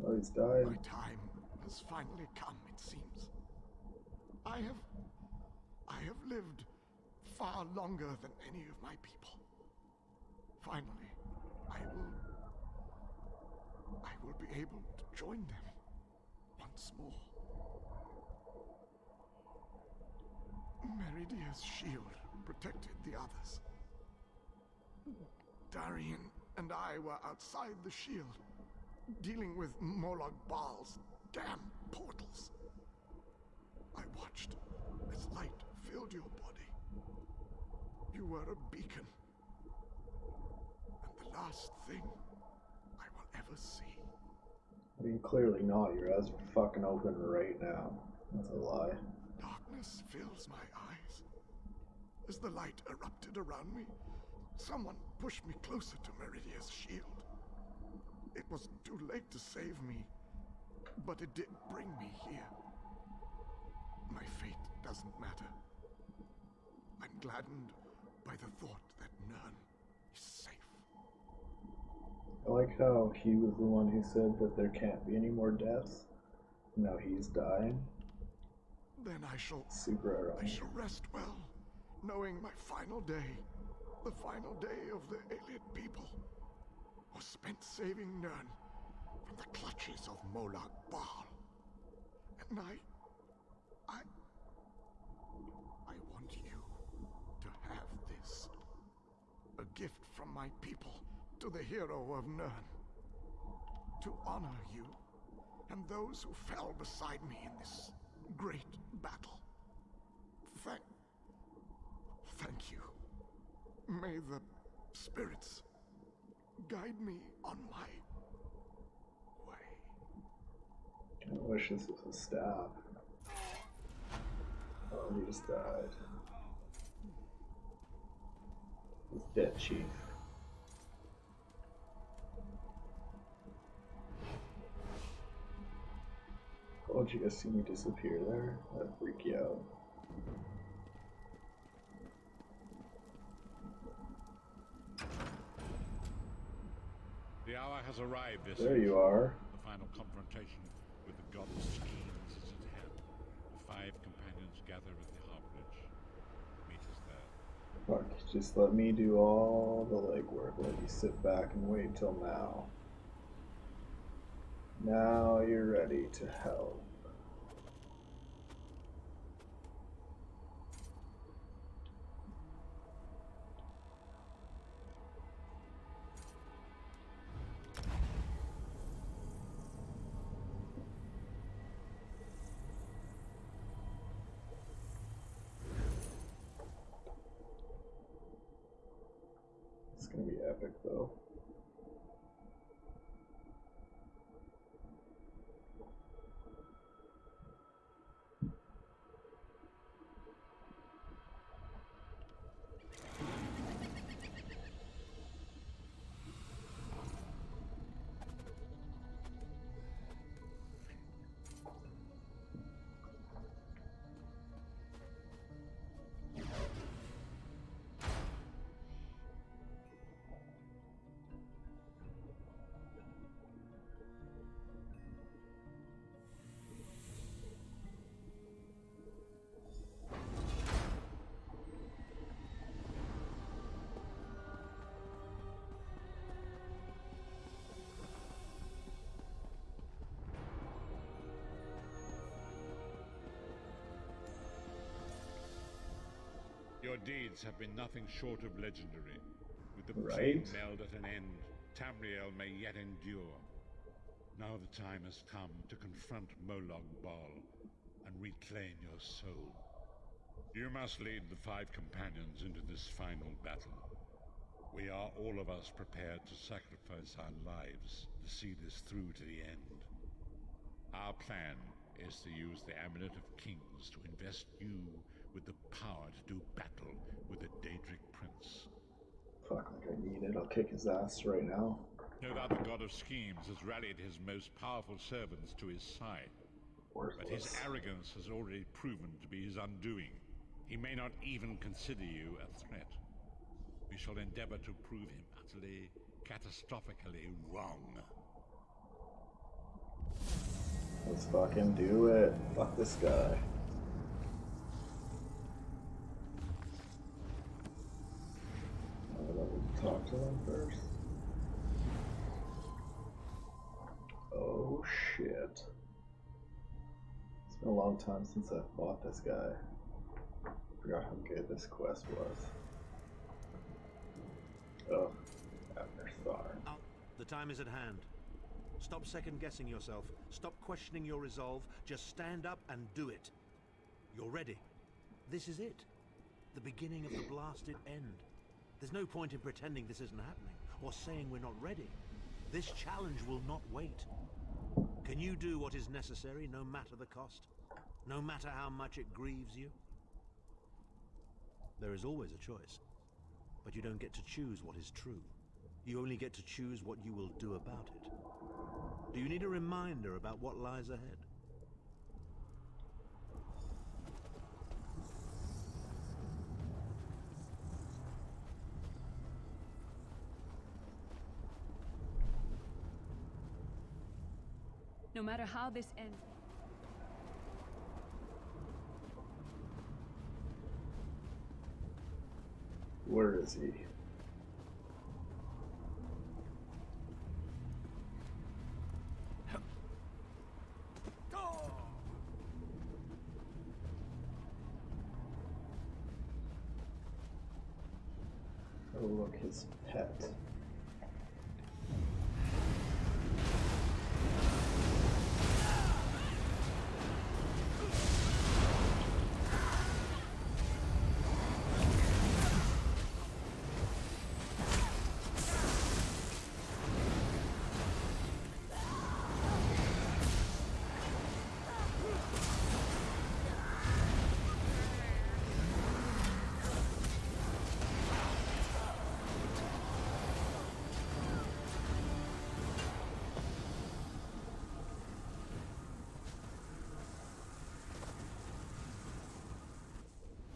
Oh, he's died. My time has finally come, it seems. I have lived far longer than any of my people. Finally, I will be able to join them once more. Meridia's shield protected the others. Darian and I were outside the shield, dealing with Molag Bal's damn portals. I watched as light filled your body. You were a beacon. And the last thing I will ever see. I mean, clearly not. Your eyes are fucking open right now. That's a lie. Darkness fills my eyes. As the light erupted around me, someone pushed me closer to Meridia's shield. It was too late to save me, but it did bring me here. My fate doesn't matter. I'm gladdened by the thought that Nern is safe. I like how he was the one who said that there can't be any more deaths. Now he's dying. Then I shall ironic. Rest well, knowing my final day, the final day of the Aeliad people, was spent saving Nern from the clutches of Molag Bal. And I want you to have this. A gift from my people to the hero of Nern. To honor you and those who fell beside me in this great battle. Thank you. May the spirits guide me on my way. I wish this was a staff. Oh, he just died. He's dead, Chief. Oh, did you guys see me disappear there? That'd freak you out. The hour has arrived, this There you are. The final confrontation with the goddess Keynes is at hand. The 5 companions gather at the harborage. Meet us there. Fuck, just let me do all the legwork. Let you sit back and wait till now. Now you're ready to help. It's gonna be epic though. deeds have been nothing short of legendary. With the Right. plain meld at an end, Tamriel may yet endure. Now the time has come to confront Molag Bal and reclaim your soul. You must lead the 5 companions into this final battle. We are all of us prepared to sacrifice our lives to see this through to the end. Our plan is to use the Amulet of Kings to invest you with the power to do battle with the Daedric Prince. Fuck, like I need it. I'll kick his ass right now. No doubt the God of Schemes has rallied his most powerful servants to his side. But his arrogance has already proven to be his undoing. He may not even consider you a threat. We shall endeavor to prove him utterly, catastrophically wrong. Let's fucking do it. Fuck this guy. I'll talk to him first. Oh shit. It's been a long time since I fought this guy. Forgot how good this quest was. Oh, Abner Tharn. The time is at hand. Stop second-guessing yourself. Stop questioning your resolve. Just stand up and do it. You're ready. This is it. The beginning of the blasted end. There's no point in pretending this isn't happening, or saying we're not ready. This challenge will not wait. Can you do what is necessary, no matter the cost? No matter how much it grieves you? There is always a choice. But you don't get to choose what is true. You only get to choose what you will do about it. Do you need a reminder about what lies ahead? No matter how this ends. Where is he? Oh, look, his pet.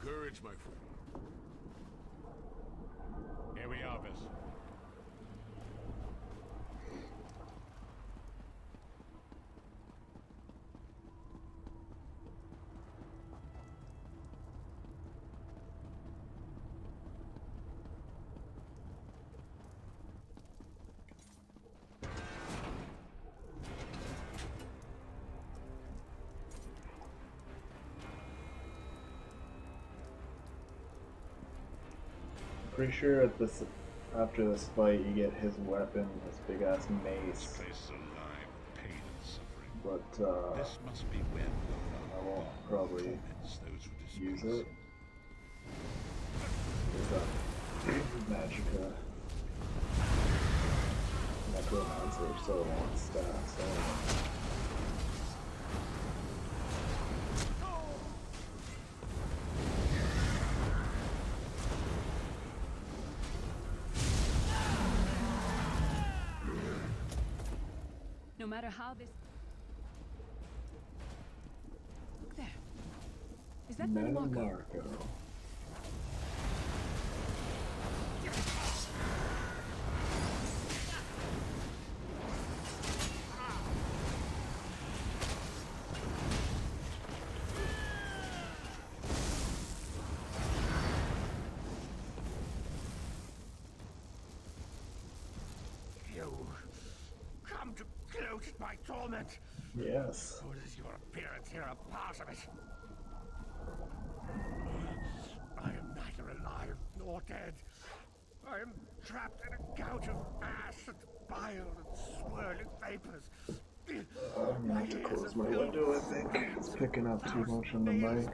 Courage, my friend. Here we are, Vis. Pretty sure at this, after this fight, you get his weapon, this big ass mace. But this must be when I won't probably use it. There's a Magica Necromancer, so I want stats. So No matter how this... Look there. Is that Marco? My torment. Yes. Or is your appearance here a part of it? I am neither dead. I am trapped in a gouge of ash and bile and swirling vapors. I'm gonna have to close my window, I think. It's picking up too much on the mic.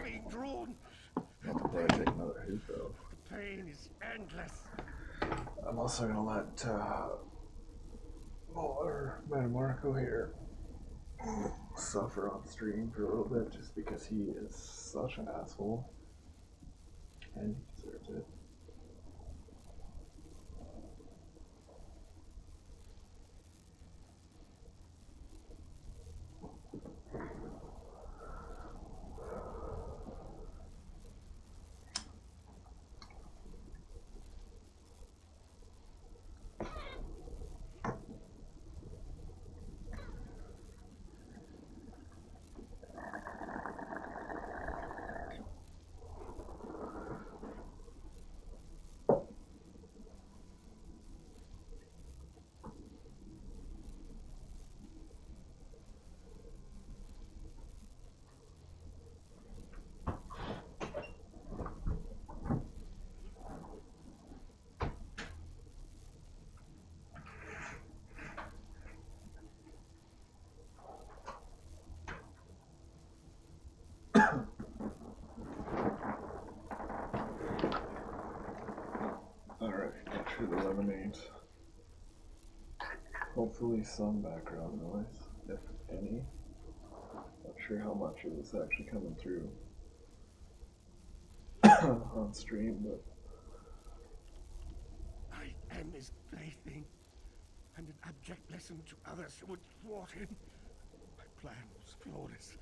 I'll probably take another hit though. The pain is endless. I'm also gonna let Marco here suffer on stream for a little bit just because he is such an asshole. And he deserves it. Alright, enter the lemonade. Hopefully some background noise, if any. Not sure how much it was actually coming through on stream, but I am his plaything, and an abject lesson to others who would thwart him. My plan was flawless.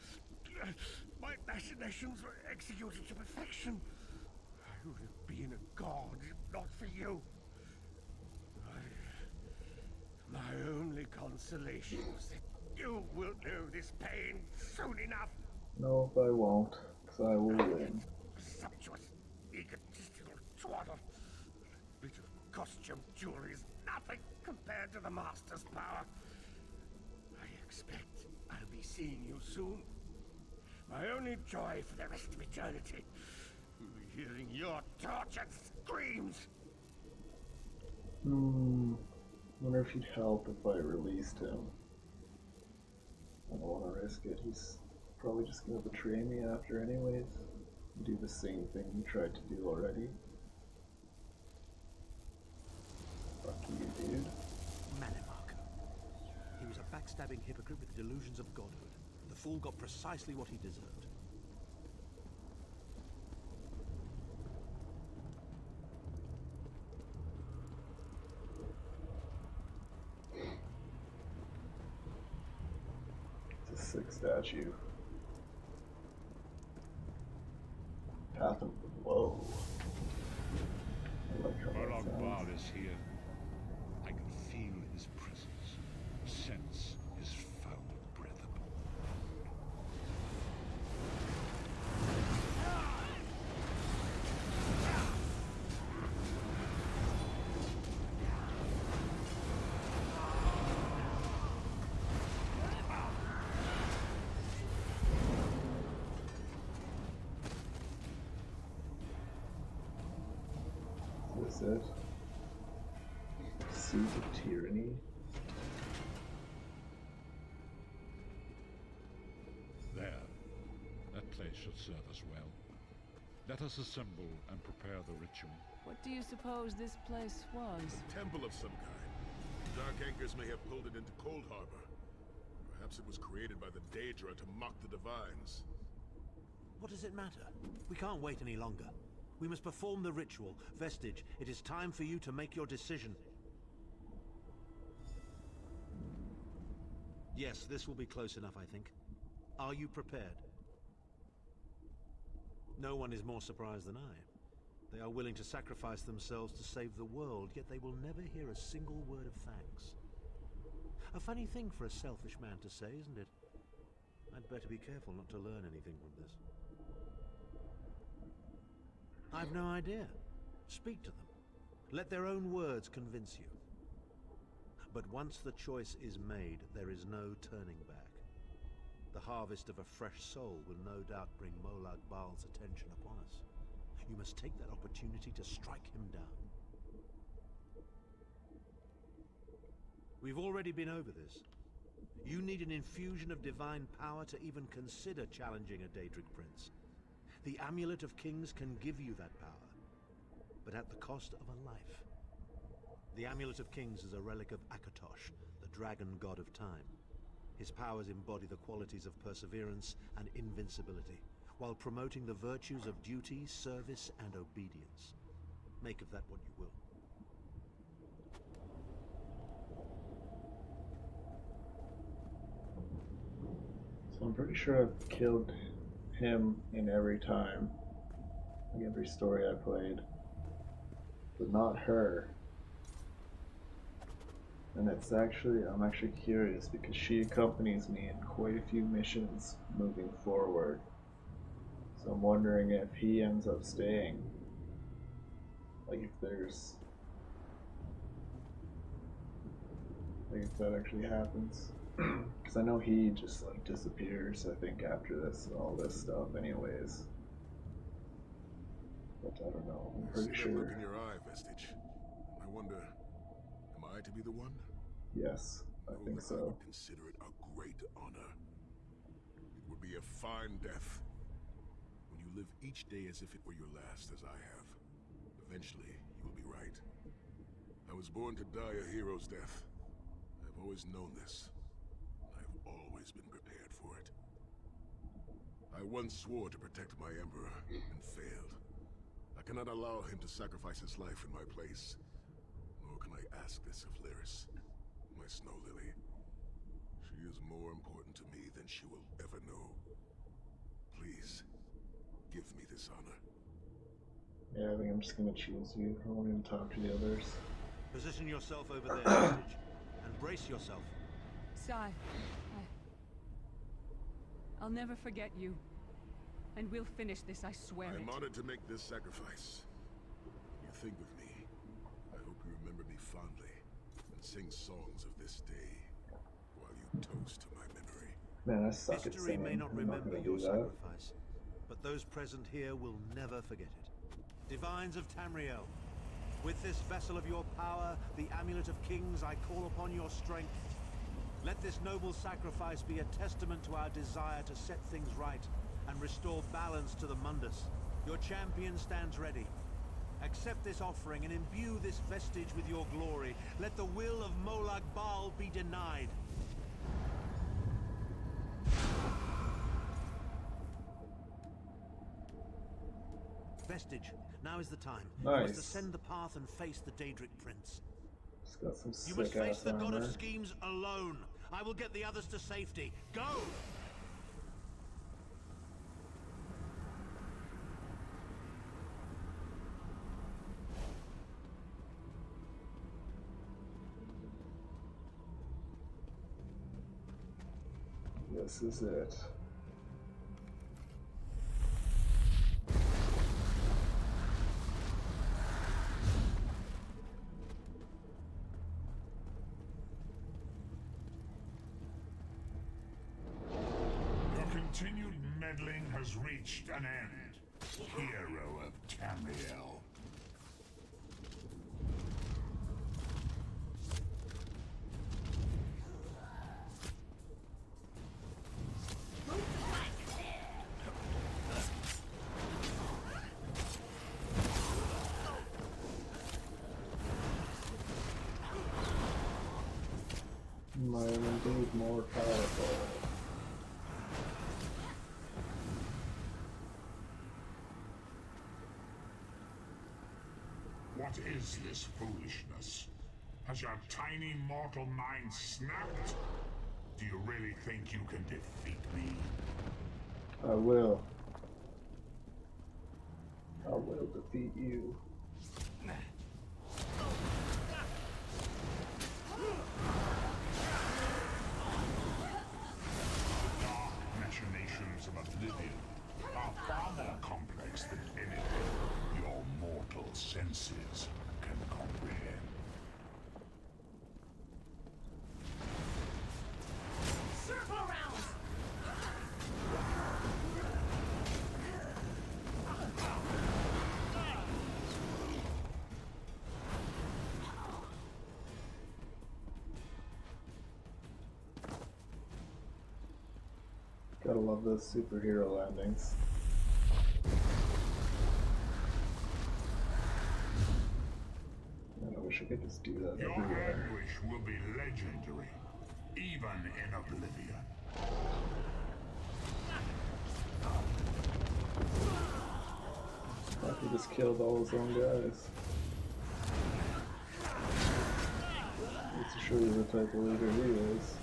My machinations were executed to perfection. I would have been a god if not for you. My only consolation was that you will know this pain soon enough. no, I won't, because I will win. Presumptuous, egotistical twaddle. A bit of costume jewelry is nothing compared to the Master's power. I expect I'll be seeing you soon. My only joy for the rest of eternity will be hearing your tortured screams. Wonder if he'd help if I released him. I don't want to risk it. He's probably just gonna betray me after anyways. Do the same thing he tried to do already. Fuck you, dude. Manimarco. He was a backstabbing hypocrite with delusions of godhood. The fool got precisely what he deserved. It's a sick statue. Path of Woe. I like how that Murloc sounds. Bal is here. I can feel his presence, sense his foul breath upon me. Is this it? Seat of Tyranny? There. That place should serve us well. Let us assemble and prepare the ritual. What do you suppose this place was? A temple of some kind. Dark Anchors may have pulled it into Coldharbour. Perhaps it was created by the Daedra to mock the Divines. What does it matter? We can't wait any longer. We must perform the ritual. Vestige, it is time for you to make your decision. Yes, this will be close enough, I think. Are you prepared? No one is more surprised than I. They are willing to sacrifice themselves to save the world, yet they will never hear a single word of thanks. A funny thing for a selfish man to say, isn't it? I'd better be careful not to learn anything from this. I've no idea. Speak to them. Let their own words convince you. But once the choice is made, there is no turning back. The harvest of a fresh soul will no doubt bring Molag Bal's attention upon us. You must take that opportunity to strike him down. We've already been over this. You need an infusion of divine power to even consider challenging a Daedric prince. The Amulet of Kings can give you that power, but at the cost of a life. The Amulet of Kings is a relic of Akatosh, the dragon god of time. His powers embody the qualities of perseverance and invincibility, while promoting the virtues of duty, service, and obedience. Make of that what you will. So I'm pretty sure I've killed him in every time, like every story I played, but not her. And I'm actually curious because she accompanies me in quite a few missions moving forward. So I'm wondering if he ends up staying. Like if that actually happens. Because I know he just like disappears, I think, after all this stuff anyways. But I don't know, I'm pretty sure. That look in your eye, Vestige. I wonder, am I to be the one? Yes, I think so. I would consider it a great honor. It would be a fine death. When you live each day as if it were your last, as I have. Eventually, you will be right. I was born to die a hero's death. I've always known this. I've always been prepared for it. I once swore to protect my Emperor, and failed. I cannot allow him to sacrifice his life in my place. Nor can I ask this of Lyris, my snow lily. She is more important to me than she will ever know. Please, give me this honor. Yeah, I think I'm just gonna choose you. I won't even talk to the others. Position yourself over there, Vestige, and brace yourself. Sai, I'll never forget you. And we'll finish this, I swear it. I'm honored to make this sacrifice. You think with me. I hope you remember me fondly and sing songs of this day while you toast to my memory. Man, I suck at History singing. may not I'm remember gonna your do that. sacrifice, but those present here will never forget it. Divines of Tamriel, with this vessel of your power, the Amulet of Kings, I call upon your strength. Let this noble sacrifice be a testament to our desire to set things right and restore balance to the Mundus. Your champion stands ready. Accept this offering and imbue this vestige with your glory. Let the will of Molag Bal be denied. Vestige, now is the time. Nice. You must ascend the path and face the Daedric Prince. It's got some You must sick face ass the God armor. of Schemes alone. I will get the others to safety. Go! This is it. Your continued meddling has reached an end, hero of Tamriel. I am indeed more powerful. What is this foolishness? Has your tiny mortal mind snapped? Do you really think you can defeat me? I will. I will defeat you. Dark machinations of oblivion are far more complex than anything your mortal senses can comprehend. Circle around! Gotta love those superhero landings. Man, I wish I could just do that Your everywhere. anguish will be legendary, even in Oblivion. Fuck, he just killed all his own guys. It's to show you the type of leader he is.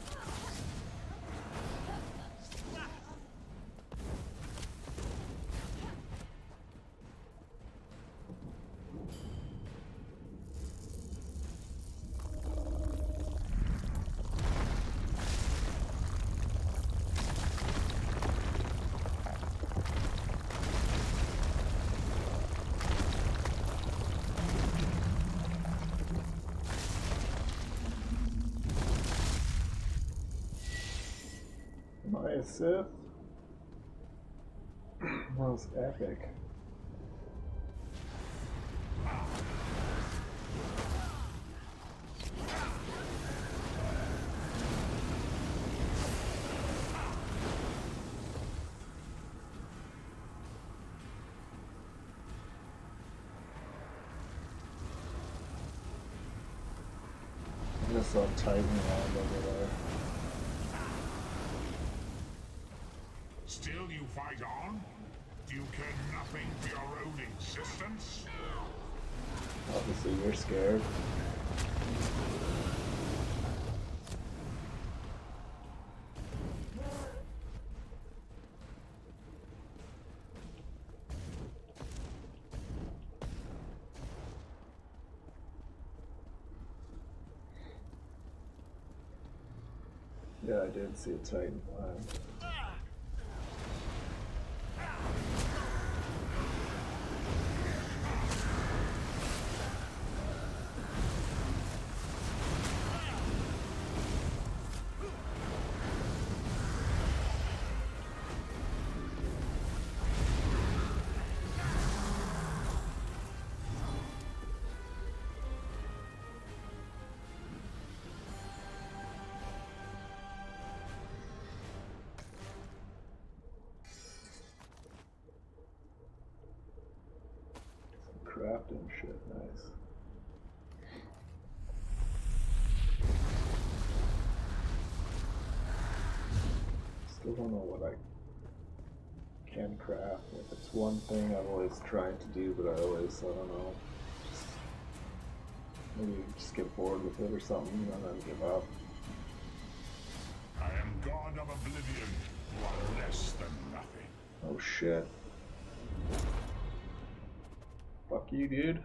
Am I a Sith? That was epic. I just saw Titan land over there. Still you fight on? Do you care nothing for your own existence? Obviously you're scared. Yeah, I did see a Titan land. Crafting shit, nice. Still don't know what I can craft. If it's one thing I've always tried to do, but I don't know, just maybe just get bored with it or something and then give up. I am God of Oblivion, you are less than nothing. Oh shit. Fuck you, dude.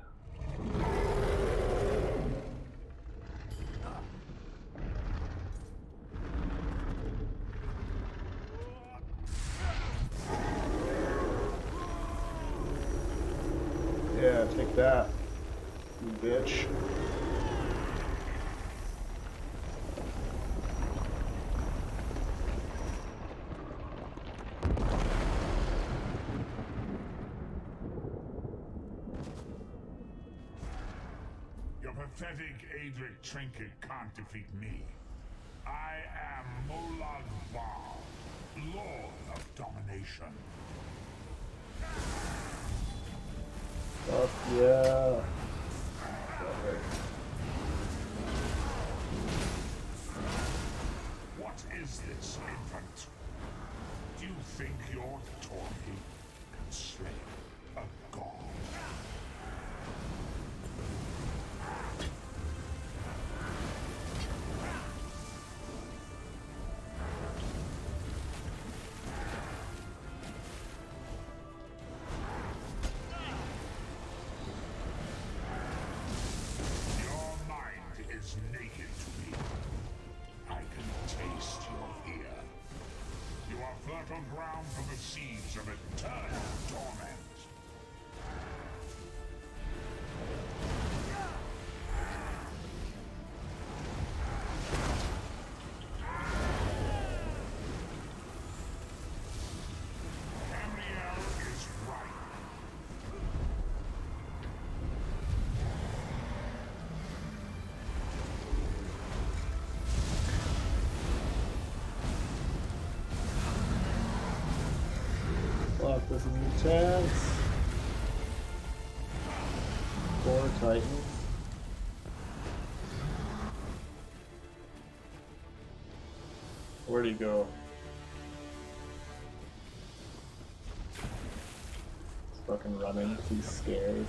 Yeah, take that, you bitch. Your pathetic Adric trinket can't defeat me. I am Molag Bal, Lord of Domination. Fuck yeah. What is this, infant? Do you think your Torquay can slay a god? Your mind is naked to me. I can taste your fear. You are fertile ground for the seeds of eternal torment. Tamriel is right. This is intense. 4 Titans. Where'd he go? He's fucking running. He's scared.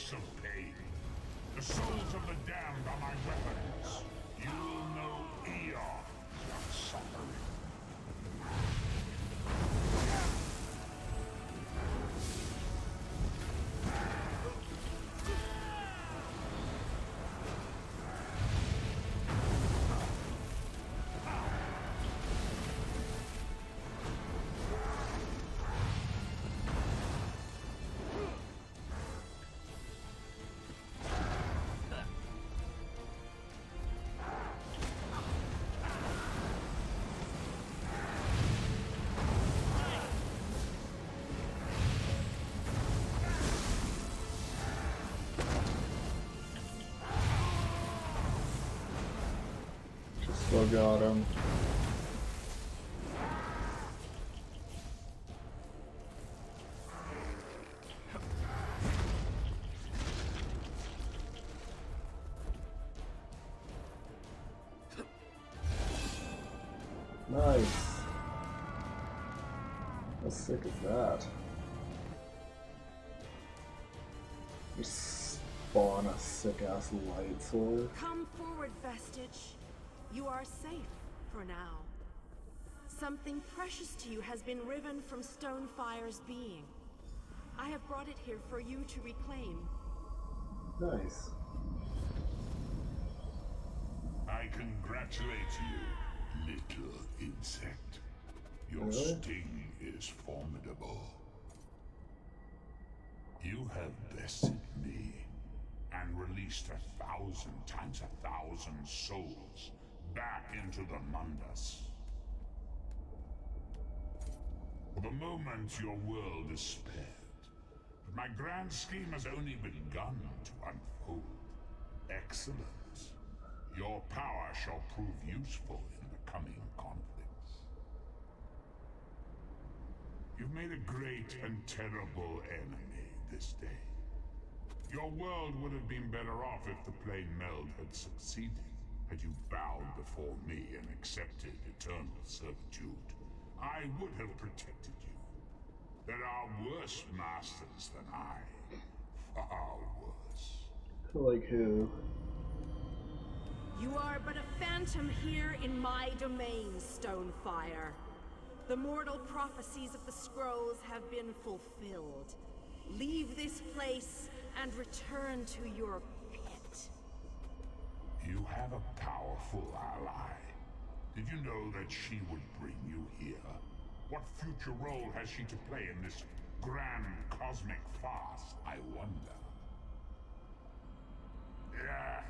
Of pain. The souls of the damned are my weapons. You'll know eons of suffering. Still got him. Nice. How sick is that? You spawn a sick ass light sword. Come forward, Vestige. You are safe for now. Something precious to you has been riven from Stonefire's being. I have brought it here for you to reclaim. Nice. I congratulate you, little insect. Your Really? sting is formidable. You have bested me and released 1,000 times 1,000 souls back into the Mundus. For the moment, your world is spared. But my grand scheme has only begun to unfold. Excellent. Your power shall prove useful in the coming conflicts. You've made a great and terrible enemy this day. Your world would have been better off if the plane meld had succeeded. Had you bowed before me and accepted eternal servitude, I would have protected you. There are worse masters than I. Far worse. Like who? You are but a phantom here in my domain, Stonefire. The mortal prophecies of the scrolls have been fulfilled. Leave this place and return to your pit. You have a powerful ally. Did you know that she would bring you here? What future role has she to play in this grand cosmic farce, I wonder? Yeah,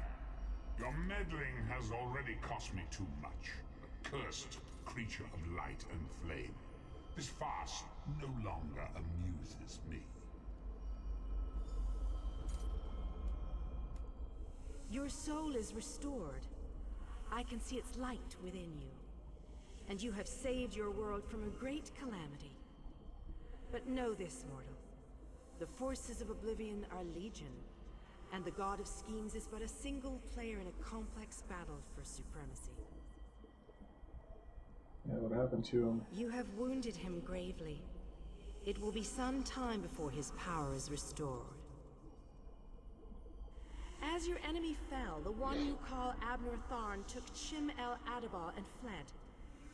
your meddling has already cost me too much. A cursed creature of light and flame. This farce no longer amuses me. Your soul is restored. I can see its light within you. And you have saved your world from a great calamity. But know this, mortal. The forces of Oblivion are legion, and the God of Schemes is but a single player in a complex battle for supremacy. Yeah, what happened to him? You have wounded him gravely. It will be some time before his power is restored. As your enemy fell, the one you call Abner Tharn took Chim El Adabal and fled.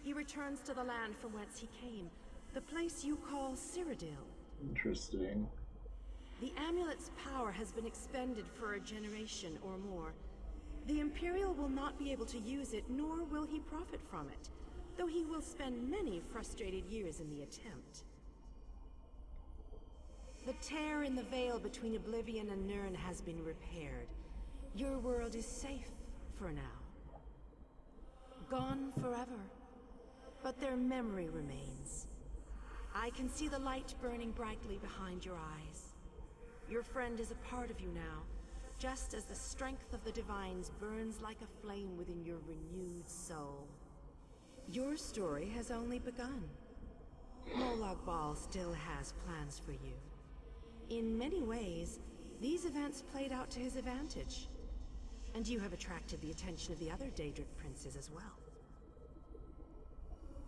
He returns to the land from whence he came, the place you call Cyrodiil. Interesting. The amulet's power has been expended for a generation or more. The Imperial will not be able to use it, nor will he profit from it, though he will spend many frustrated years in the attempt. The tear in the veil between Oblivion and Nirn has been repaired. Your world is safe for now. Gone forever, but their memory remains. I can see the light burning brightly behind your eyes. Your friend is a part of you now, just as the strength of the Divines burns like a flame within your renewed soul. Your story has only begun. Molag Bal still has plans for you. In many ways, these events played out to his advantage. And you have attracted the attention of the other Daedric princes as well.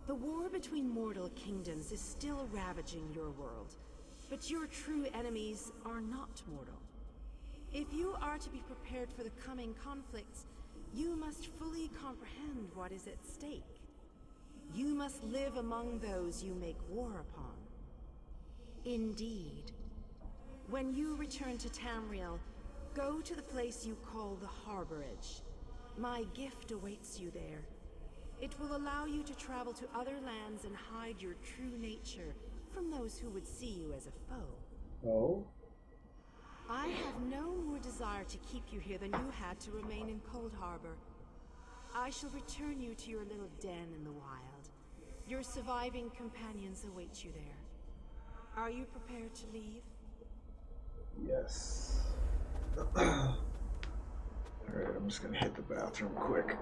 The war between mortal kingdoms is still ravaging your world, but your true enemies are not mortal. If you are to be prepared for the coming conflicts, you must fully comprehend what is at stake. You must live among those you make war upon. Indeed. When you return to Tamriel, go to the place you call the Harbor Edge. My gift awaits you there. It will allow you to travel to other lands and hide your true nature from those who would see you as a foe. Oh? I have no more desire to keep you here than you had to remain in Coldharbour. I shall return you to your little den in the wild. Your surviving companions await you there. Are you prepared to leave? Yes. Alright, I'm just gonna hit the bathroom quick.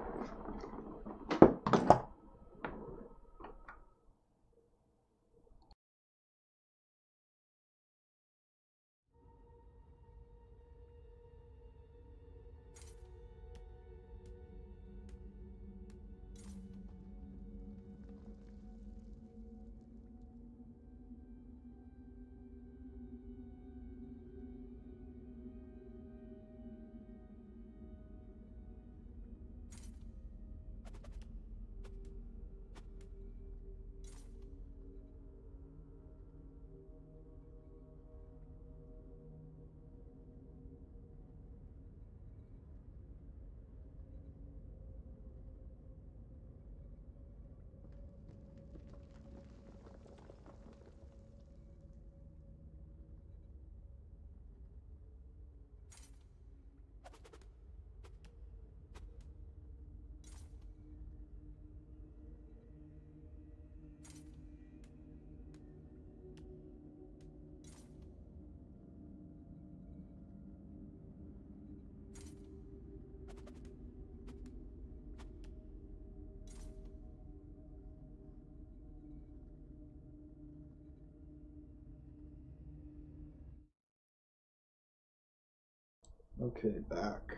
Okay, back.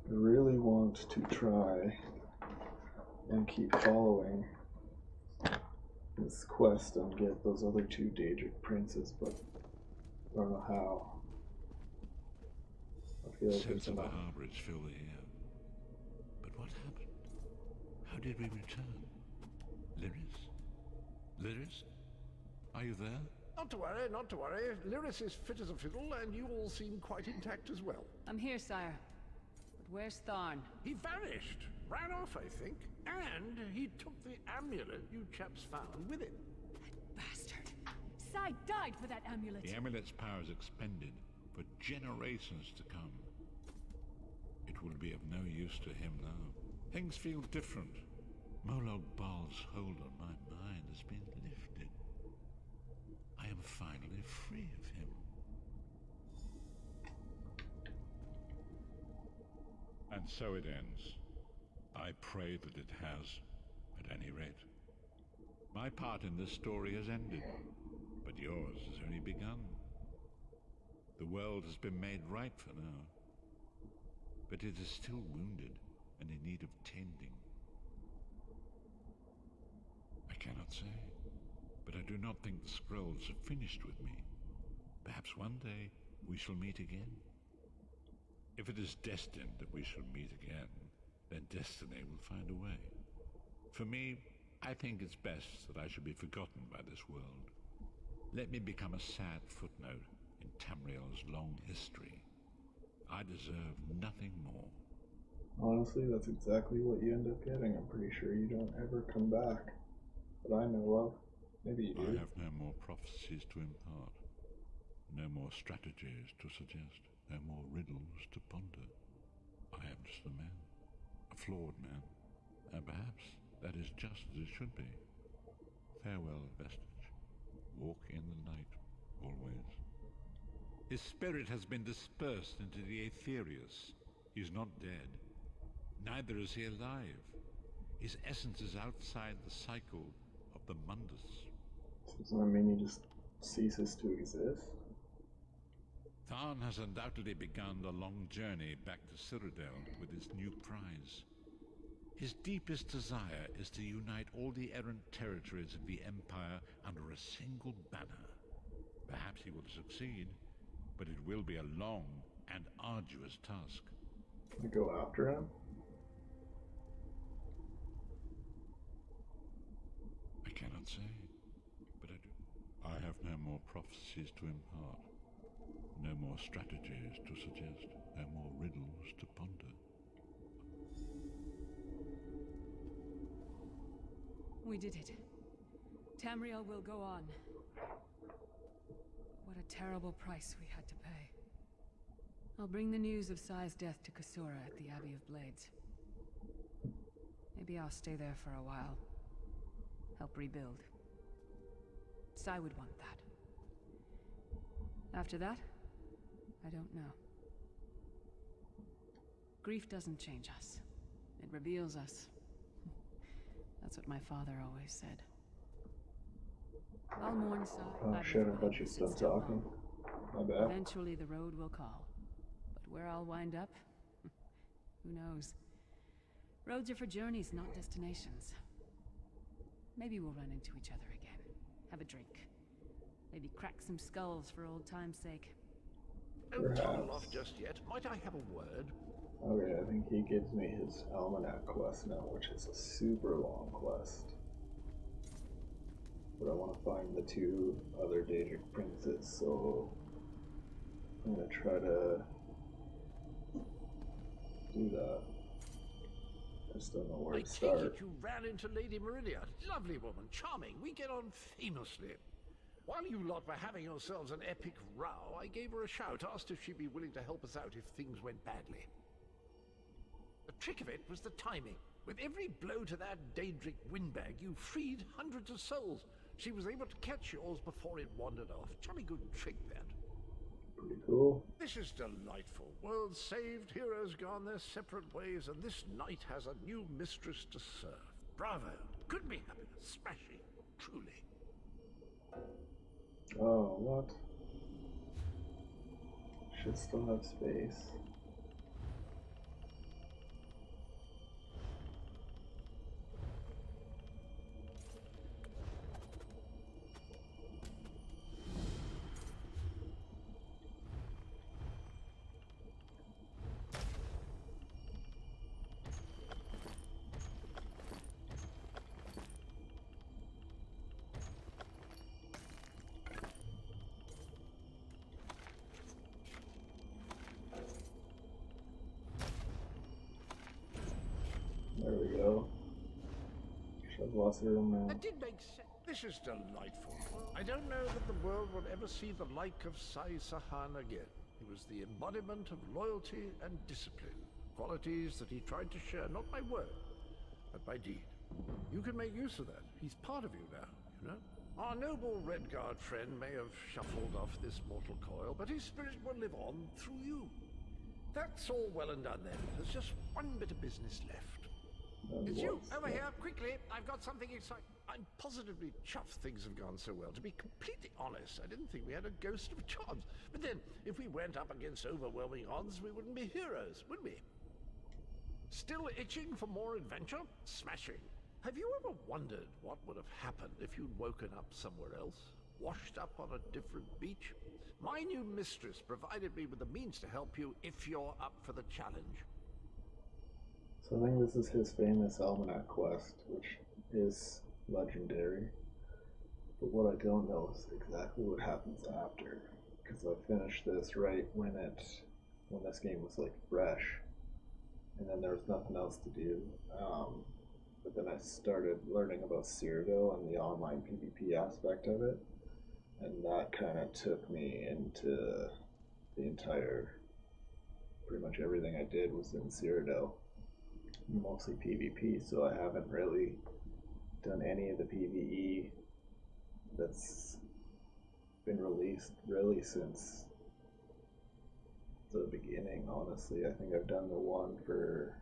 I really want to try and keep following this quest and get those other two Daedric princes, but I don't know how. I feel like Sense of the harborage fill the air. But what happened? How did we return? Lyris? Lyris? Are you there? Not to worry, not to worry. Lyris is fit as a fiddle, and you all seem quite intact as well. I'm here, sire. But where's Tharn? He vanished. Ran off, I think. And he took the amulet you chaps found with him. Bastard! Sai died for that amulet! The amulet's power is expended for generations to come. It will be of no use to him now. Things feel different. Molag Bal's hold on my mind has been lifted. I am finally free of him. And so it ends. I pray that it has, at any rate. My part in this story has ended, but yours has only begun. The world has been made right for now, but it is still wounded and in need of tending. I cannot say, but I do not think the scrolls have finished with me. Perhaps one day we shall meet again. If it is destined that we shall meet again, then destiny will find a way. For me, I think it's best that I should be forgotten by this world. Let me become a sad footnote in Tamriel's long history. I deserve nothing more. Honestly, that's exactly what you end up getting. I'm pretty sure you don't ever come back. that I know of. Maybe you do. I have no more prophecies to impart, no more strategies to suggest, no more riddles to ponder. I am just a man, a flawed man, and perhaps that is just as it should be. Farewell, vestige. Walk in the light, always. His spirit has been dispersed into the Aetherius. He is not dead. Neither is he alive. His essence is outside the cycle of the Mundus. Doesn't that mean he just ceases to exist? Tharn has undoubtedly begun a long journey back to Cyrodiil with his new prize. His deepest desire is to unite all the errant territories of the Empire under a single banner. Perhaps he will succeed, but it will be a long and arduous task. I go after him? I cannot say, but I do. I have no more prophecies to impart, no more strategies to suggest, no more riddles to ponder. We did it. Tamriel will go on. What a terrible price we had to pay. I'll bring the news of Sai's death to Kasura at the Abbey of Blades. Maybe I'll stay there for a while. Help rebuild. Sai would want that. After that, I don't know. Grief doesn't change us. It reveals us. That's what my father always said. I'll mourn Sai. Oh shit, I thought you was done talking. My bad. Eventually the road will call. But where I'll wind up? Who knows? Roads are for journeys, not destinations. Maybe we'll run into each other again. Have a drink. Maybe crack some skulls for old time's sake. Don't toddle off just yet. Might I have a word? Okay, I think he gives me his Almanac quest now, which is a super long quest. But I want to find the two other Daedric princes, so I'm gonna try to do that. I just don't know where to start. I take it you ran into Lady Meridia. Lovely woman, charming. We get on famously. While you lot were having yourselves an epic row, I gave her a shout, asked if she'd be willing to help us out if things went badly. The trick of it was the timing. With every blow to that Daedric windbag, you freed hundreds of souls. She was able to catch yours before it wandered off. Jolly good trick, that. Pretty cool. This is delightful. Worlds saved, heroes gone their separate ways, and this knight has a new mistress to serve. Bravo. Couldn't be happier. Smashing. Truly. Oh, what? Should still have space. There we go. Should have lost room now. That did make sense. This is delightful. I don't know that the world will ever see the like of Sai Sahan again. He was the embodiment of loyalty and discipline. Qualities that he tried to share, not by word, but by deed. You can make use of that. He's part of you now, you know? Our noble Redguard friend may have shuffled off this mortal coil, but his spirit will live on through you. That's all well and done then. There's just one bit of business left. It's you! Over here, quickly! I've got something exciting. I'm positively chuffed things have gone so well. To be completely honest, I didn't think we had a ghost of a chance. But then, if we went up against overwhelming odds, we wouldn't be heroes, would we? Still itching for more adventure? Smashing. Have you ever wondered what would have happened if you'd woken up somewhere else? Washed up on a different beach? My new mistress provided me with the means to help you if you're up for the challenge. So I think this is his famous Almanac quest, which is legendary. But what I don't know is exactly what happens after, because I finished this right when this game was like fresh, and then there was nothing else to do. but then I started learning about Cyrodiil and the online PvP aspect of it, and that kind of took me into the entire, pretty much everything I did was in Cyrodiil, mostly PvP, so I haven't really done any of the PvE that's been released really since the beginning, honestly. I think I've done the one for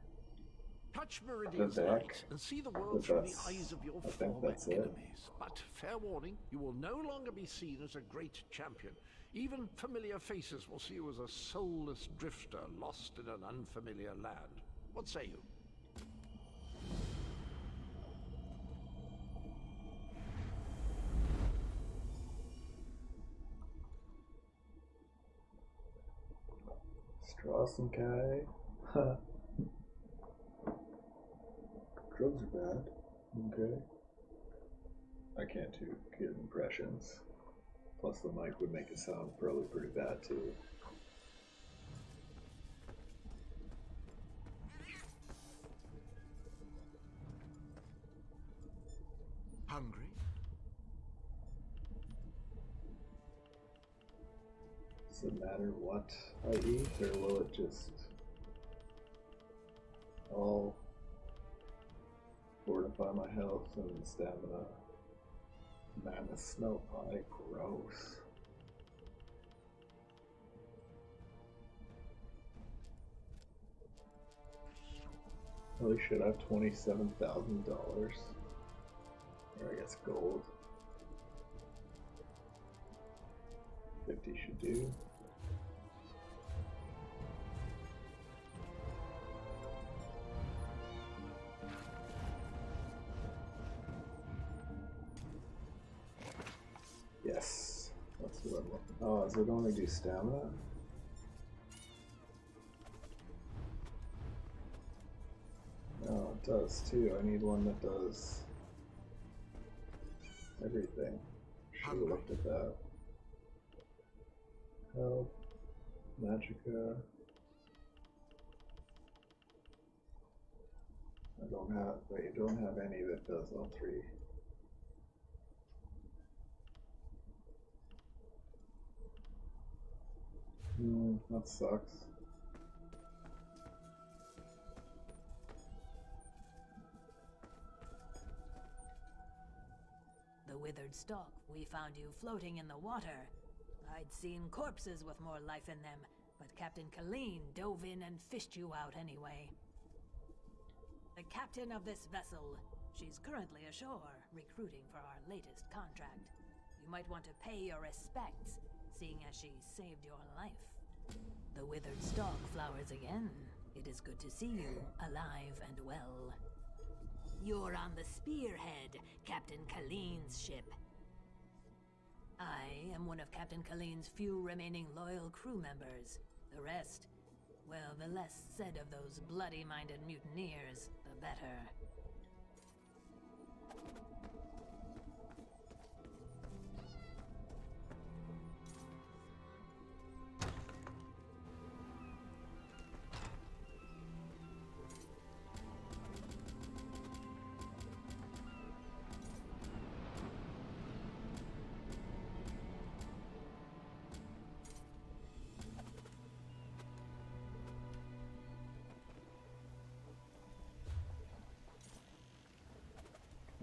Touch Meridian's light and see the world through the eyes of your former enemies. But fair warning, you will no longer be seen as a great champion. Even familiar faces will see you as a soulless drifter lost in an unfamiliar land. What say you? Strassenkai. Drugs are bad. Okay. I can't do good impressions. Plus the mic would make it sound probably pretty bad too. Hungry? Does it matter what I eat, or will it just all fortify my health and stamina? Man, the snow pie, gross. Holy shit, I have $27,000. Or I guess gold. 50 should do. Yes, that's what I'm looking. Oh, is it only do stamina? No, it does too. I need one that does everything. Should have looked at that. Health, Magicka. I don't have, but you don't have any that does all three. That sucks. The withered stalk, we found you floating in the water. I'd seen corpses with more life in them, but Captain Colleen dove in and fished you out anyway. The captain of this vessel, she's currently ashore, recruiting for our latest contract. You might want to pay your respects, seeing as she saved your life. The withered stalk flowers again. It is good to see you, alive and well. You're on the Spearhead, Captain Colleen's ship. I am one of Captain Colleen's few remaining loyal crew members. The rest, well, the less said of those bloody-minded mutineers, the better.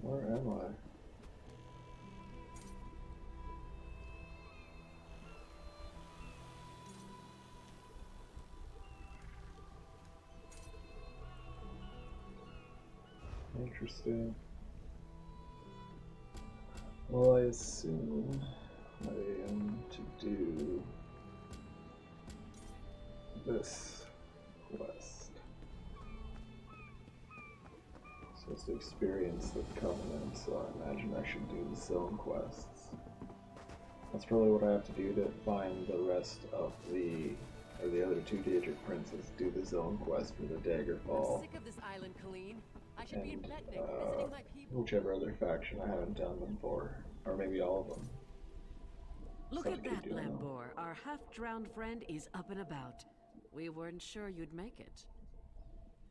Where am I? Interesting. Well, I assume I am to do this quest. Supposed to experience the Covenant, so I imagine I should do the zone quests. That's probably what I have to do to find the rest of the other two Daedric princes, do the zone quest for the Daggerfall. I'm sick of this island, Colleen. I should be in Betnik, And visiting my people. whichever other faction I haven't done them for, or maybe all of them. Look So I at keep that, doing them. Lambor. Our half-drowned friend is up and about. We weren't sure you'd make it.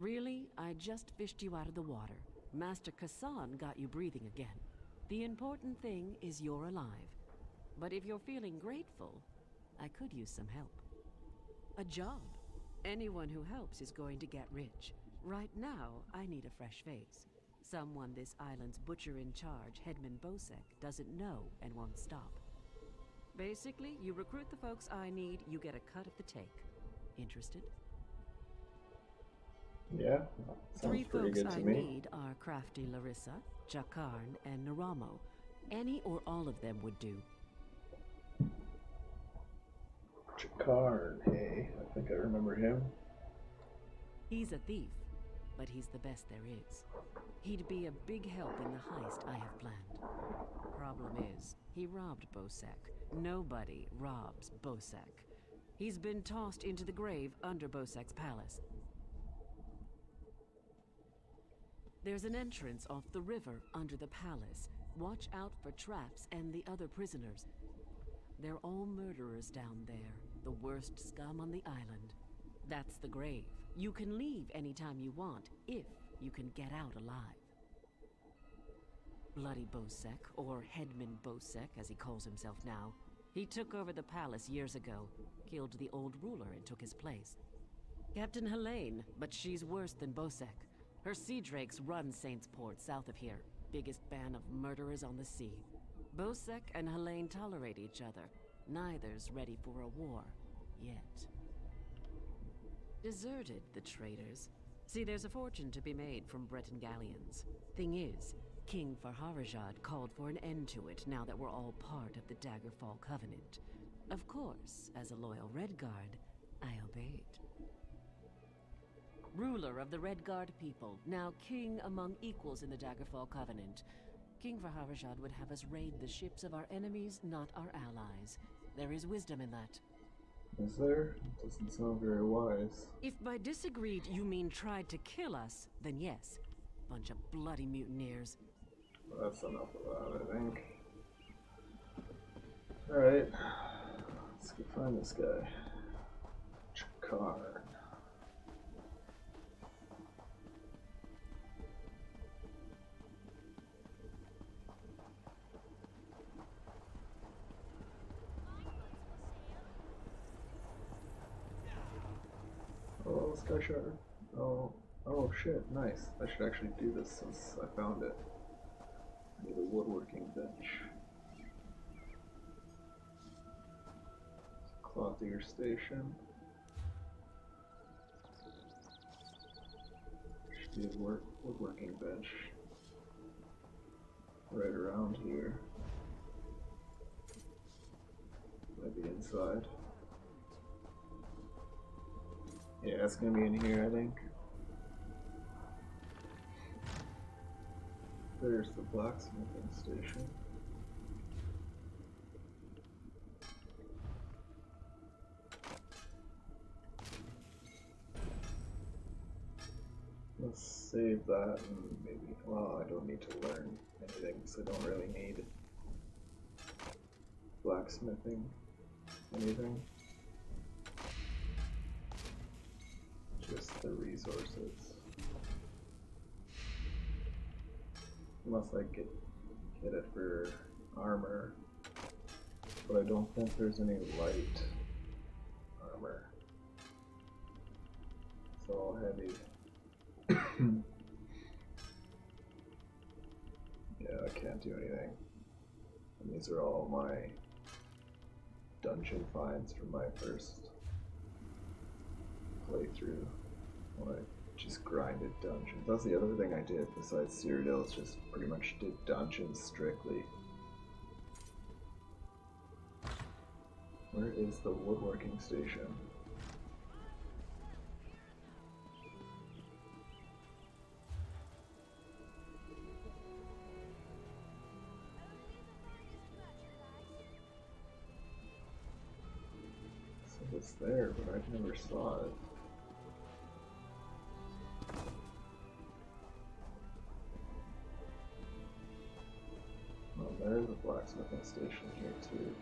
Really, I just fished you out of the water. Master Kassan got you breathing again. The important thing is you're alive. But if you're feeling grateful, I could use some help. A job. Anyone who helps is going to get rich. Right now, I need a fresh face. Someone this island's butcher-in-charge, Headman Bosek, doesn't know and won't stop. Basically, you recruit the folks I need, you get a cut of the take. Interested? Yeah, sounds Three pretty folks good to I me. need are Crafty Larissa, Jakarn, and Naramo. Any or all of them would do. Jakarn, hey, I think I remember him. He's a thief, but he's the best there is. He'd be a big help in the heist I have planned. Problem is, he robbed Bosek. Nobody robs Bosek. He's been tossed into the grave under Bosek's palace. There's an entrance off the river under the palace. Watch out for traps and the other prisoners. They're all murderers down there, the worst scum on the island. That's the grave. You can leave anytime you want, if you can get out alive. Bloody Bosek, or Headman Bosek as he calls himself now, he took over the palace years ago, killed the old ruler and took his place. Captain Helene, but she's worse than Bosek. Her sea drakes run Saint's Port south of here, biggest band of murderers on the sea. Bosek and Helene tolerate each other. Neither's ready for a war, yet. Deserted, the traitors. See, there's a fortune to be made from Breton galleons. Thing is, King Farharajad called for an end to it now that we're all part of the Daggerfall Covenant. Of course, as a loyal Redguard, I obeyed. Ruler of the Redguard people, now king among equals in the Daggerfall Covenant. King Farharajad would have us raid the ships of our enemies, not our allies. There is wisdom in that. Is there? Doesn't sound very wise. If by disagreed you mean tried to kill us, then yes. Bunch of bloody mutineers. Well, that's enough of that, I think. Alright. Let's go find this guy. Jakarn. Oh, Sky Shutter. Oh shit, nice. I should actually do this since I found it. I need a woodworking bench. Clothier station. Should be a woodworking bench right around here. Maybe inside. Yeah, it's gonna be in here, I think. There's the blacksmithing station. Let's save that and maybe, well, I don't need to learn anything because I don't really need blacksmithing anything. Just the resources. Unless I get it for armor. But I don't think there's any light armor. It's all heavy. Yeah, I can't do anything. And these are all my dungeon finds from my first playthrough when I just grinded dungeons. That's the other thing I did besides Cyrodiil, just pretty much did dungeons strictly. Where is the woodworking station? So it's there, but I never saw it. Well, there's a blacksmithing station here too.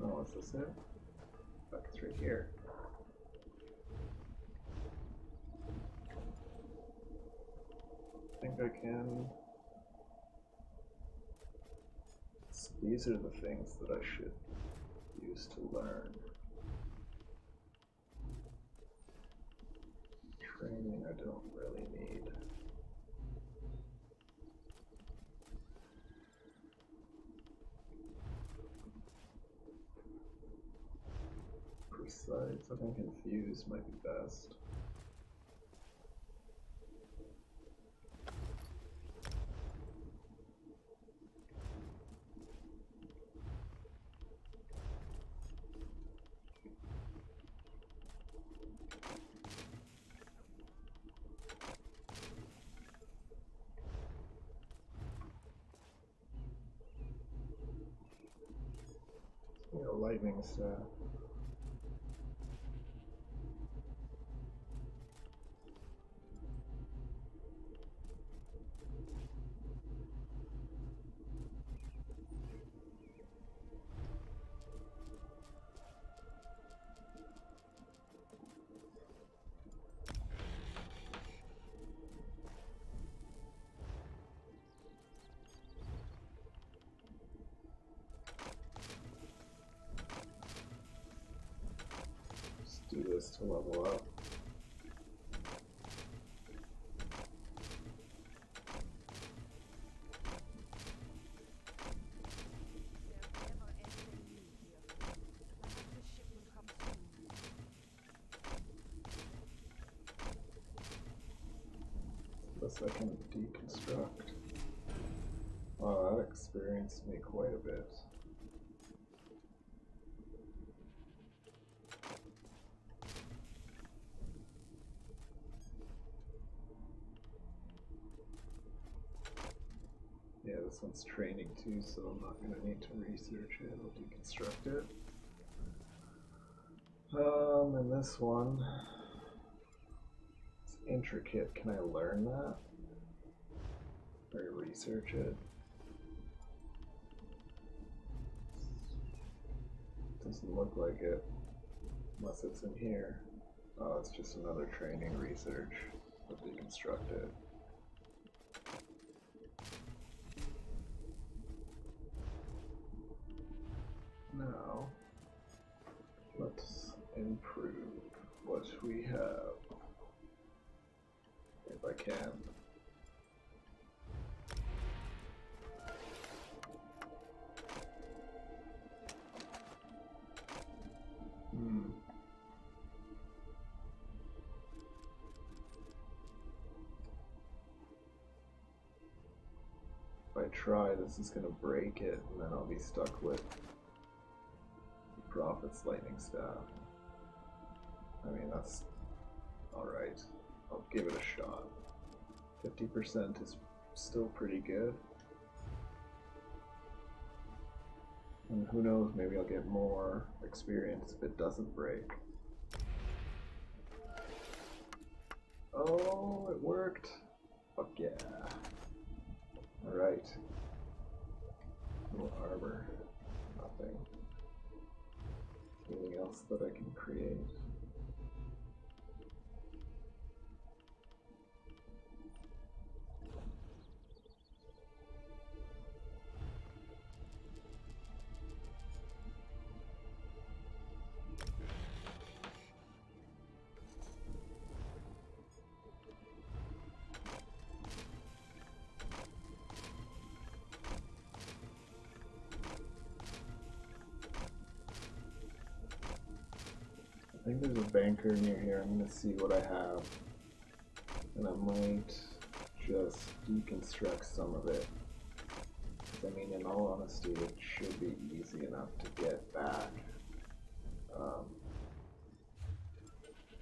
Oh, is this it? Fuck, it's right here. I can. These are the things that I should use to learn. Training I don't really need. Precise, I think infuse might be best. Lightning staff. Do this to level up. This I can deconstruct. Oh, that experienced me quite a bit. Yeah, this one's training too, so I'm not going to need to research it. I'll deconstruct it. And this one, it's intricate. Can I learn that? Or research it? Doesn't look like it, unless it's in here. Oh, it's just another training research. I'll deconstruct it. Now, let's improve what we have, if I can. If I try, this is going to break it, and then I'll be stuck with Prophet's Lightning Staff. I mean, that's alright. I'll give it a shot. 50% is still pretty good. And who knows, maybe I'll get more experience if it doesn't break. Oh, it worked! Fuck yeah. Alright. No armor. Nothing. Anything else that I can create? I think there's a banker near here. I'm gonna see what I have. And I might just deconstruct some of it. I mean, in all honesty, it should be easy enough to get back.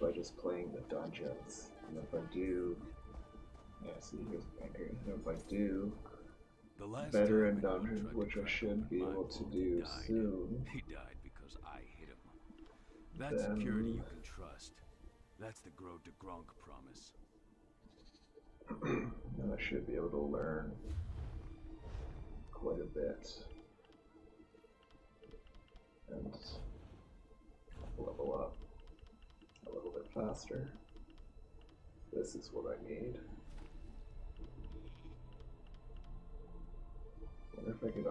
By just playing the dungeons. And if I do... Yeah, see, here's a banker. And if I do better in dungeons, which I should be able to do soon... He died because I hit him. That's security you can trust. That's the Gros de Gronk promise. And I should be able to learn quite a bit. And level up a little bit faster. This is what I need. wonder if I could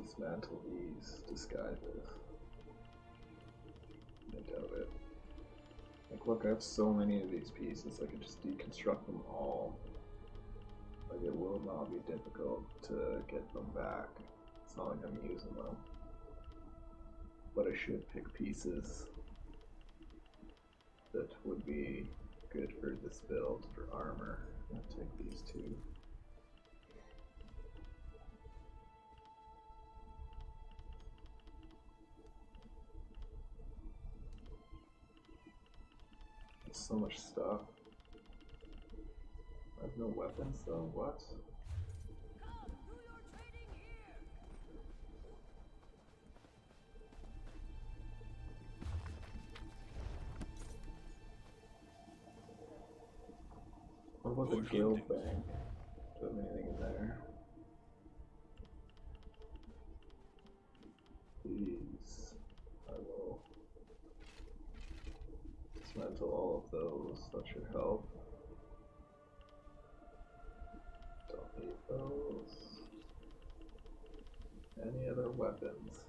dismantle these disguises. I doubt it. Like, look, I have so many of these pieces, I could just deconstruct them all. Like, it will not be difficult to get them back. It's not like I'm using them. But I should pick pieces that would be good for this build, for armor. I'll take these two. There's so much stuff. I have no weapons though, what? What about the guild bank? Do I have anything in there? These. I will dismantle all of those. That should help. Don't need those. Any other weapons?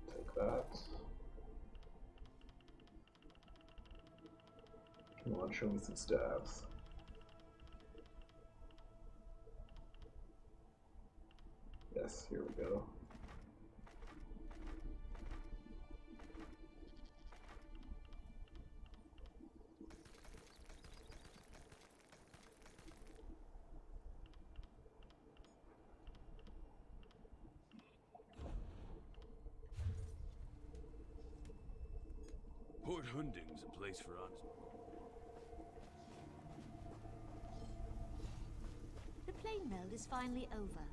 Take that. Come on, show me some staves. Yes, here we go. Port Hunding's a place for honest. The plane meld is finally over.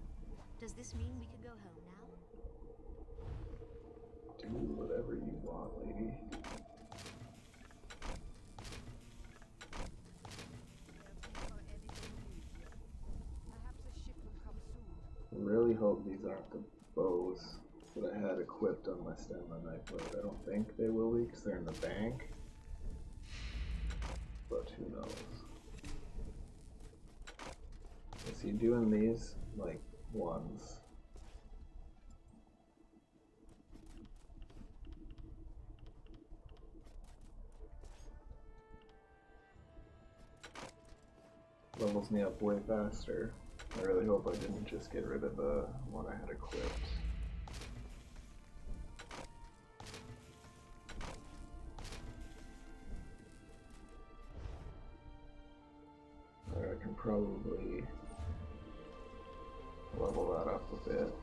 Does this mean we can go home now? Do whatever you want, lady. I really hope these aren't the bows that I had equipped on my stamina knife, but I don't think they will be because they're in the bank. But who knows? Is he doing these like ones? Levels me up way faster. I really hope I didn't just get rid of the one I had equipped. I can probably level that up a bit.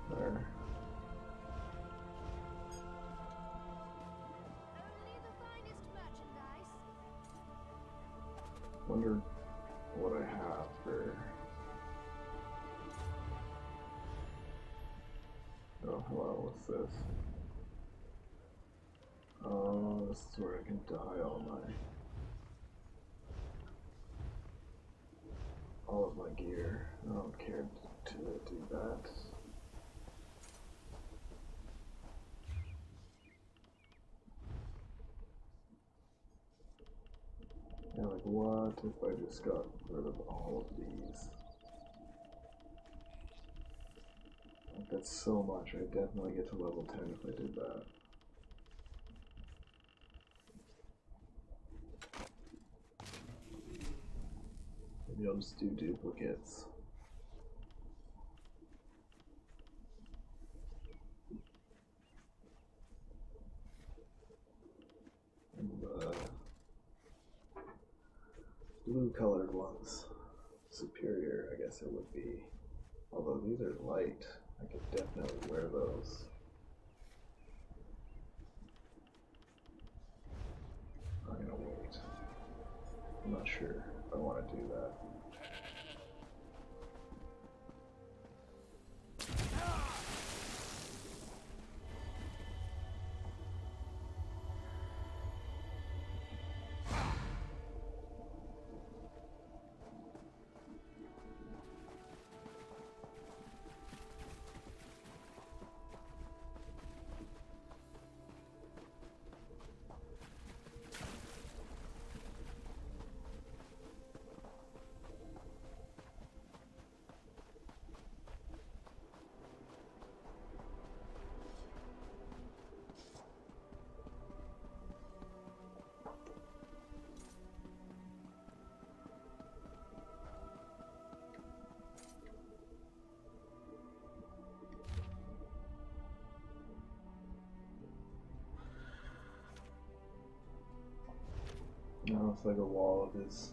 There. Wonder what I have for. Oh, hello, what's this? Oh, this is where I can dye all of my gear. I don't care to do that. Yeah, like what if I just got rid of all of these? Like, that's so much. I definitely get to level 10 if I did that. Maybe I'll just do duplicates. And the blue colored ones, superior, I guess it would be. Although these are light, I could definitely wear those. I'm gonna wait. I'm not sure if I want to do that. Now it's like a wall of his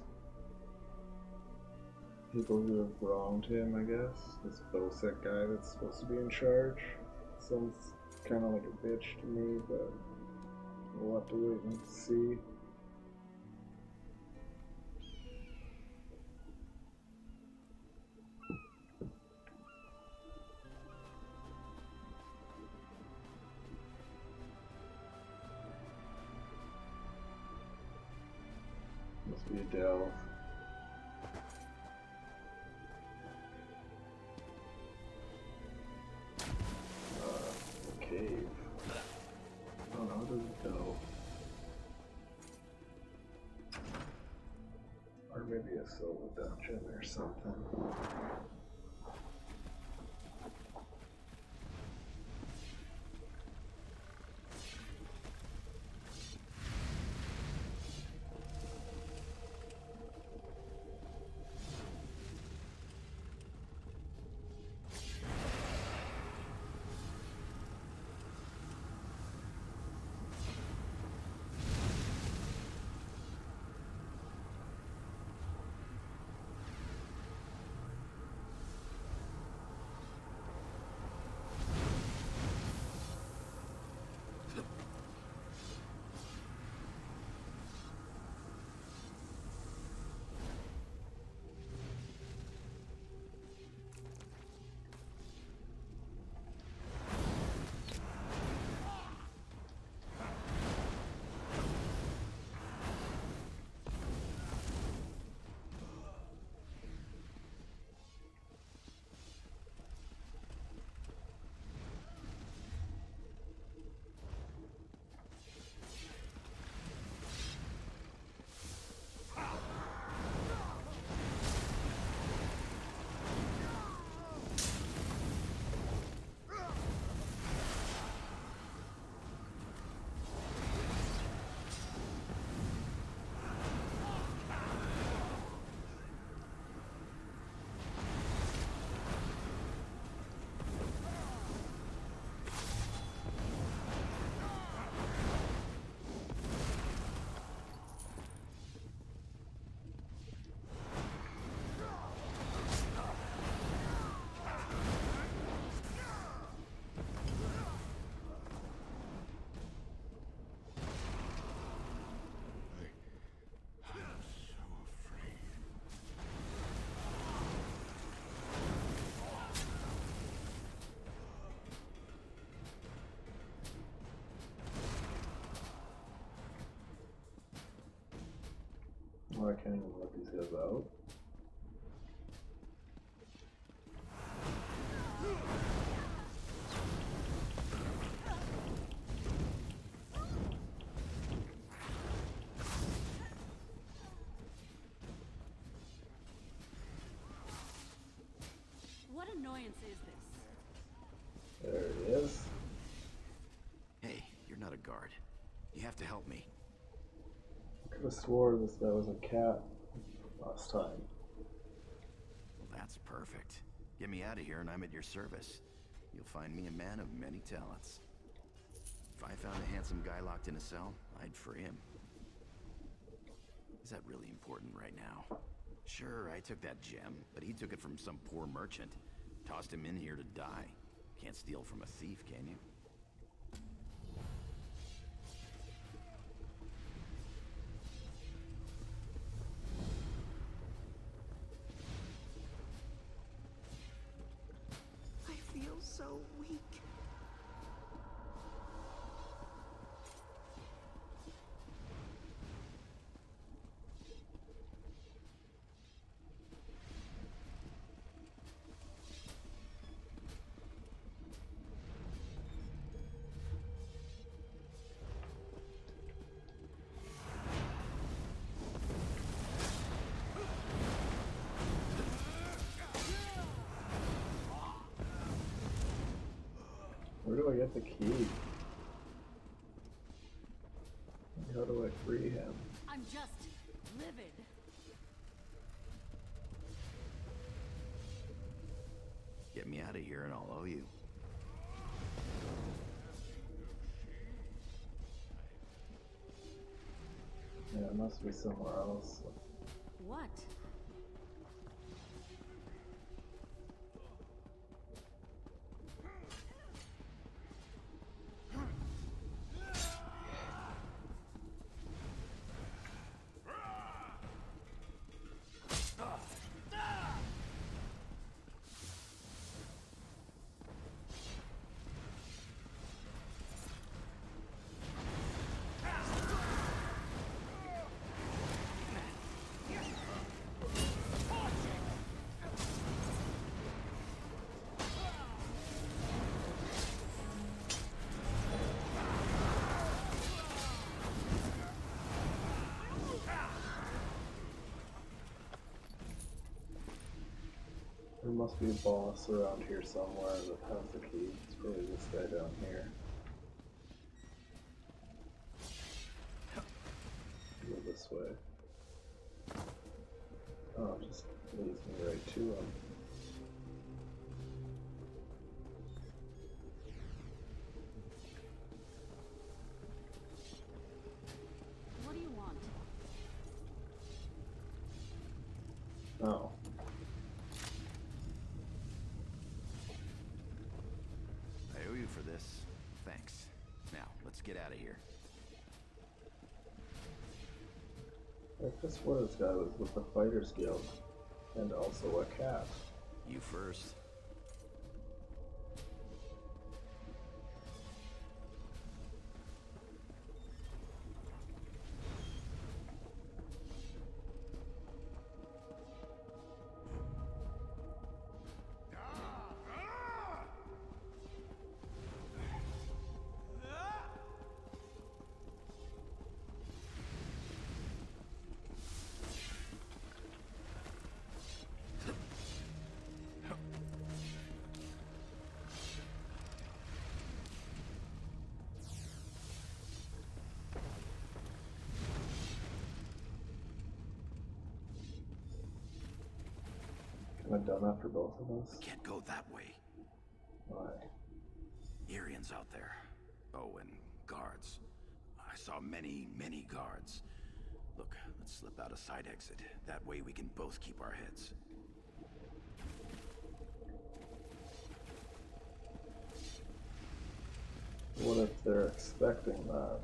people who have wronged him, I guess. This Bosek guy that's supposed to be in charge. Sounds kind of like a bitch to me, but we'll have to wait and see. Must be a delve. Cave. I don't know, how does it go? Or maybe a solo dungeon or something. Oh, I can't even let these guys out. What annoyance is this? There it is. Hey, you're not a guard. You have to help me. I could have swore this guy was a cat last time. Well, that's perfect. Get me out of here and I'm at your service. You'll find me a man of many talents. If I found a handsome guy locked in a cell, I'd free him. Is that really important right now? Sure, I took that gem, but he took it from some poor merchant. Tossed him in here to die. Can't steal from a thief, can you? I feel so weak. Where do I get the key? How do I free him? I'm just livid. Get me out of here and I'll owe you. Yeah, it must be somewhere else. What? There must be a boss around here somewhere that has the key. It's probably this guy down here. Go this way. Oh, it just leads me right to him. What do you want? Oh. I owe you for this. Thanks. Now, let's get out of here. I just swore this guy was with the Fighters Guild, and also a cat. You first. Am I done after both of us? Can't go that way. Why? Arians out there. Oh, and guards. I saw many, many guards. Look, let's slip out a side exit. That way we can both keep our heads. What if they're expecting that?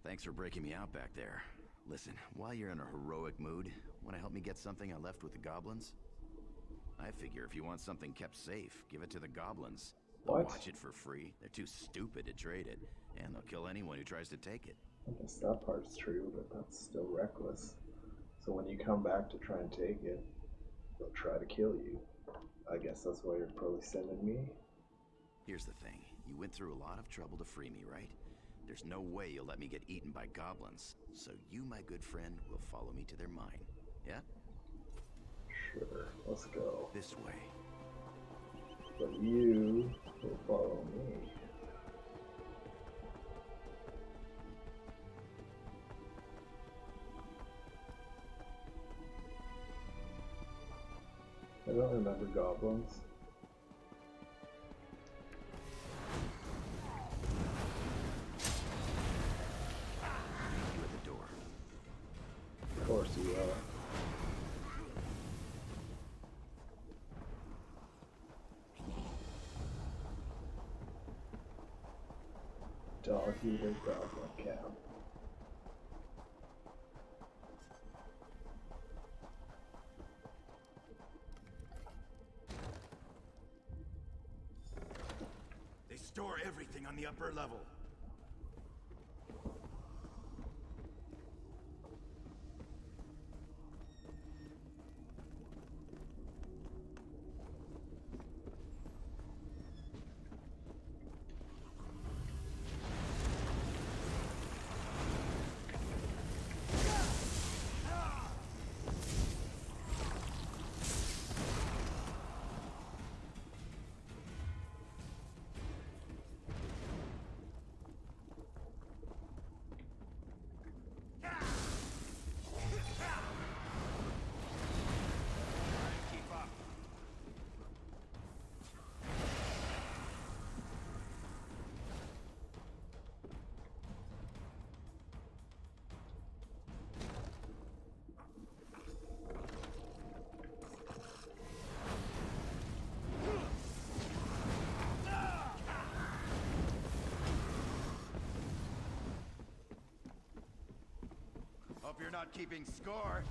Thanks for breaking me out back there. Listen, while you're in a heroic mood, want to help me get something I left with the goblins? I figure if you want something kept safe, give it to the goblins. They'll What? watch it for free. They're too stupid to trade it, and they'll kill anyone who tries to take it. I guess that part's true, but that's still reckless. So when you come back to try and take it, they'll try to kill you. I guess that's why you're probably sending me. Here's the thing. You went through a lot of trouble to free me, right? There's no way you'll let me get eaten by goblins. So you, my good friend, will follow me to their mine. Yeah? Sure, let's go. This way. But you will follow me. I don't remember goblins. You at the door. Of course you will. Dog eater goblin camp. They store everything on the upper level. Hope you're not keeping score.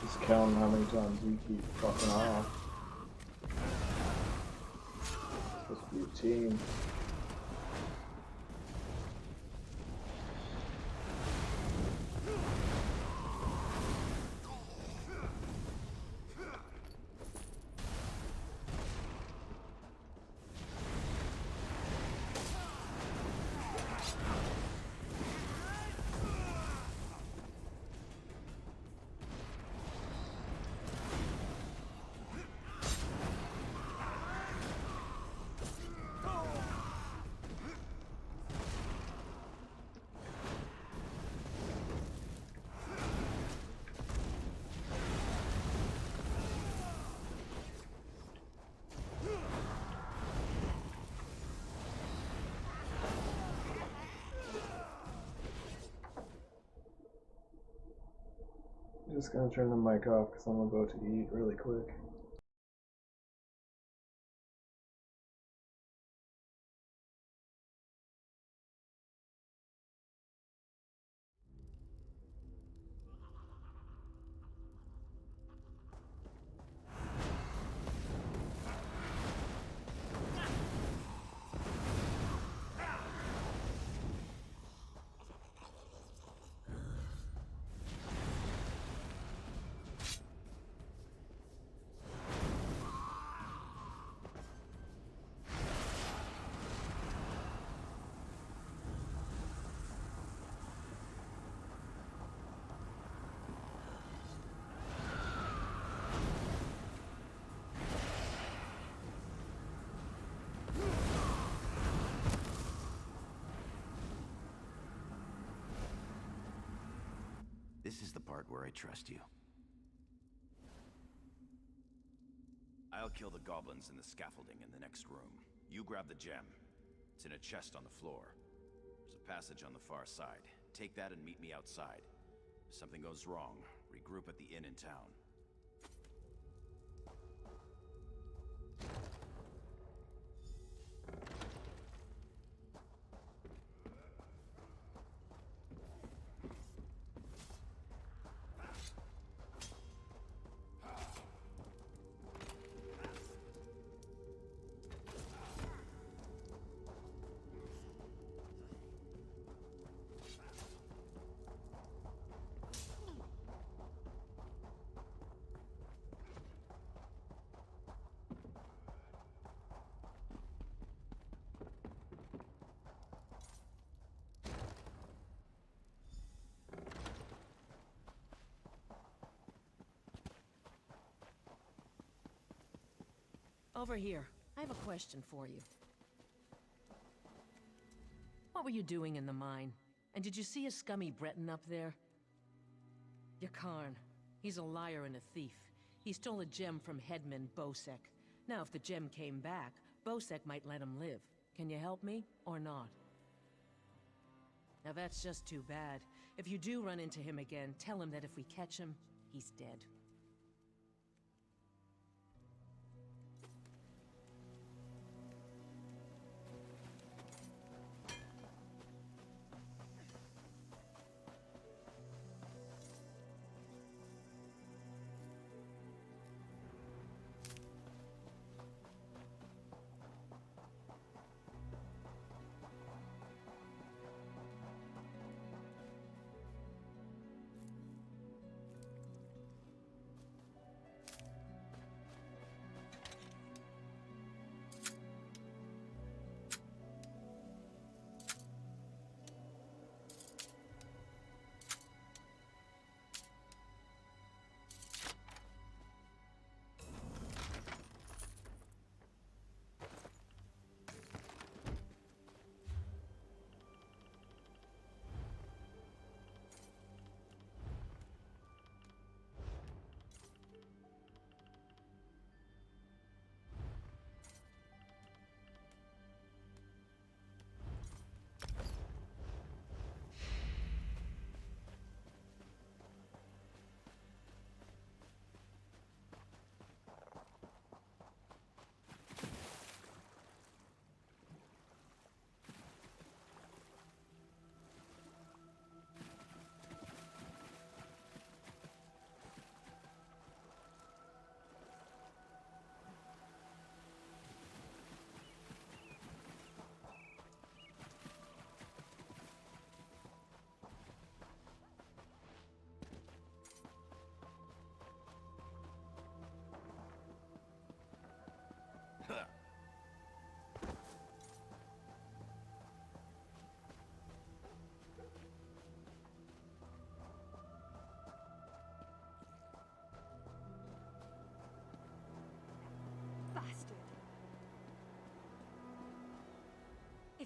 Just counting how many times we keep fucking off. Supposed to be a team. I'm just gonna turn the mic off because I'm gonna go to eat really quick. This is the part where I trust you. I'll kill the goblins in the scaffolding in the next room. You grab the gem. It's in a chest on the floor. There's a passage on the far side. Take that and meet me outside. If something goes wrong, regroup at the inn in town. Over here. I have a question for you. What were you doing in the mine? And did you see a scummy Breton up there? Yakarn. He's a liar and a thief. He stole a gem from headman Bosek. Now, if the gem came back, Bosek might let him live. Can you help me, or not? Now that's just too bad. If you do run into him again, tell him that if we catch him, he's dead.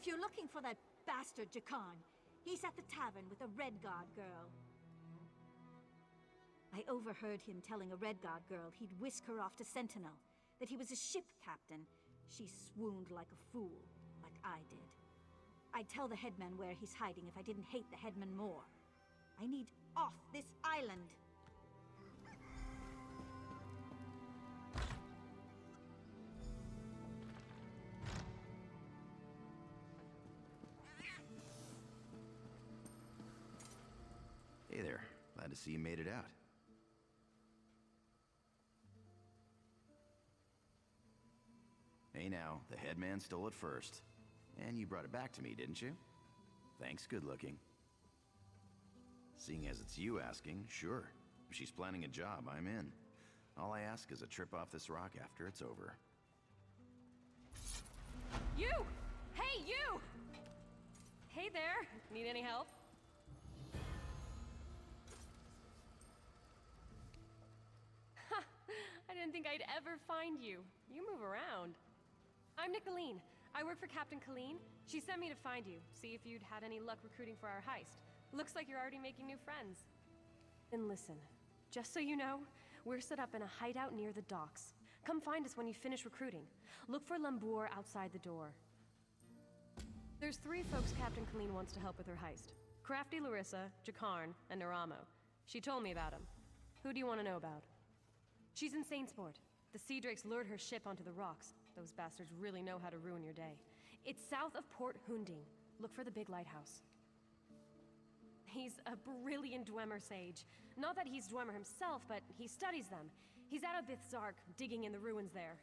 If you're looking for that bastard Jakan, he's at the tavern with a Redguard girl. I overheard him telling a Redguard girl he'd whisk her off to Sentinel, that he was a ship captain. She swooned like a fool, like I did. I'd tell the headman where he's hiding if I didn't hate the headman more. I need off this island. Hey there. Glad to see you made it out. Hey now, the headman stole it first. And you brought it back to me, didn't you? Thanks, good looking. Seeing as it's you asking, sure. If she's planning a job, I'm in. All I ask is a trip off this rock after it's over. You! Hey, you! Hey there! Need any help? Ha! I didn't think I'd ever find you. You move around. I'm Nicolene. I work for Captain Colleen. She sent me to find you, see if you'd had any luck recruiting for our heist. Looks like you're already making new friends. And listen, just so you know, we're set up in a hideout near the docks. Come find us when you finish recruiting. Look for Lambour outside the door. There's 3 folks Captain Colleen wants to help with her heist. Crafty Larissa, Jakarn, and Naramo. She told me about him. Who do you want to know about? She's in Saintsport. The Sea Drakes lured her ship onto the rocks. Those bastards really know how to ruin your day. It's south of Port Hunding. Look for the big lighthouse. He's a brilliant Dwemer sage. Not that he's Dwemer himself, but he studies them. He's out of Bithzark, digging in the ruins there.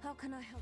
How can I help?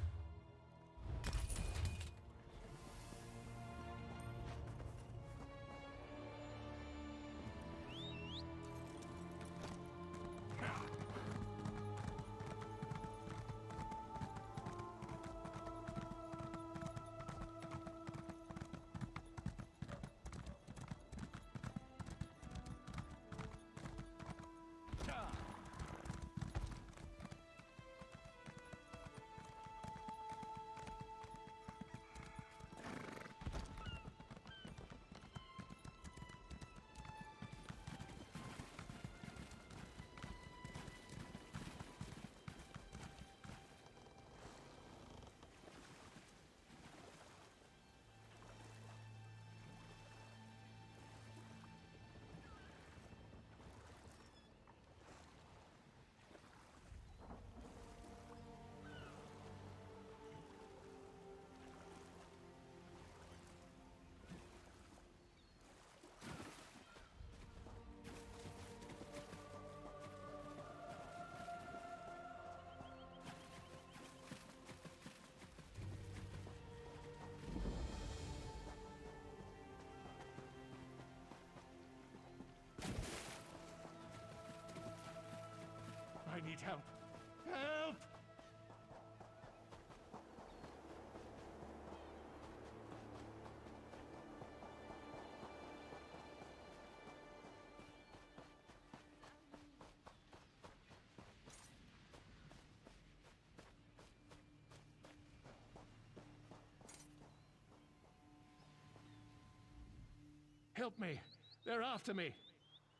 Help me. They're after me.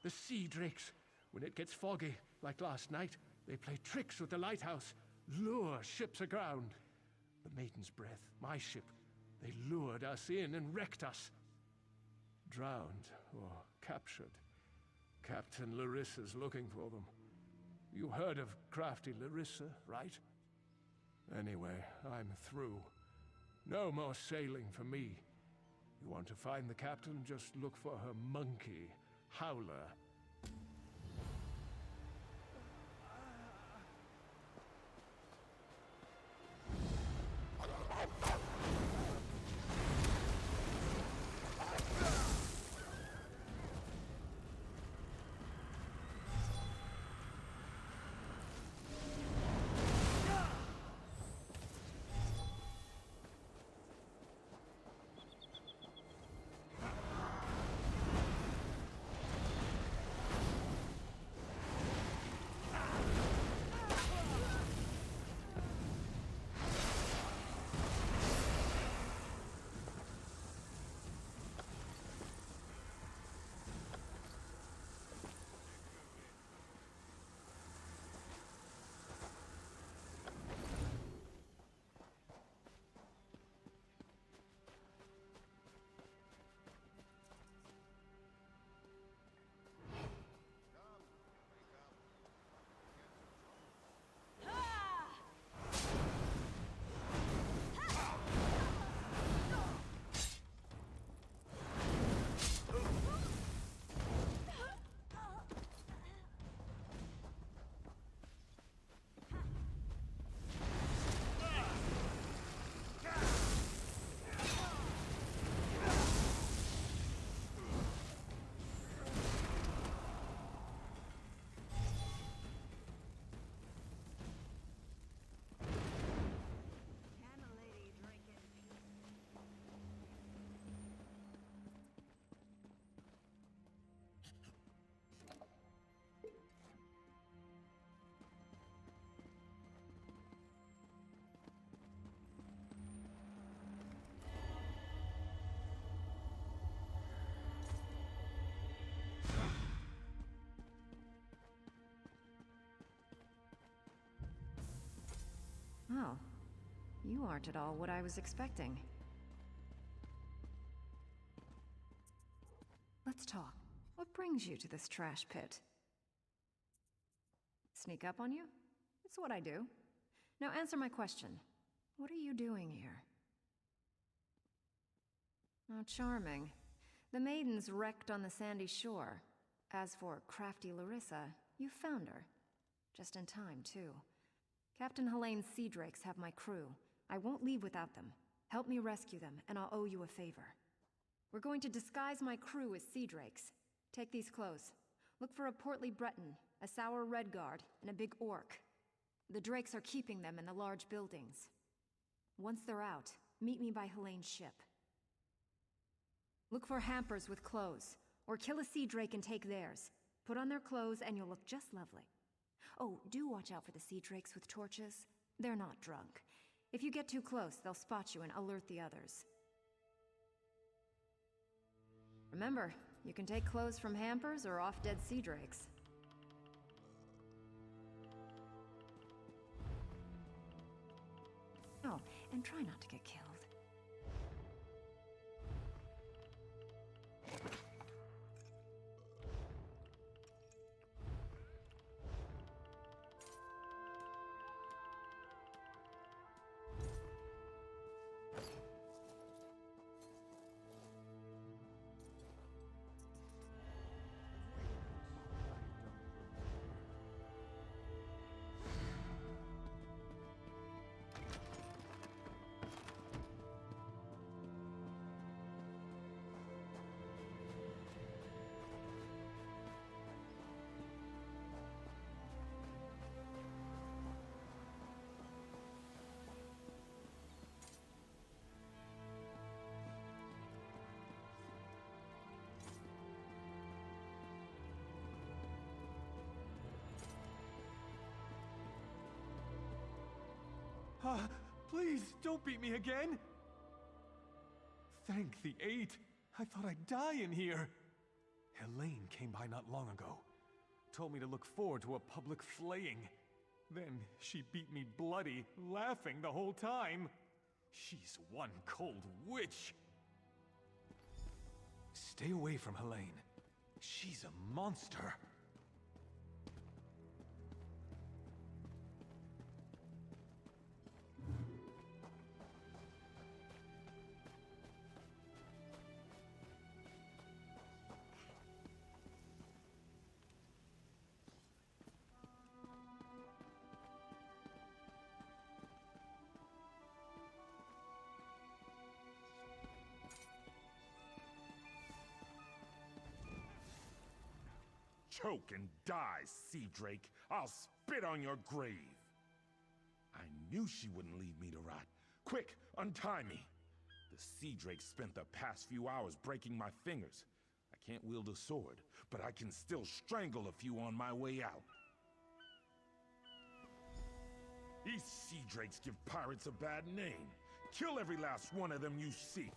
The sea drakes. When it gets foggy, like last night, they play tricks with the lighthouse, lure ships aground. The Maiden's Breath, my ship, they lured us in and wrecked us. Drowned or captured. Captain Larissa's looking for them. You heard of crafty Larissa, right? Anyway, I'm through. No more sailing for me. You want to find the captain, just look for her monkey, Howler. Oh, you aren't at all what I was expecting. Let's talk. What brings you to this trash pit? Sneak up on you? It's what I do. Now answer my question. What are you doing here? Oh, charming. The maiden's wrecked on the sandy shore. As for crafty Larissa, you found her. Just in time, too. Captain Helene's sea drakes have my crew. I won't leave without them. Help me rescue them, and I'll owe you a favor. We're going to disguise my crew as sea drakes. Take these clothes. Look for a portly Breton, a sour redguard, and a big orc. The drakes are keeping them in the large buildings. Once they're out, meet me by Helene's ship. Look for hampers with clothes, or kill a sea drake and take theirs. Put on their clothes and you'll look just lovely. Oh, do watch out for the sea drakes with torches. They're not drunk. If you get too close, they'll spot you and alert the others. Remember, you can take clothes from hampers or off-dead sea drakes. Oh, and try not to get killed. Please, don't beat me again! Thank the 8. I thought I'd die in here. Helene came by not long ago. Told me to look forward to a public flaying. Then she beat me bloody, laughing the whole time. She's one cold witch. Stay away from Helene. She's a monster. Choke and die, Sea Drake. I'll spit on your grave. I knew she wouldn't leave me to rot. Quick, untie me. The Sea Drake spent the past few hours breaking my fingers. I can't wield a sword, but I can still strangle a few on my way out. These Sea Drakes give pirates a bad name. Kill every last one of them you see.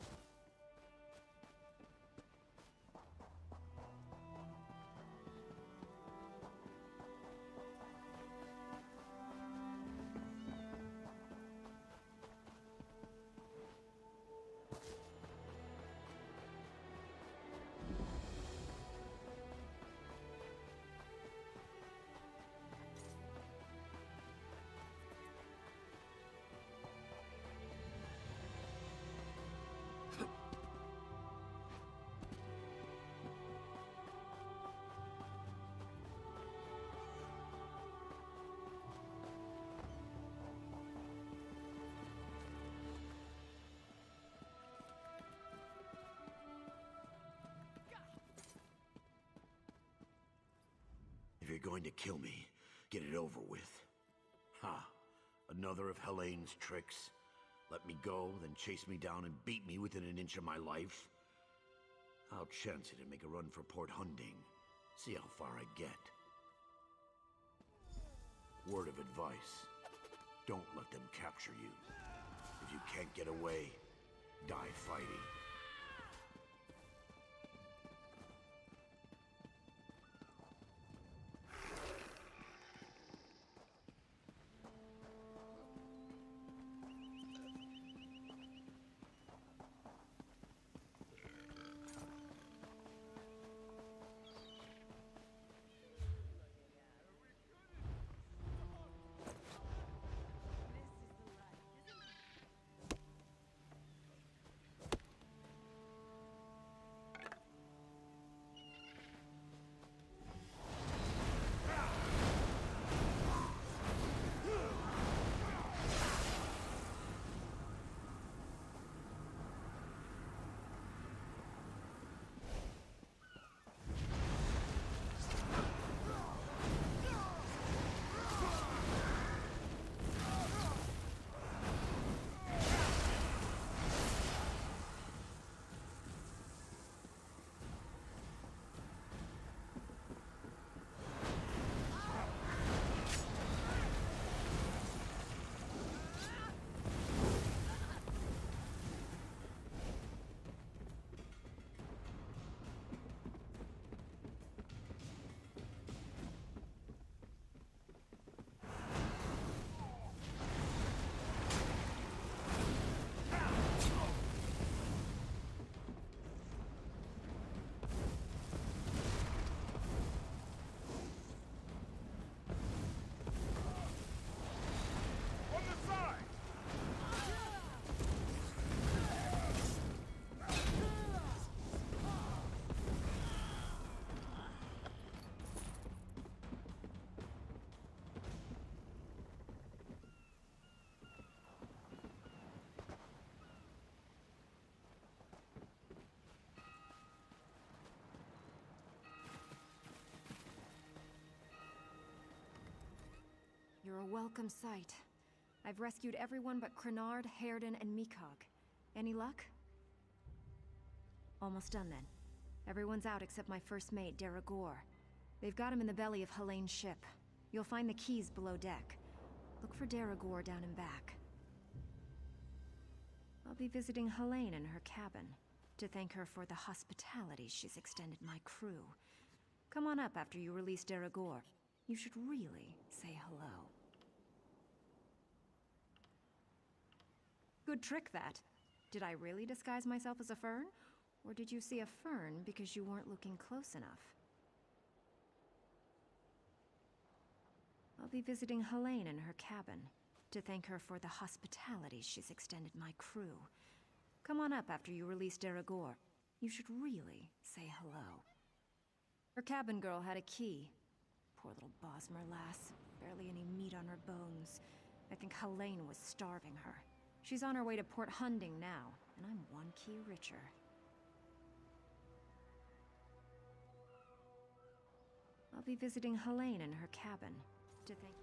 If you're going to kill me, get it over with. Ha! Another of Helene's tricks. Let me go, then chase me down and beat me within an inch of my life. I'll chance it and make a run for Port Hunding. See how far I get. Word of advice. Don't let them capture you. If you can't get away, die fighting. You're a welcome sight. I've rescued everyone but Crenard, Hairden, and Meekog. Any luck? Almost done then. Everyone's out except my first mate, Deragor. They've got him in the belly of Helene's ship. You'll find the keys below deck. Look for Deragor down and back. I'll be visiting Helene in her cabin. to thank her for the hospitality she's extended my crew. Come on up after you release Deragor. You should really say hello. Good trick, that. Did I really disguise myself as a fern? Or did you see a fern because you weren't looking close enough? I'll be visiting Helene in her cabin to thank her for the hospitality she's extended my crew. Come on up after you release Deragor. You should really say hello. Her cabin girl had a key. Poor little Bosmer lass. Barely any meat on her bones. I think Helene was starving her. She's on her way to Port Hunding now, and I'm one key richer. I'll be visiting Helene in her cabin to thank...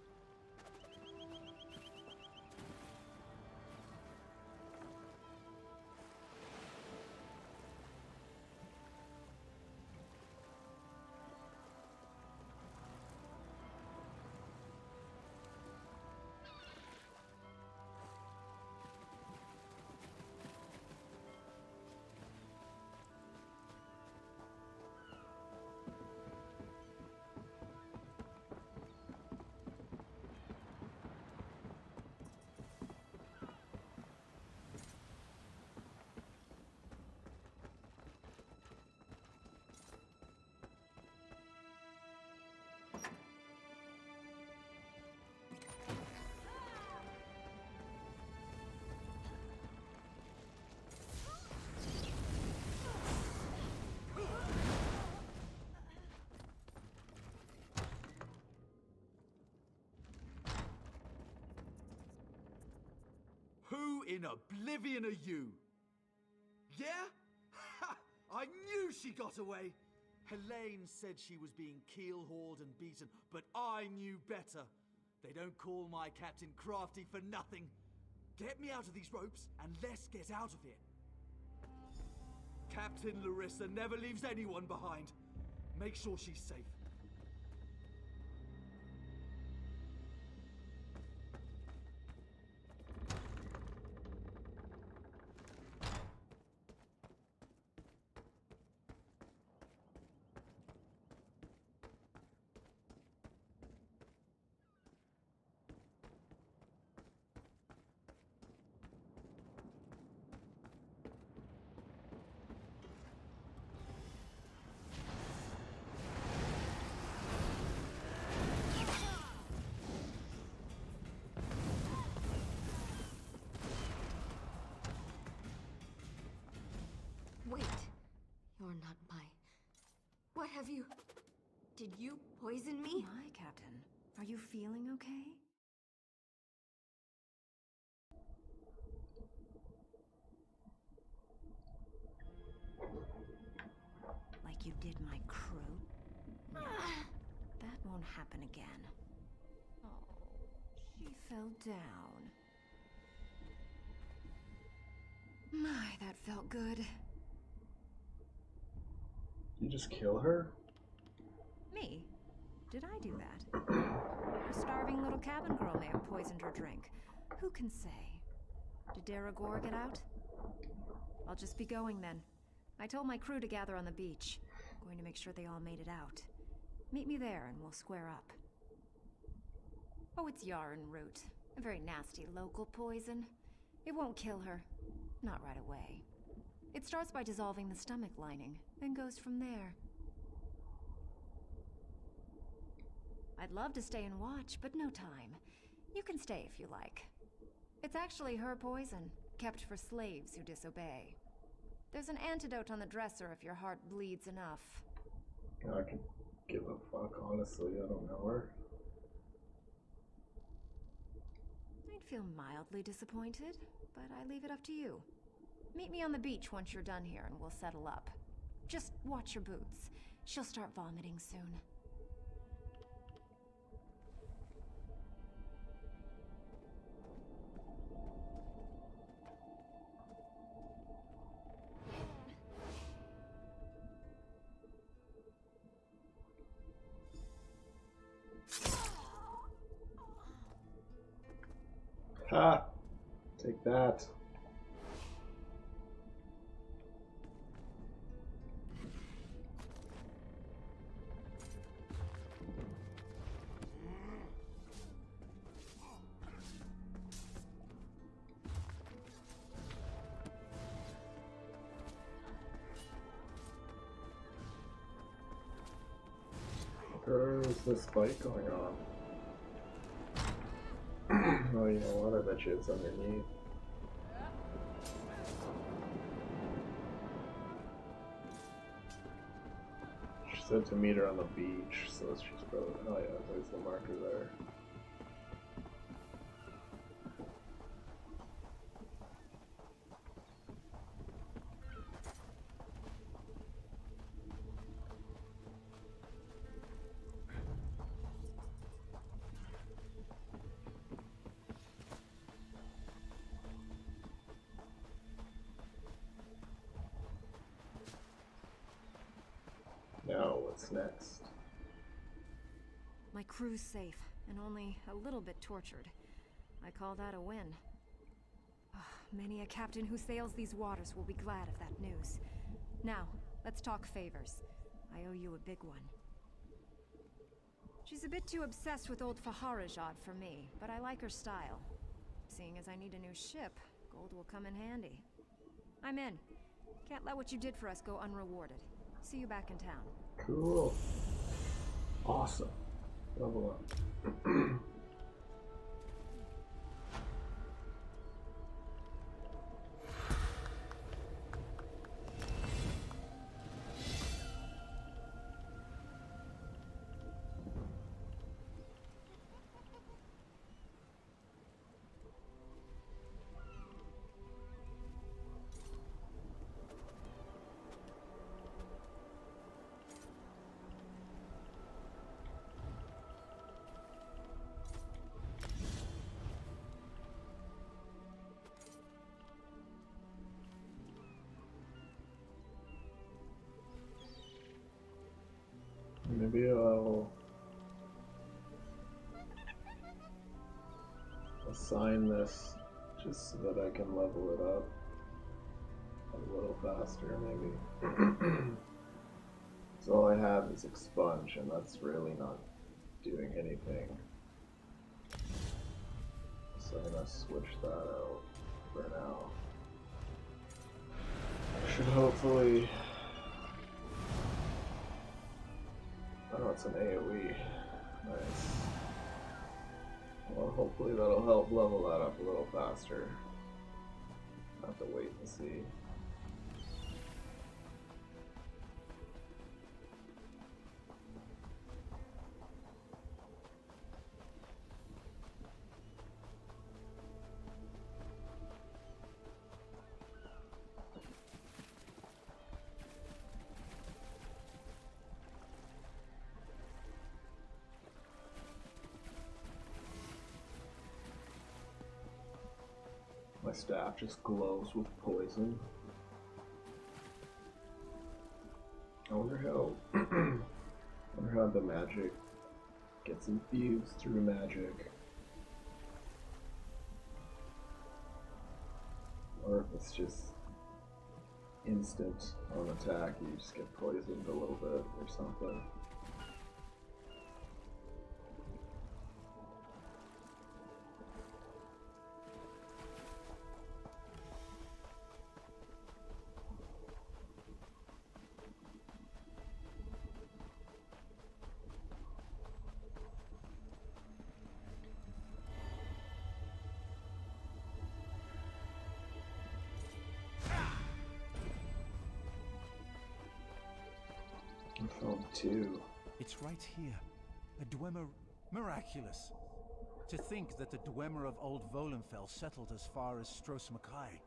Who in oblivion are you? Yeah? Ha! I knew she got away! Helene said she was being keel-hauled and beaten, but I knew better. They don't call my captain crafty for nothing. Get me out of these ropes, and let's get out of here. Captain Larissa never leaves anyone behind. Make sure she's safe. Wait. You're not my... What have you... Did you poison me? My Captain, are you feeling okay? Like you did my crew? No, that won't happen again. Oh, she fell down. My, that felt good. You just kill her? Me? Did I do that? A starving little cabin girl may have poisoned her drink. Who can say? Did Deragor get out? I'll just be going then. I told my crew to gather on the beach. I'm going to make sure they all made it out. Meet me there and we'll square up. Oh, it's yarn root. A very nasty local poison. It won't kill her. Not right away. It starts by dissolving the stomach lining, then goes from there. I'd love to stay and watch, but no time. You can stay if you like. It's actually her poison, kept for slaves who disobey. There's an antidote on the dresser if your heart bleeds enough. I can give a fuck, honestly. I don't know her. I'd feel mildly disappointed, but I leave it up to you. Meet me on the beach once you're done here and we'll settle up. Just watch your boots. She'll start vomiting soon. Ha! Take that. There's this fight going on. Oh, you know what? I bet you it's underneath. She said to meet her on the beach, so she's probably. Oh, yeah, there's the marker there. Now, what's next? My crew's safe, and only a little bit tortured. I call that a win. Many a captain who sails these waters will be glad of that news. Now, let's talk favors. I owe you a big one. She's a bit too obsessed with old Faharajad for me, but I like her style. Seeing as I need a new ship, gold will come in handy. I'm in. Can't let what you did for us go unrewarded. See you back in town. Cool. Awesome. Level up. Maybe I'll assign this just so that I can level it up a little faster, maybe. So all I have is expunge, and that's really not doing anything. So I'm gonna switch that out for now. Should hopefully. Oh, it's an AoE. Nice. Well, hopefully that'll help level that up a little faster. I'll have to wait and see. My staff just glows with poison. I wonder how the magic gets infused through magic. Or if it's just instant on attack, you just get poisoned a little bit or something. I found two. It's right here. A Dwemer miraculous. To think that the Dwemer of Old Volenfell settled as far as Stros Mackay.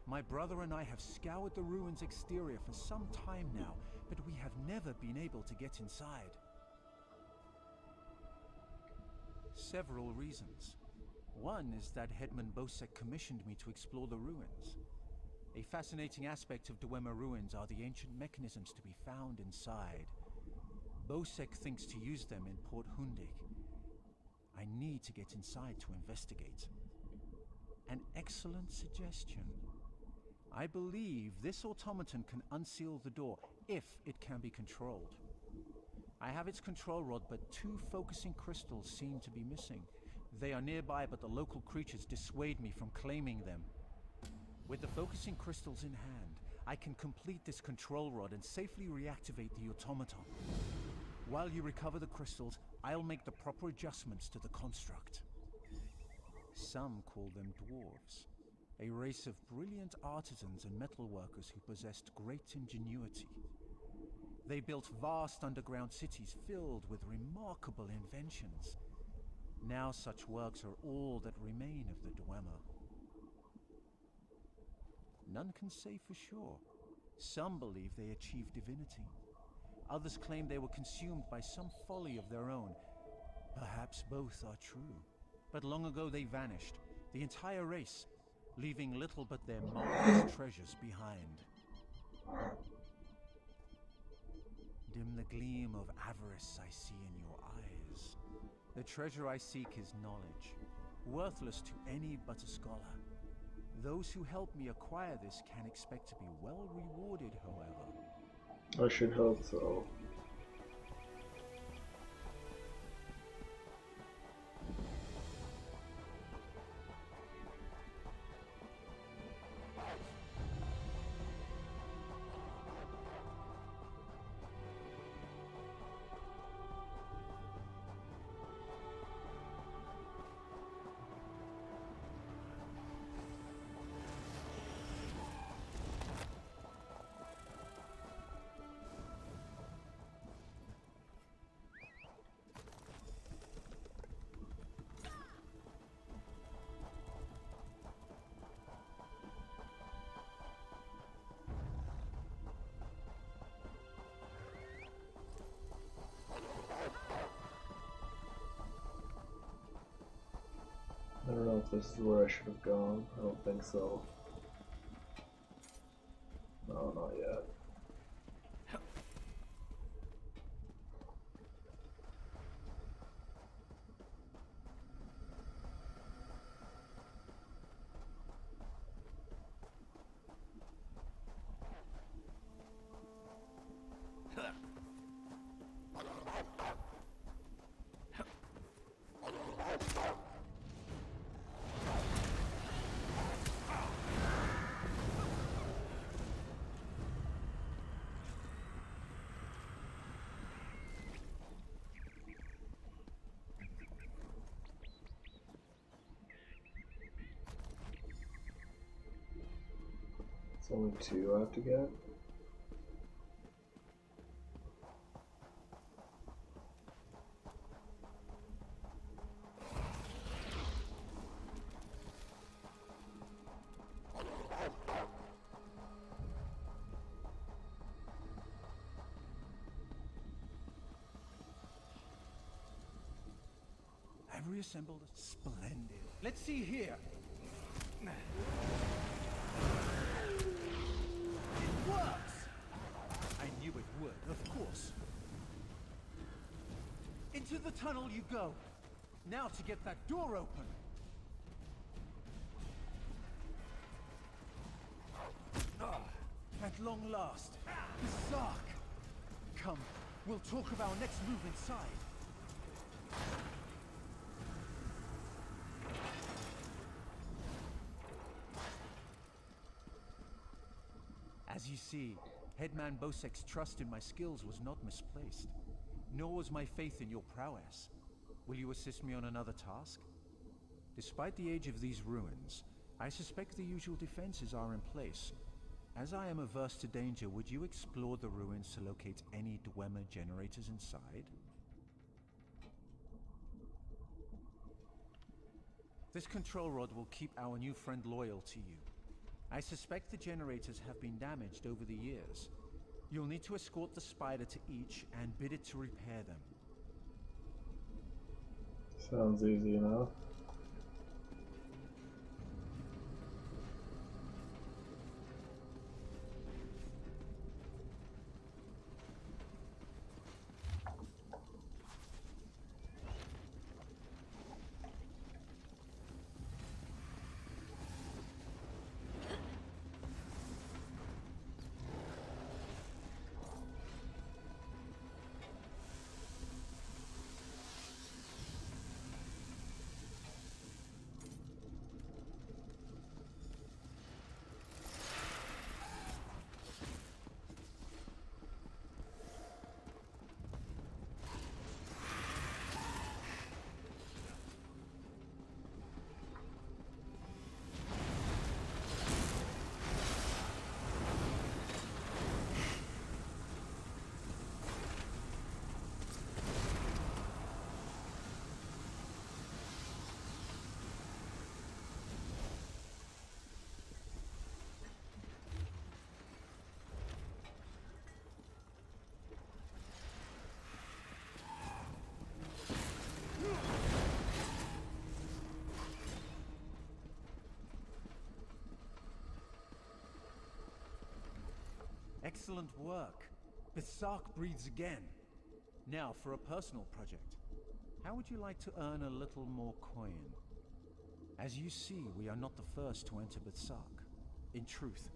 My brother and I have scoured the ruins' exterior for some time now, but we have never been able to get inside. Several reasons. One is that Headman Bosek commissioned me to explore the ruins. A fascinating aspect of Dwemer ruins are the ancient mechanisms to be found inside. Bosek thinks to use them in Port Hundig. I need to get inside to investigate. An excellent suggestion. I believe this automaton can unseal the door, if it can be controlled. I have its control rod, but 2 focusing crystals seem to be missing. They are nearby, but the local creatures dissuade me from claiming them. With the focusing crystals in hand, I can complete this control rod and safely reactivate the automaton. While you recover the crystals, I'll make the proper adjustments to the construct. Some call them dwarves, a race of brilliant artisans and metalworkers who possessed great ingenuity. They built vast underground cities filled with remarkable inventions. Now such works are all that remain of the Dwemer. None can say for sure. Some believe they achieved divinity. Others claim they were consumed by some folly of their own. Perhaps both are true. But long ago they vanished, the entire race, leaving little but their marvelous treasures behind. Dim the gleam of avarice I see in your eyes. The treasure I seek is knowledge, worthless to any but a scholar. Those who help me acquire this can expect to be well rewarded, however. I should hope so. I don't know if this is where I should have gone. I don't think so. No, not yet. It's only 2 I have to get. I've reassembled splendid. Let's see here. It works! I knew it would, of course. Into the tunnel you go. Now to get that door open. At long last, the Sark. Come, we'll talk of our next move inside. As you see, Headman Bosek's trust in my skills was not misplaced, nor was my faith in your prowess. Will you assist me on another task? Despite the age of these ruins, I suspect the usual defenses are in place. As I am averse to danger, would you explore the ruins to locate any Dwemer generators inside? This control rod will keep our new friend loyal to you. I suspect the generators have been damaged over the years. You'll need to escort the spider to each and bid it to repair them. Sounds easy enough. Excellent work. Besark breathes again. Now for a personal project. How would you like to earn a little more coin? As you see, we are not the first to enter Besark. In truth,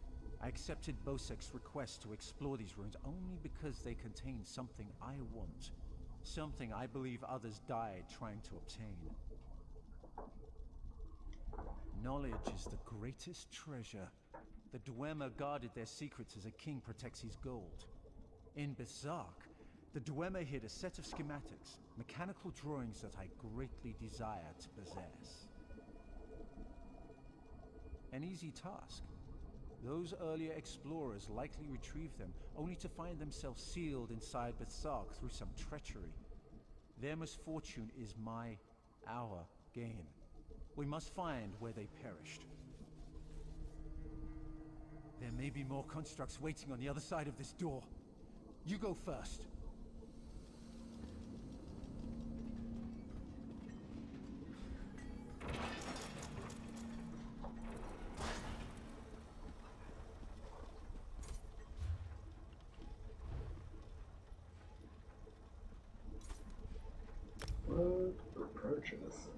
I accepted Bosek's request to explore these ruins only because they contain something I want. Something I believe others died trying to obtain. Knowledge is the greatest treasure. The Dwemer guarded their secrets as a king protects his gold. In Besark, the Dwemer hid a set of schematics, mechanical drawings that I greatly desire to possess. An easy task. Those earlier explorers likely retrieved them, only to find themselves sealed inside Besark through some treachery. Their misfortune is our gain. We must find where they perished. There may be more constructs waiting on the other side of this door. You go first. What approaches?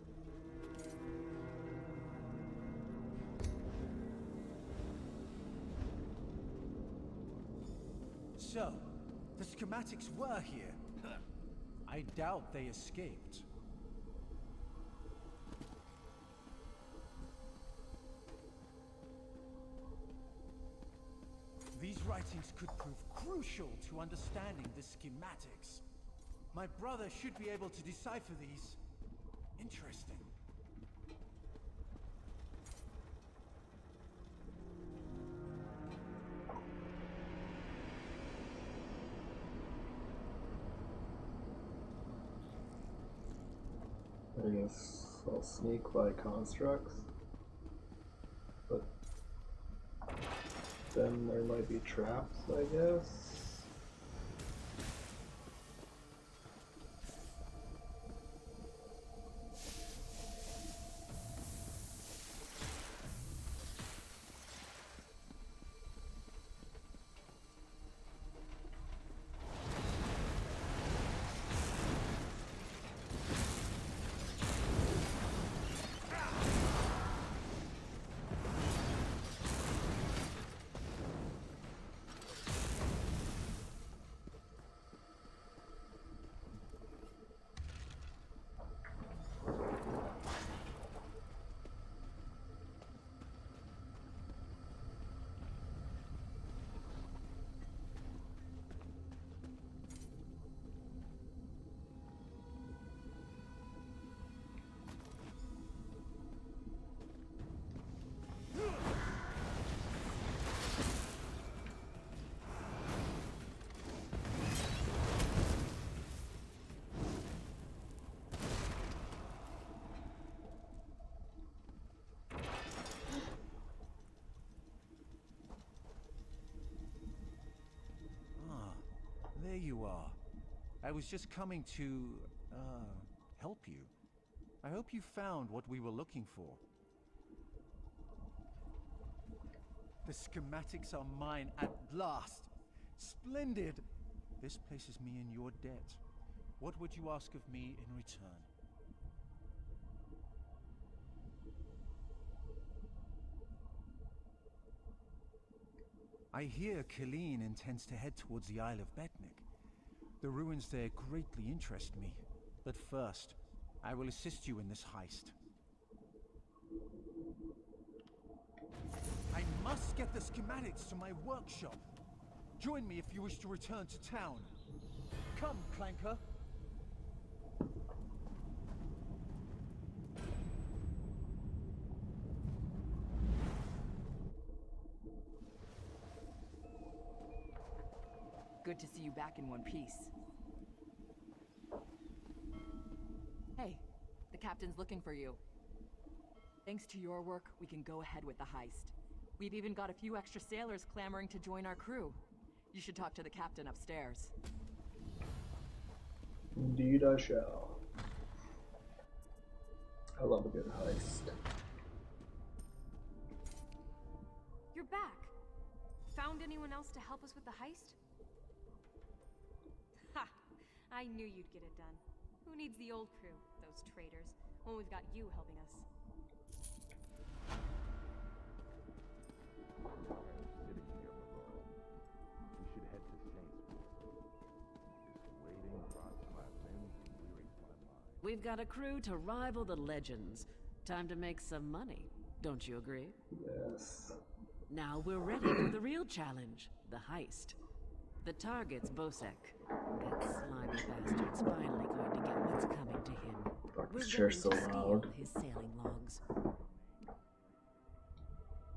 So, the schematics were here. I doubt they escaped. These writings could prove crucial to understanding the schematics. My brother should be able to decipher these. Interesting. I guess I'll sneak by constructs, but then there might be traps, I guess. There you are. I was just coming to, help you. I hope you found what we were looking for. The schematics are mine at last. Splendid! This places me in your debt. What would you ask of me in return? I hear Killeen intends to head towards the Isle of Betnik. The ruins there greatly interest me. But first, I will assist you in this heist. I must get the schematics to my workshop. Join me if you wish to return to town. Come, Clanker. Good to see you back in one piece. Hey, the captain's looking for you. Thanks to your work, we can go ahead with the heist. We've even got a few extra sailors clamoring to join our crew. You should talk to the captain upstairs. Indeed I shall. I love a good heist. You're back. found anyone else to help us with the heist? Ha! I knew you'd get it done. Who needs the old crew, those traitors, when we've got you helping us? Sitting here, Maloro. We should head to Saintsbury. This waiting rots my limbs and wearies my mind. We've got a crew to rival the legends. Time to make some money. Don't you agree? Yes. Now we're ready for the real challenge, the heist. The target's Bosek. That slimy bastard's finally going to get what's coming to him. Fuck, We're this going chair's to so steal loud. his sailing logs.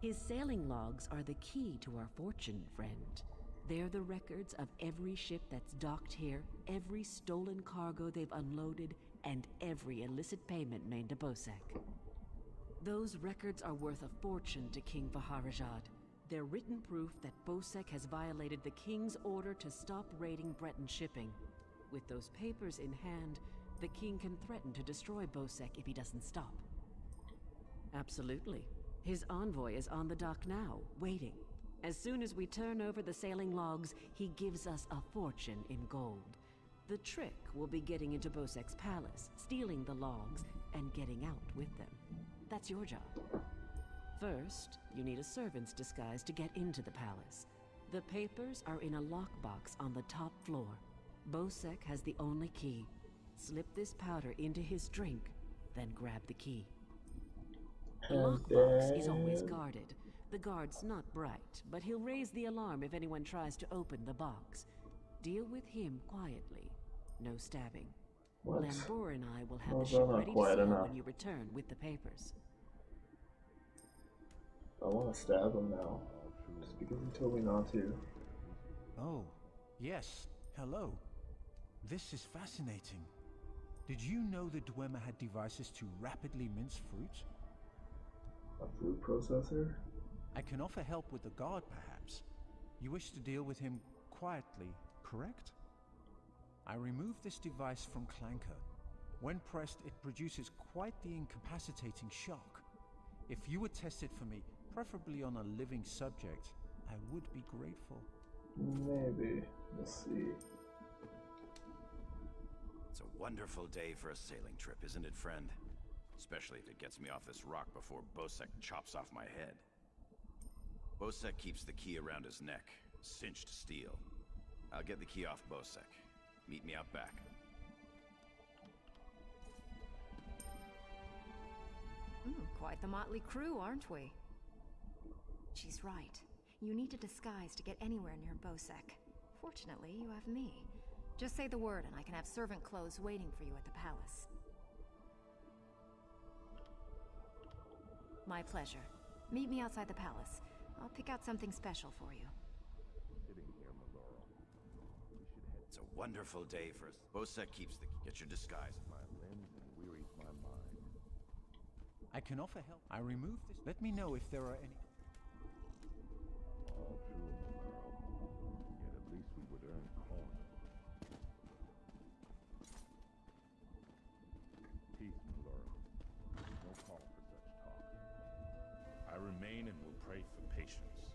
His sailing logs are the key to our fortune, friend. They're the records of every ship that's docked here, every stolen cargo they've unloaded, and every illicit payment made to Bosek. Those records are worth a fortune to King Vaharajad. They're written proof that Bosek has violated the King's order to stop raiding Breton shipping. With those papers in hand, the King can threaten to destroy Bosek if he doesn't stop. Absolutely. His envoy is on the dock now, waiting. As soon as we turn over the sailing logs, he gives us a fortune in gold. The trick will be getting into Bosek's palace, stealing the logs, and getting out with them. That's your job. First, you need a servant's disguise to get into the palace. The papers are in a lockbox on the top floor. Bosek has the only key. Slip this powder into his drink, then grab the key. The lockbox is always guarded. The guard's not bright, but he'll raise the alarm if anyone tries to open the box. Deal with him quietly. No stabbing. What? Lambor and I will have Well, the ship that's not ready to quiet sail enough. when you return with the papers. I want to stab him now. Just because he told me not to. Oh, yes. Hello. This is fascinating. Did you know the Dwemer had devices to rapidly mince fruit? A food processor? I can offer help with the guard, perhaps. You wish to deal with him quietly, correct? I removed this device from Clanker. When pressed, it produces quite the incapacitating shock. If you would test it for me, preferably on a living subject, I would be grateful. Maybe. Let's see. It's a wonderful day for a sailing trip, isn't it, friend? Especially if it gets me off this rock before Bosek chops off my head. Bosek keeps the key around his neck, cinched steel. I'll get the key off Bosek. Meet me out back. Quite the motley crew, aren't we? She's right. You need a disguise to get anywhere near Bosek. Fortunately, you have me. Just say the word and I can have servant clothes waiting for you at the palace. My pleasure. Meet me outside the palace. I'll pick out something special for you. Sitting here, Maloro. We should head. It's a wonderful day for us. Bosek keeps the... Get your disguise. My limbs and wearies my mind. I can offer help. I removed this. Let me know if there are any... All true, Maloro. Yet at least we would earn coin. Peace, Maloro. No call for such talk. I remain and will pray for patience.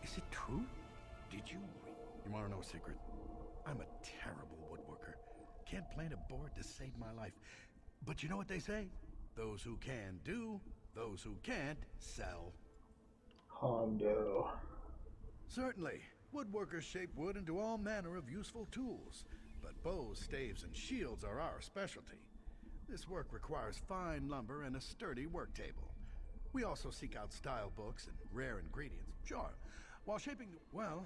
Is it true? Did you? You want to know a secret? I'm a terrible woodworker. Can't plant a board to save my life. But you know what they say? Those who can do, those who can't sell. Hondo. Certainly. Woodworkers shape wood into all manner of useful tools. But bows, staves, and shields are our specialty. This work requires fine lumber and a sturdy work table. We also seek out style books and rare ingredients, sure, while shaping the... well...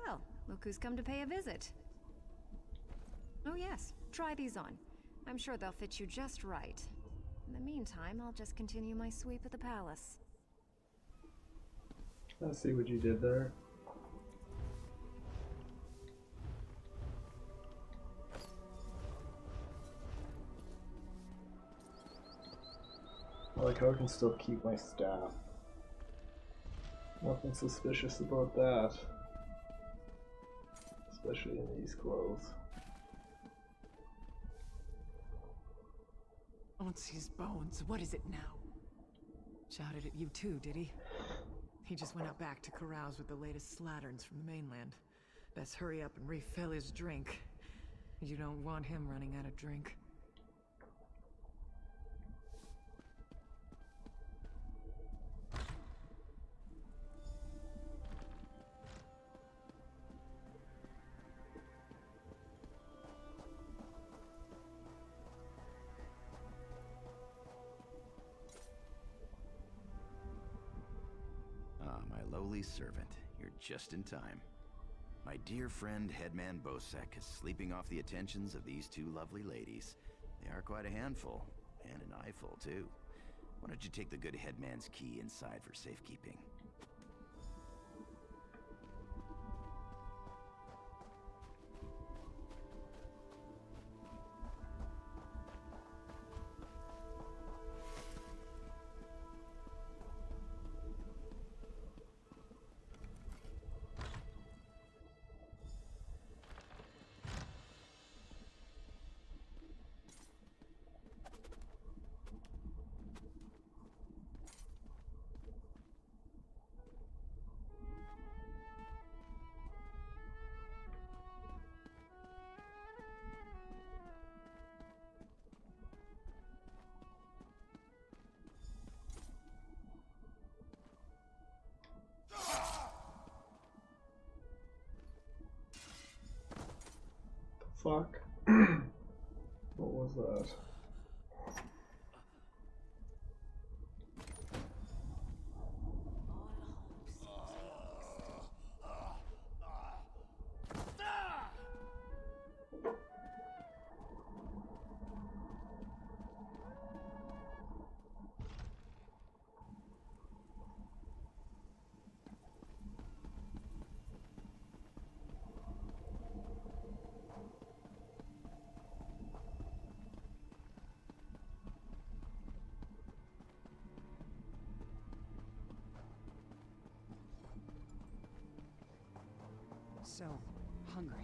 Well, look who's come to pay a visit. Oh yes, try these on. I'm sure they'll fit you just right. In the meantime, I'll just continue my sweep of the palace. I see what you did there. I like how I can still keep my staff. Nothing suspicious about that. Especially in these clothes. Auntie's bones, what is it now? Shouted at you too, did he? He just went out back to carouse with the latest slatterns from the mainland. Best hurry up and refill his drink. You don't want him running out of drink. Ah, my lowly servant. You're just in time. My dear friend Headman Bosek is sleeping off the attentions of these two lovely ladies. They are quite a handful, and an eyeful too. Why don't you take the good Headman's key inside for safekeeping? Fuck. What was that? So hungry.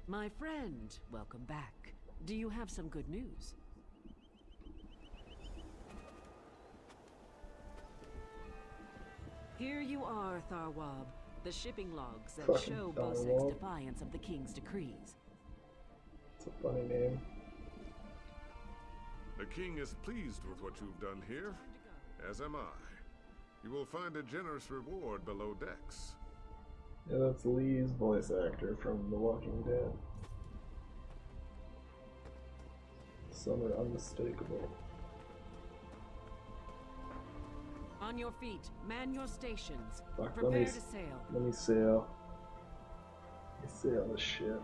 My friend, welcome back. Do you have some good news? Here you are, Tharwab. The shipping logs that Fucking show Tharwab. Bosek's defiance of the king's decrees. It's a funny name. The king is pleased with what you've done here, as am I. You will find a generous reward below decks. Yeah, that's Lee's voice actor from The Walking Dead. Some are unmistakable. On your feet, man your stations. Fuck, Prepare to sail. Let me sail. Let me sail the ship.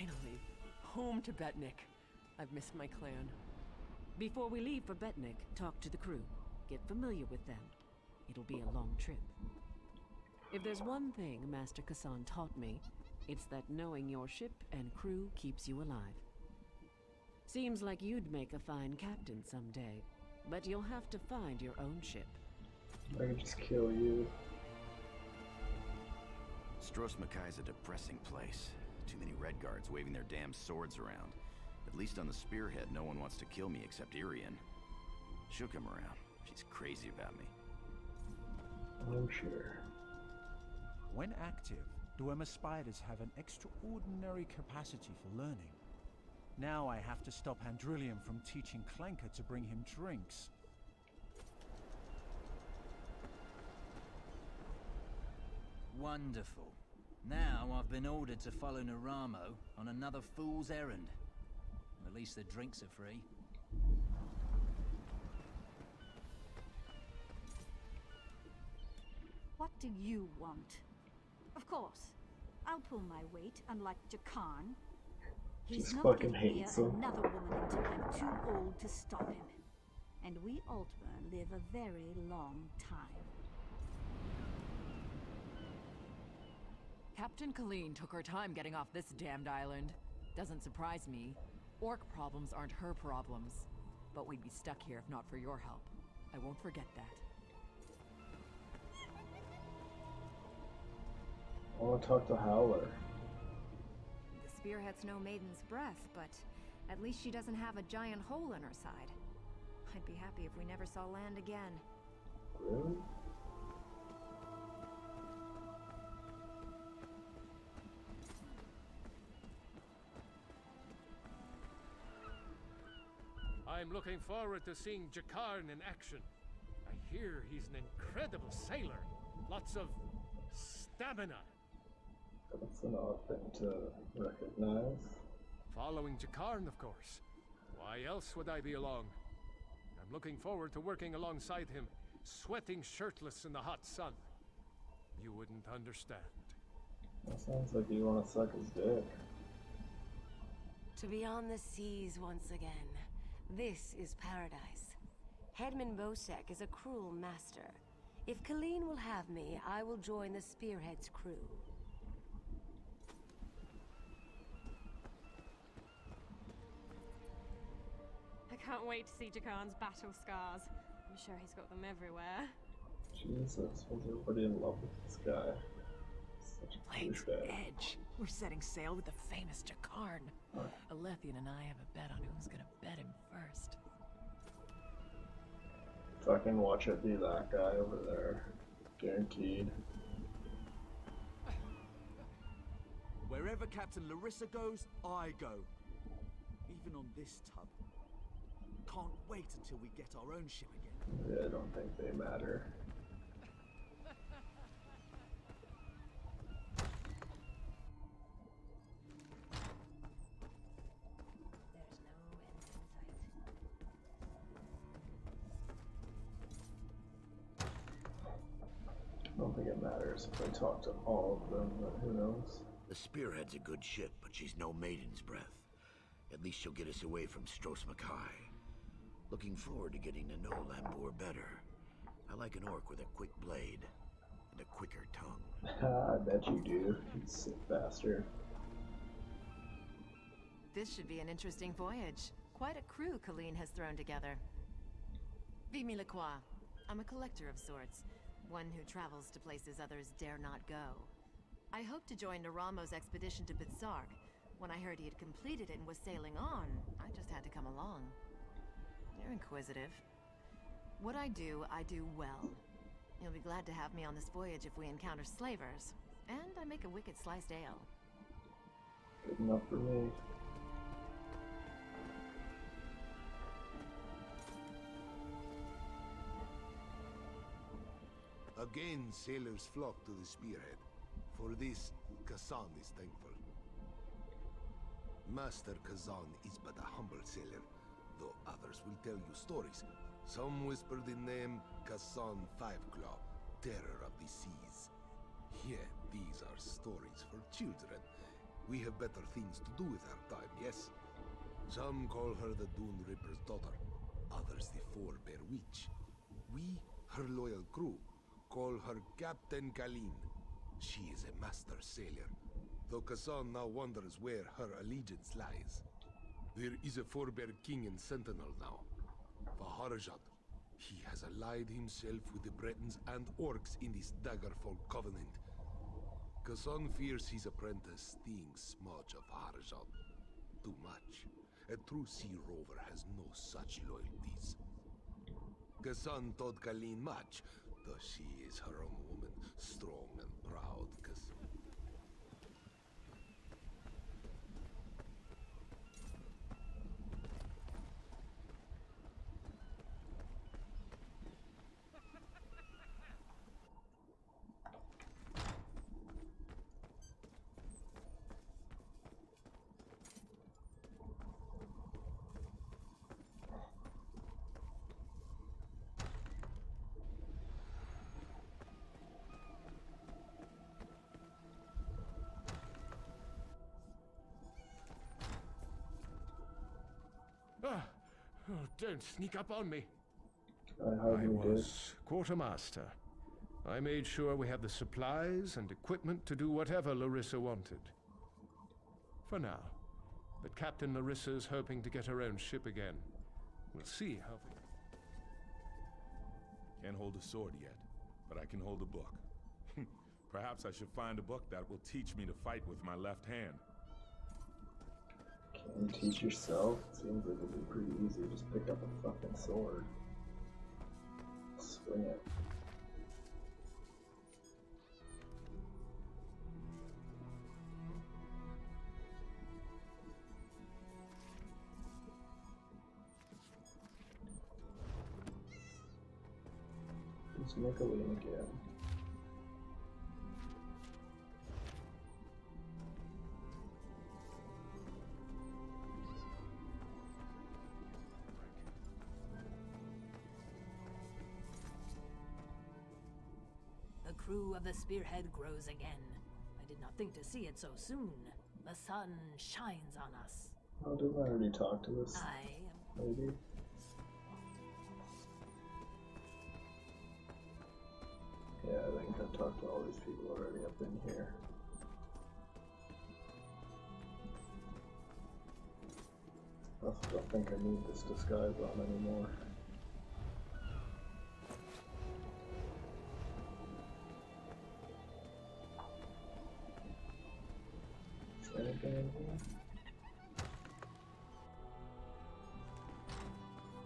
Finally, home to Betnik. I've missed my clan. Before we leave for Betnik, talk to the crew. Get familiar with them. It'll be a long trip. If there's one thing Master Kassan taught me, it's that knowing your ship and crew keeps you alive. Seems like you'd make a fine captain someday, but you'll have to find your own ship. I could just kill you. Stros Makai's a depressing place. Too many red guards waving their damn swords around. At least on the spearhead, no one wants to kill me except Irian. She'll come around. She's crazy about me. I'm sure. When active, Dwemer spiders have an extraordinary capacity for learning. Now I have to stop Handrillium from teaching Clanker to bring him drinks. Wonderful. Now I've been ordered to follow Naramo on another fool's errand. At least the drinks are free. What do you want? Of course, I'll pull my weight, unlike Jakarn. He's not fucking gonna hear hates him. another woman until I'm too old to stop him. And we Altmer live a very long time. Captain Colleen took her time getting off this damned island. Doesn't surprise me. Orc problems aren't her problems. But we'd be stuck here if not for your help. I won't forget that. I want to talk to Howler. The spearhead's no maiden's breath, but at least she doesn't have a giant hole in her side. I'd be happy if we never saw land again. Really? I'm looking forward to seeing Jakarn in action. I hear he's an incredible sailor. Lots of stamina. That's an odd thing to recognize. Following Jakarn, of course. Why else would I be along? I'm looking forward to working alongside him, sweating shirtless in the hot sun. You wouldn't understand. That sounds like you want to suck his dick. To be on the seas once again. This is paradise. Headman Bosek is a cruel master. If Colleen will have me, I will join the Spearhead's crew. I can't wait to see Jakarn's battle scars. I'm sure he's got them everywhere. Jesus, was everybody in love with this guy? Such a Blade's douchebag. Edge. We're setting sail with the famous Jakarn. Alethian and I have a bet on who's gonna bet him first. Fucking watch it be that guy over there. Guaranteed. Wherever Captain Larissa goes, I go. Even on this tub. Can't wait until we get our own ship again. Yeah, I don't think they matter. I don't think it matters if I talk to all of them, but who knows? The Spearhead's a good ship, but she's no maiden's breath. At least she'll get us away from Stros Makai. Looking forward to getting to know Lambor better. I like an orc with a quick blade and a quicker tongue. I bet you do, you sick bastard. This should be an interesting voyage. Quite a crew Colleen has thrown together. Vimy Lacroix. I'm a collector of sorts. One who travels to places others dare not go. I hoped to join Naramo's expedition to Bitsark. When I heard he had completed it and was sailing on, I just had to come along. You're inquisitive. What I do well. You'll be glad to have me on this voyage if we encounter slavers. And I make a wicked sliced ale. Good enough for me. Again, sailors flock to the spearhead. For this, Kassan is thankful. Master Kazan is but a humble sailor, though others will tell you stories. Some whisper the name Kassan Fiveclaw, terror of the seas. Yet these are stories for children. We have better things to do with our time, yes? Some call her the Dune Ripper's daughter, others the Forebear Witch. We, her loyal crew, call her Captain Kalin. She is a master sailor, though Kassan now wonders where her allegiance lies. There is a Forebear King and Sentinel now, Vaharajad. He has allied himself with the Bretons and Orcs in this Daggerfall Covenant. Kassan fears his apprentice thinks much of Vaharajad. Too much. A true sea rover has no such loyalties. Kassan taught Kalin much, though she is her own woman, strong and proud. Oh, don't sneak up on me. I was quartermaster. I made sure we had the supplies and equipment to do whatever Larissa wanted. For now. But Captain Larissa's hoping to get her own ship again. We'll see how... Can't hold a sword yet, but I can hold a book. Perhaps I should find a book that will teach me to fight with my left hand. Can you teach yourself? Seems like it'd be pretty easy. Just pick up a fucking sword. Swing it. Let's make a win again. The crew of the Spearhead grows again. I did not think to see it so soon. The sun shines on us. Oh, didn't I already talk to this? Maybe? Yeah, I think I've talked to all these people already up in here. I don't think I need this disguise on anymore. Is there anything in here?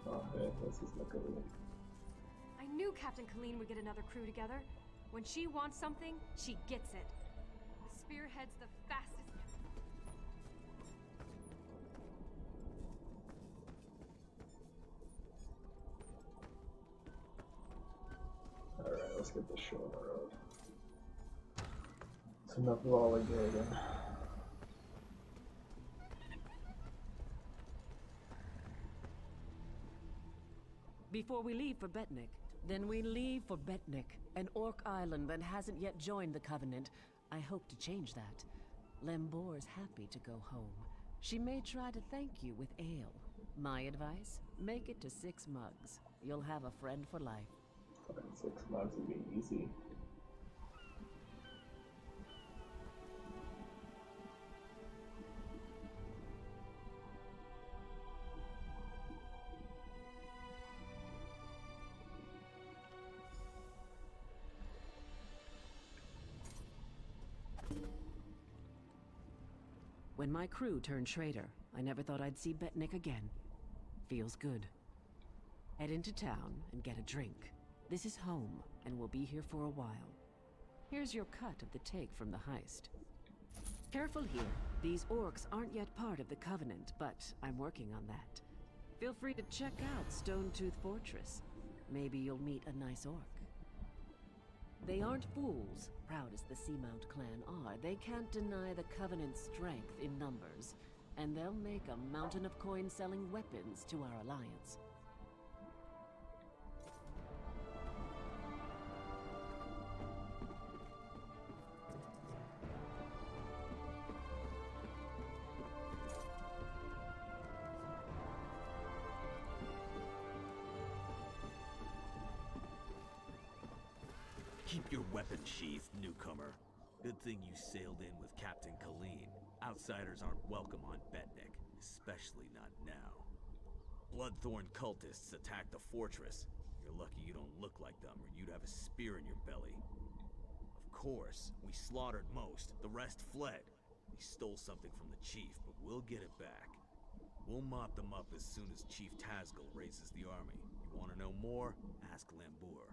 Oh, hey, this is Nicole. I knew Captain Kalin would get another crew together. When she wants something, she gets it. The Spearhead's the fastest... Alright, let's get this show on the road. It's enough lollygagging. Before we leave for Betnik, then we leave for Betnik, an orc island that hasn't yet joined the Covenant. I hope to change that. Lembor's happy to go home. She may try to thank you with ale. My advice? Make it to 6 mugs. You'll have a friend for life. 6 mugs would be easy. When my crew turned traitor, I never thought I'd see Betnik again. Feels good. Head into town and get a drink. This is home, and we'll be here for a while. Here's your cut of the take from the heist. Careful here. These orcs aren't yet part of the Covenant, but I'm working on that. Feel free to check out Stonetooth Fortress. Maybe you'll meet a nice orc. They aren't fools, proud as the Seamount clan are. They can't deny the Covenant's strength in numbers, and they'll make a mountain of coin-selling weapons to our alliance. Keep your weapon sheathed, newcomer. Good thing you sailed in with Captain Colleen. Outsiders aren't welcome on Betnik, especially not now. Bloodthorn cultists attacked the fortress. You're lucky you don't look like them, or you'd have a spear in your belly. Of course, we slaughtered most. The rest fled. We stole something from the chief, but we'll get it back. We'll mop them up as soon as Chief Tazgul raises the army. You want to know more? Ask Lambour.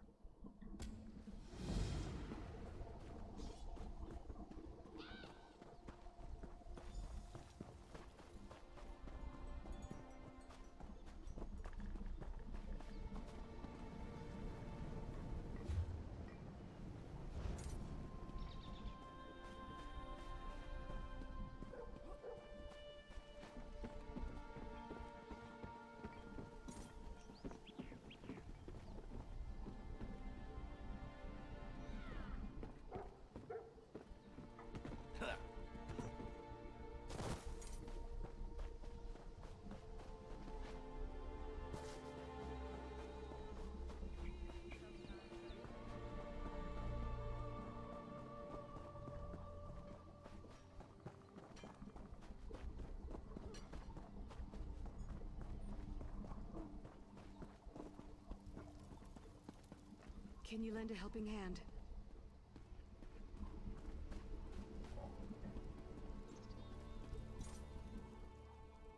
Can you lend a helping hand?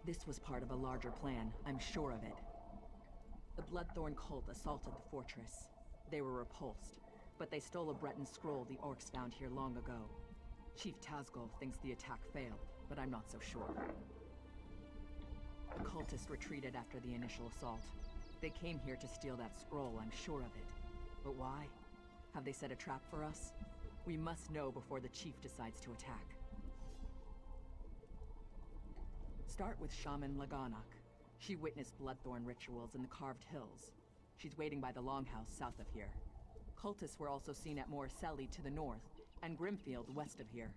This was part of a larger plan, I'm sure of it. The Bloodthorn cult assaulted the fortress. They were repulsed, but they stole a Breton scroll the orcs found here long ago. Chief Tazgul thinks the attack failed, but I'm not so sure. The cultists retreated after the initial assault. They came here to steal that scroll, I'm sure of it. But why? Have they set a trap for us? We must know before the chief decides to attack. Start with Shaman Laganak. She witnessed Bloodthorn rituals in the Carved Hills. She's waiting by the Longhouse south of here. Cultists were also seen at Morriselli to the north, and Grimfield west of here.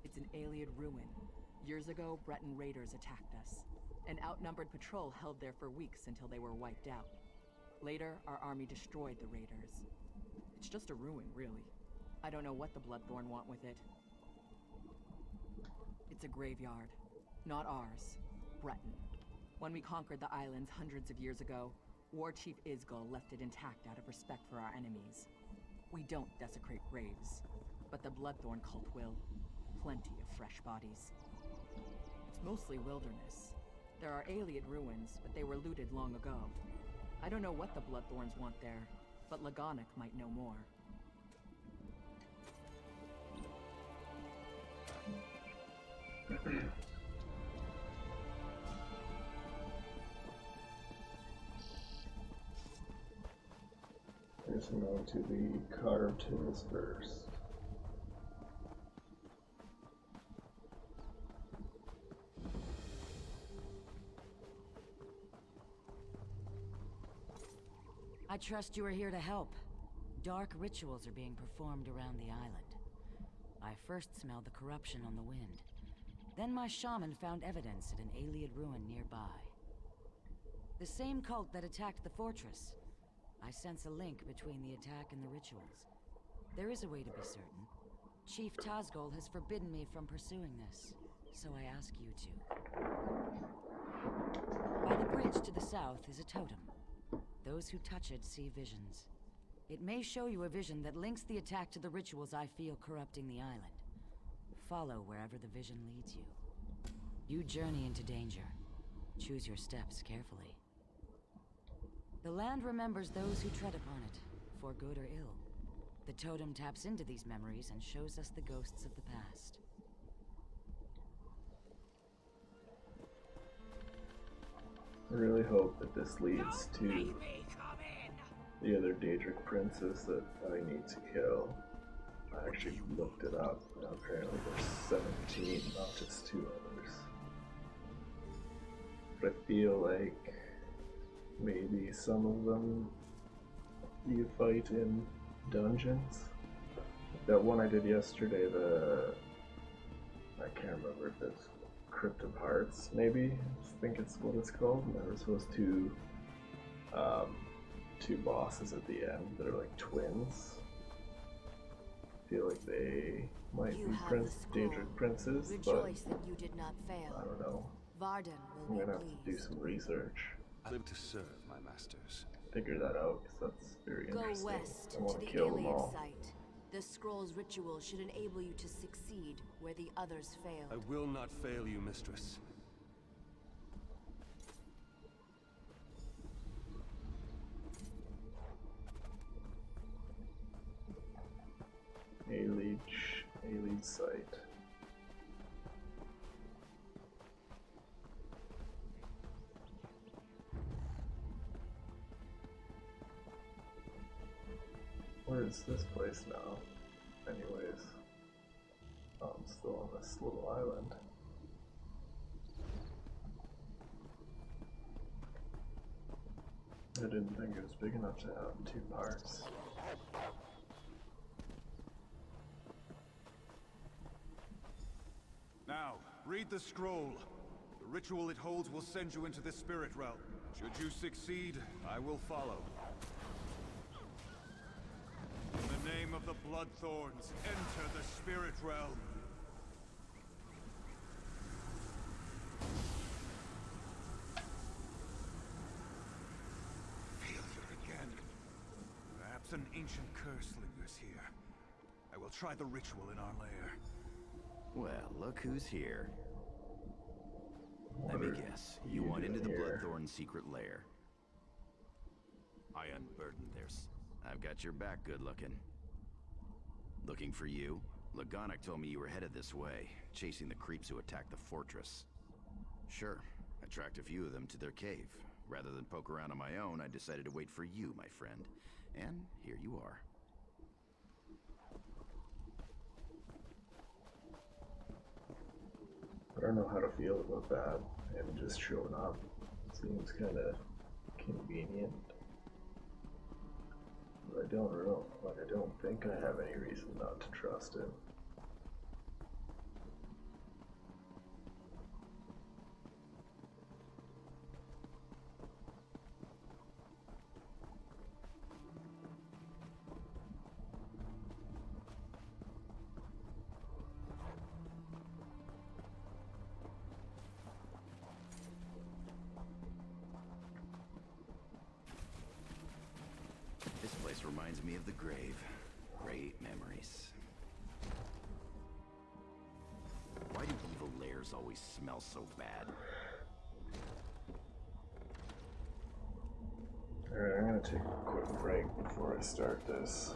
It's an Ayleid ruin. Years ago, Breton raiders attacked us. An outnumbered patrol held there for weeks until they were wiped out. Later, our army destroyed the raiders. It's just a ruin, really. I don't know what the Bloodthorn want with it. It's a graveyard. Not ours. Breton. When we conquered the islands hundreds of years ago, War Chief Isgul left it intact out of respect for our enemies. We don't desecrate graves, but the Bloodthorn cult will. Plenty of fresh bodies. It's mostly wilderness. There are Ayleid ruins, but they were looted long ago. I don't know what the Bloodthorns want there, but Laganak might know more. Here's going to the Carved Hills first. I trust you are here to help. Dark rituals are being performed around the island. I first smelled the corruption on the wind. Then my shaman found evidence at an Ayleid ruin nearby. The same cult that attacked the fortress. I sense a link between the attack and the rituals. There is a way to be certain. Chief Tazgul has forbidden me from pursuing this, so I ask you to. By the bridge to the south is a totem. Those who touch it see visions. It may show you a vision that links the attack to the rituals I feel corrupting the island. Follow wherever the vision leads you. You journey into danger. Choose your steps carefully. The land remembers those who tread upon it, for good or ill. The totem taps into these memories and shows us the ghosts of the past. I really hope that this leads to the other Daedric princess that I need to kill. I actually looked it up. Apparently there's 17, not just 2 others. But I feel like maybe some of them you fight in dungeons. That one I did yesterday, I can't remember if it's Crypt of Hearts, maybe? I think it's what it's called. And I was supposed to two bosses at the end that are like twins. I feel like they might You be have the scroll. Daedric princes, Rejoice but that you did not fail. I don't know. Varden I'm will gonna be have to pleased. do some research. I live to serve my masters. Figure that out, because that's very Go interesting. west I to want the to kill them Iliad all. site. The scroll's ritual should enable you to succeed where the others failed. I will not fail you, mistress. Iliad site. Where is this place now? Anyways. Oh, I'm still on this little island. I didn't think it was big enough to have two parts. Now, read the scroll. The ritual it holds will send you into the spirit realm. Should you succeed, I will follow. In the name of the Bloodthorns, enter the spirit realm. Failure again. Perhaps an ancient curse lingers here. I will try the ritual in our lair. Well, look who's here. Let What me are guess. You you want into the doing here? Bloodthorn secret lair. I unburdened theirs. I've got your back, good looking. Looking for you? Lagonic told me you were headed this way, chasing the creeps who attacked the fortress. Sure, I tracked a few of them to their cave. Rather than poke around on my own, I decided to wait for you, my friend. And here you are. I don't know how to feel about that, and just showing up seems kind of convenient. But I don't think I have any reason not to trust him. This place reminds me of the grave. Great memories. Why do evil lairs always smell so bad? Alright, I'm gonna take a quick break before I start this.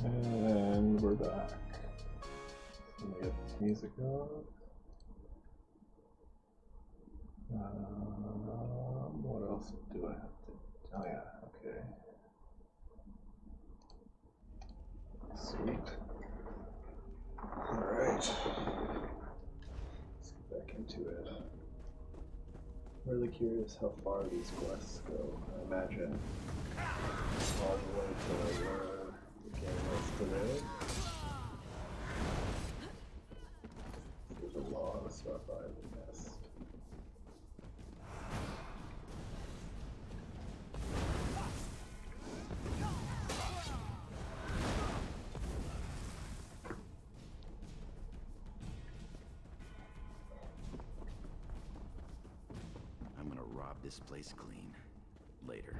And we're back. So we get this music on. What else do I have to? Oh yeah, okay. Sweet. Alright. Let's get back into it. I'm really curious how far these quests go. I imagine all the way to where the game is today. There's a lot of stuff I've missed. I'm gonna rob this place clean. Later.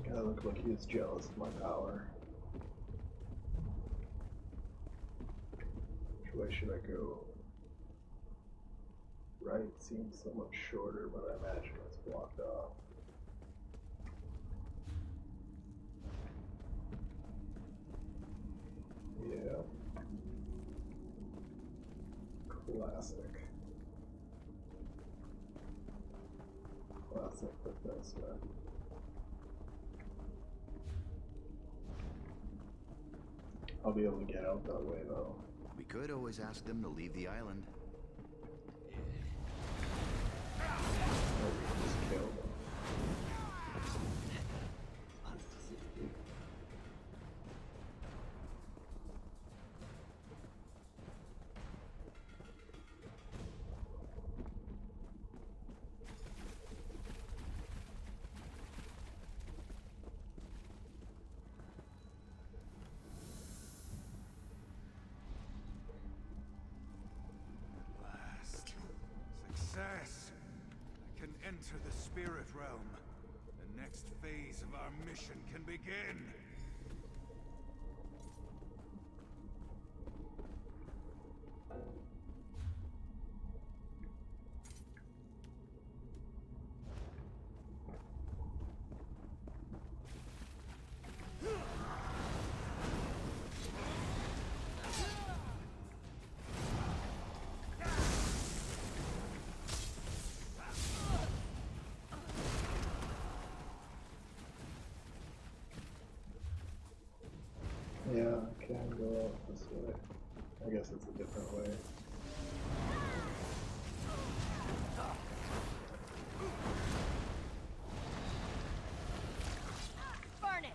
The guy looked like he was jealous of my power. Which way should I go? Right seems so much shorter, but I imagine it's blocked off. Yeah. Classic. Classic Bethesda. I'll be able to get out that way though. We could always ask them to leave the island. Or we can just kill them. Success! I can enter the spirit realm. The next phase of our mission can begin. Yeah, I can go out this way. I guess it's a different way. Burn it!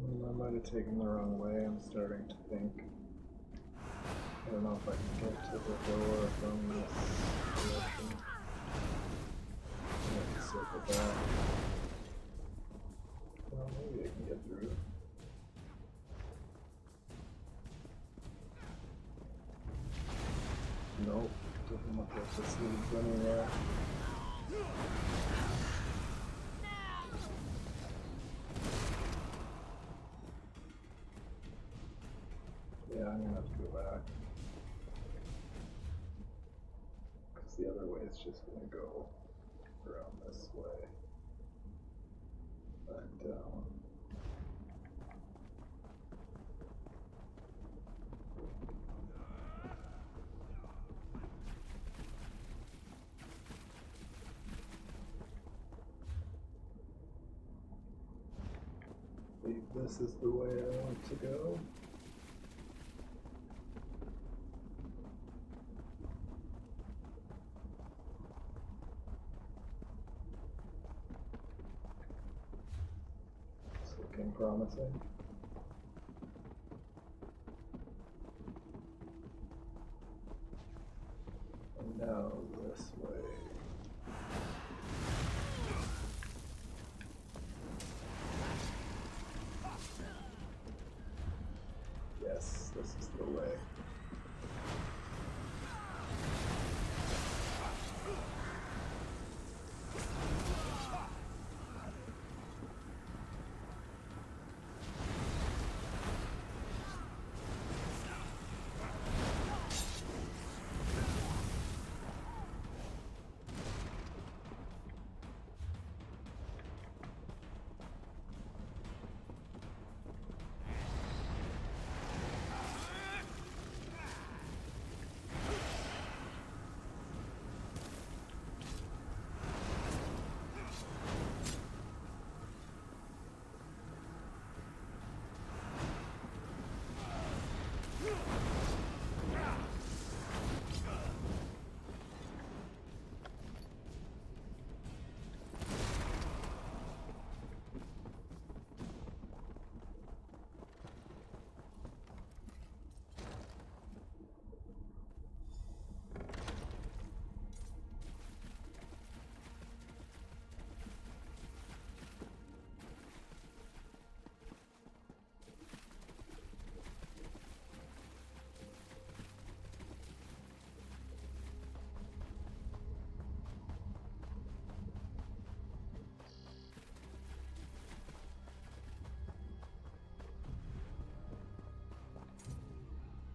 I might have taken the wrong way, I'm starting to think. I don't know if I can get to the door from this direction. I have to circle back. Well, maybe I can get through. Nope, doesn't look like this leads anywhere. Yeah, I'm gonna have to go back. Because the other way is just gonna go around this way. Back down. I believe this is the way I want to go. It's looking promising. Now this way. Yes, this is the way.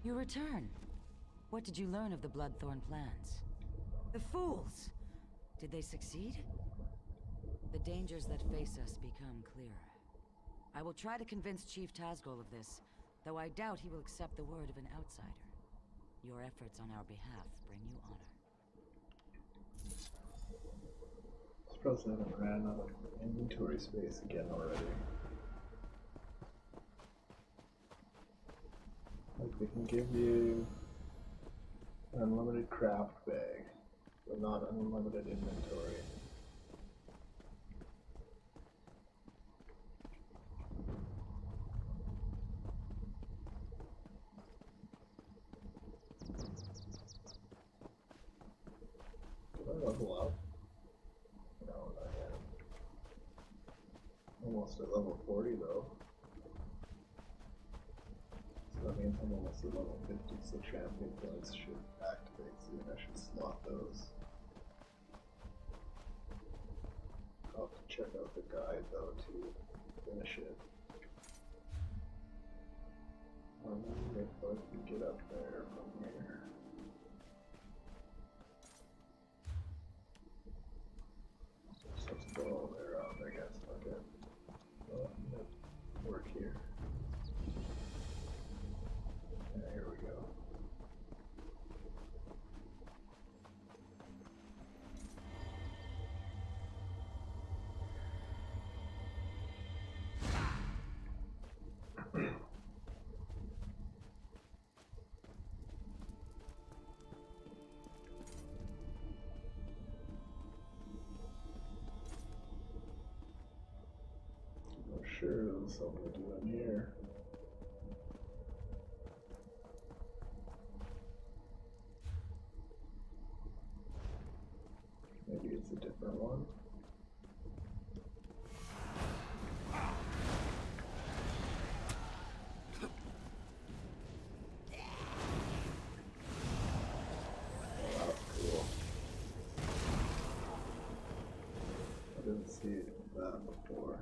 You return. What did you learn of the Bloodthorn plans? The fools! Did they succeed? The dangers that face us become clearer. I will try to convince Chief Tazgol of this, though I doubt he will accept the word of an outsider. Your efforts on our behalf bring you honor. Surprised I haven't ran out of inventory space again already. Like, they can give you an unlimited craft bag, but not unlimited inventory. Did I level up? No, not yet. Almost at level 40 though. So that means I'm almost at level 50, so champion points should activate soon. I should slot those. I'll have to check out the guide though to finish it. I wonder if I can get up there from here. So let's go all the way around, I guess. Okay. Well, I'm gonna work here. Yeah, here we go. I'm sure there's something to do in here. Maybe it's a different one. Oh, cool. I didn't see that before.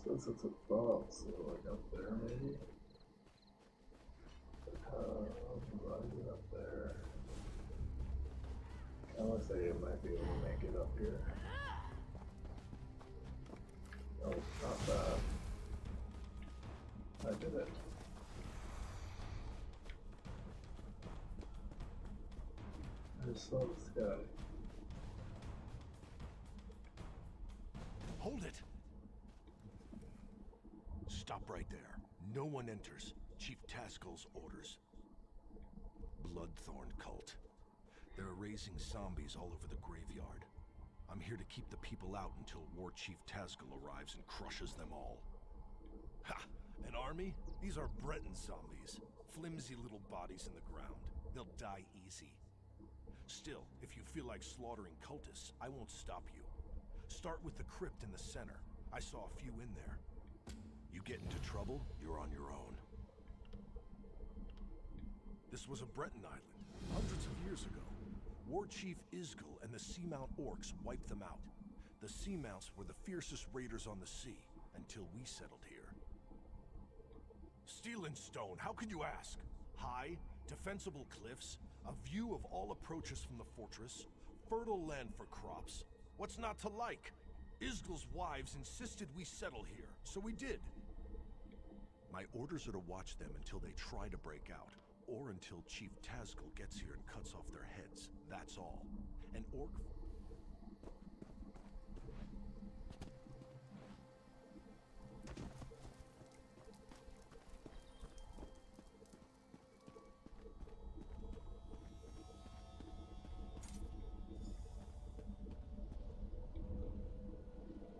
Since it's above, so like up there maybe? How do I get up there? I want to say it might be able to make it up here. No, not bad. I did it. just saw this guy. Hold it! Stop right there. No one enters. Chief Taskel's orders. Bloodthorn cult. They're raising zombies all over the graveyard. I'm here to keep the people out until War Chief Taskel arrives and crushes them all. Ha! An army? These are Breton zombies. Flimsy little bodies in the ground. They'll die easy. Still, if you feel like slaughtering cultists, I won't stop you. Start with the crypt in the center. I saw a few in there. You get into trouble, you're on your own. This was a Breton island, hundreds of years ago. War Chief Isgil and the Seamount Orcs wiped them out. The Seamounts were the fiercest raiders on the sea, until we settled here. Steel and stone, how could you ask? High, defensible cliffs, a view of all approaches from the fortress, fertile land for crops. What's not to like? Isgil's wives insisted we settle here, so we did. My orders are to watch them until they try to break out, or until Chief Taskel gets here and cuts off their heads. That's all. An orc...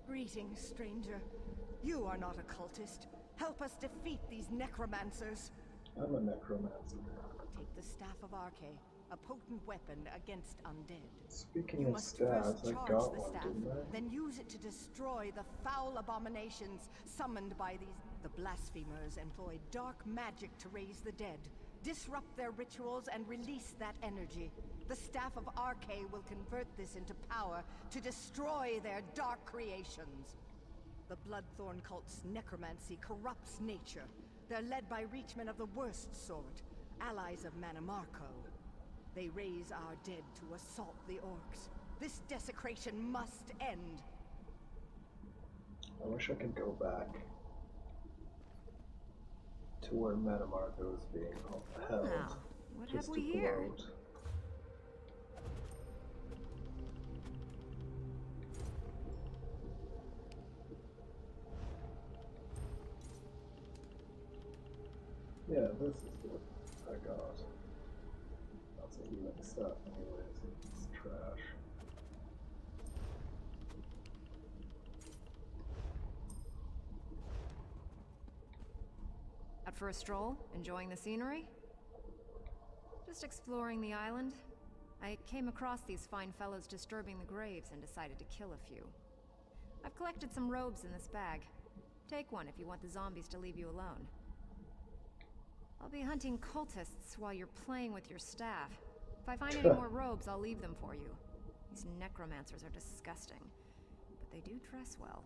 Greetings, stranger. You are not a cultist. Help us defeat these necromancers. I'm a necromancer. Take the Staff of Arche, a potent weapon against undead. Speaking You of must staffs, first I charge got the one, staff, didn't I? then use it to destroy the foul abominations summoned by these... The blasphemers employ dark magic to raise the dead, disrupt their rituals, and release that energy. The Staff of Arche will convert this into power to destroy their dark creations. The Bloodthorn cult's necromancy corrupts nature. They're led by reachmen of the worst sort, allies of Manamarco. They raise our dead to assault the orcs. This desecration must end. I wish I could go back to where Manamarco is being held. Now, what just have we to here? gloat. Yeah, this is what I got. Lots of healing stuff anyways. It's trash. Out for a stroll? Enjoying the scenery? Just exploring the island. I came across these fine fellows disturbing the graves and decided to kill a few. I've collected some robes in this bag. Take one if you want the zombies to leave you alone. I'll be hunting cultists while you're playing with your staff. If I find any more robes, I'll leave them for you. These necromancers are disgusting, but they do dress well.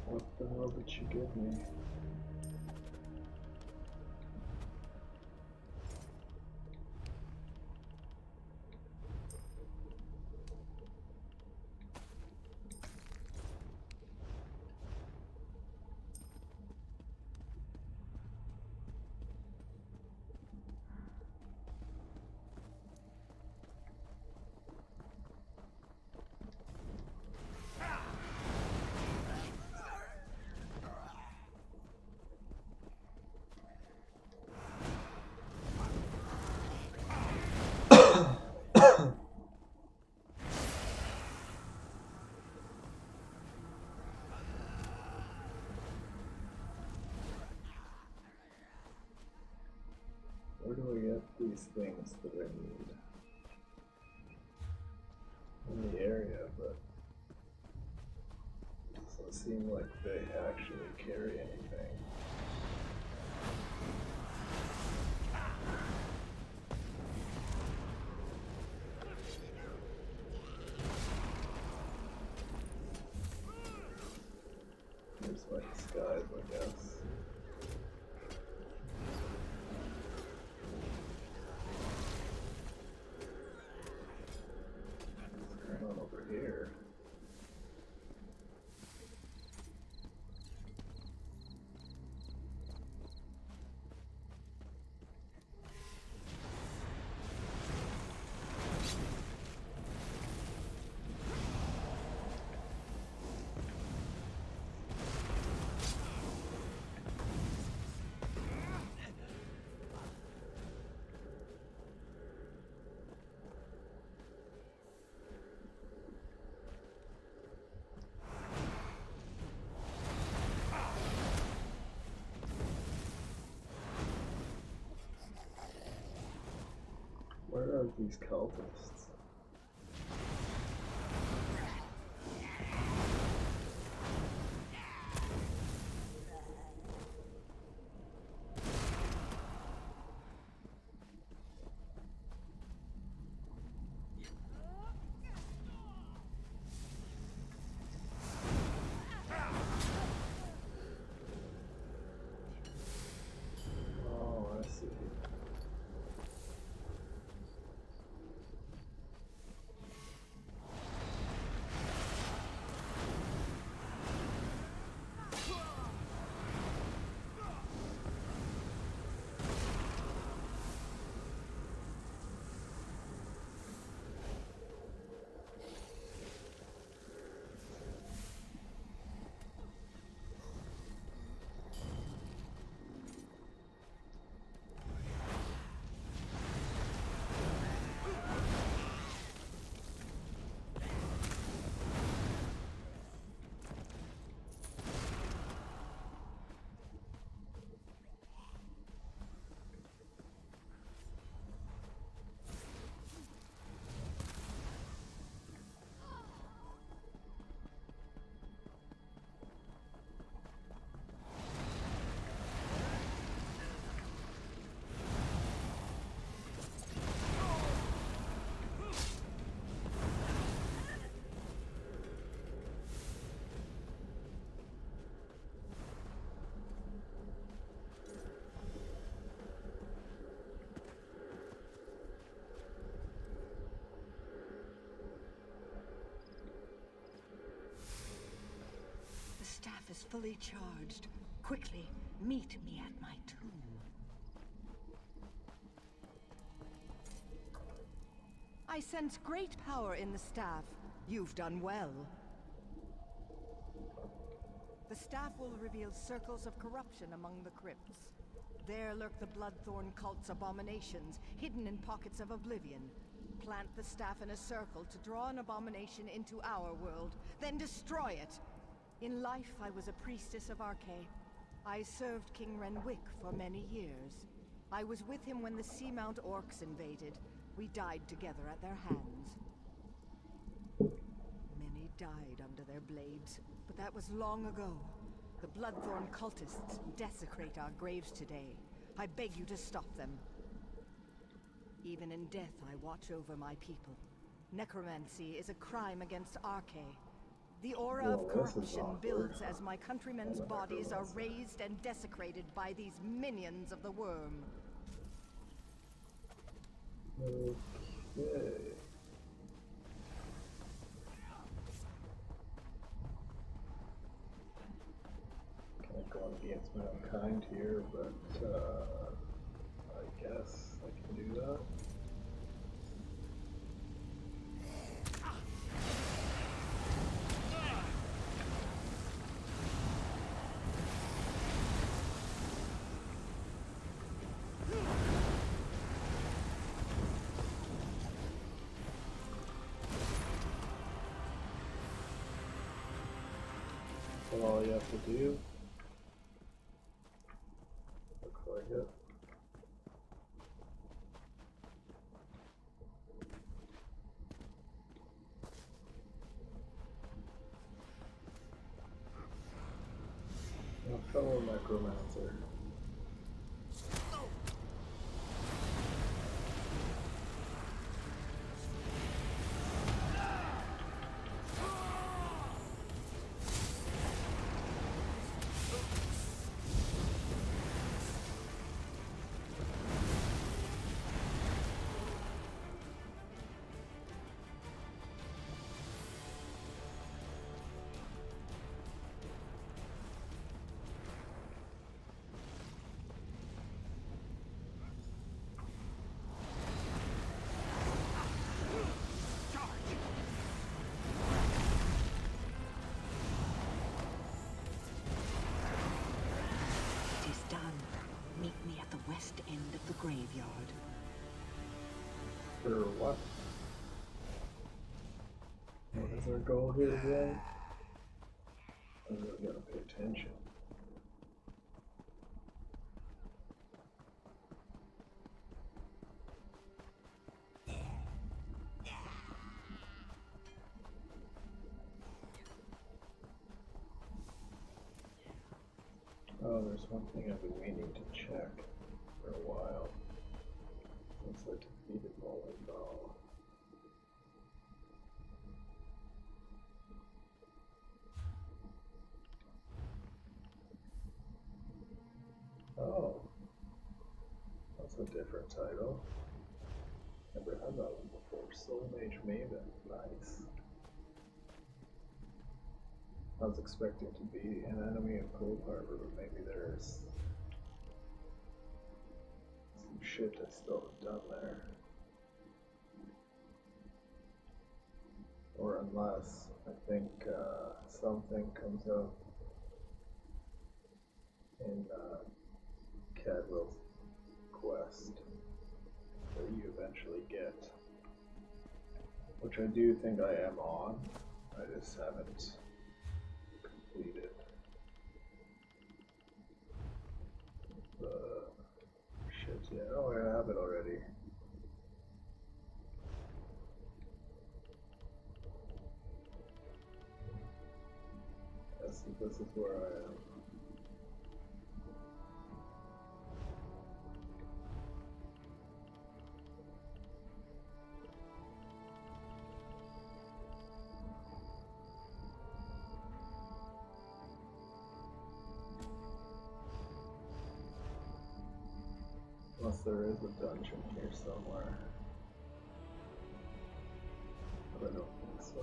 What the hell did you give me? Where do I get these things that I need? In the area, but it doesn't seem like they actually carry anything. There's my disguise, I guess. What's going on over here? are these cultists? Oh, I see. The staff is fully charged. Quickly, meet me at my tomb. I sense great power in the staff. You've done well. The staff will reveal circles of corruption among the crypts. There lurk the Bloodthorn cult's abominations, hidden in pockets of oblivion. Plant the staff in a circle to draw an abomination into our world, then destroy it! In life, I was a priestess of Arche. I served King Renwick for many years. I was with him when the Seamount Orcs invaded. We died together at their hands. Many died under their blades, but that was long ago. The Bloodthorn cultists desecrate our graves today. I beg you to stop them. Even in death, I watch over my people. Necromancy is a crime against Arche. The aura of corruption builds as my countrymen's bodies are raised and desecrated by these minions of the worm. Okay. Can't go against my own kind here, but I guess I can do that. That's all you have to do. Looks like it. A fellow necromancer. It is done. Meet me at the west end of the graveyard. For what? What is our goal here again? I really gotta pay attention. Oh, there's one thing I've been meaning to check for a while since I defeated Molenbeek. Oh, that's a different title. Never had that one before. Soul Mage Maven. Nice. I was expecting to be an enemy of Coldharbour, but maybe there's some shit I still have done there. Or unless, I think something comes up in Cadwell's quest that you eventually get. Which I do think I am on. I just haven't completed the shit yet. Oh, I have it already. Yes, this is where I am. Unless there is a dungeon here somewhere. But I don't think so.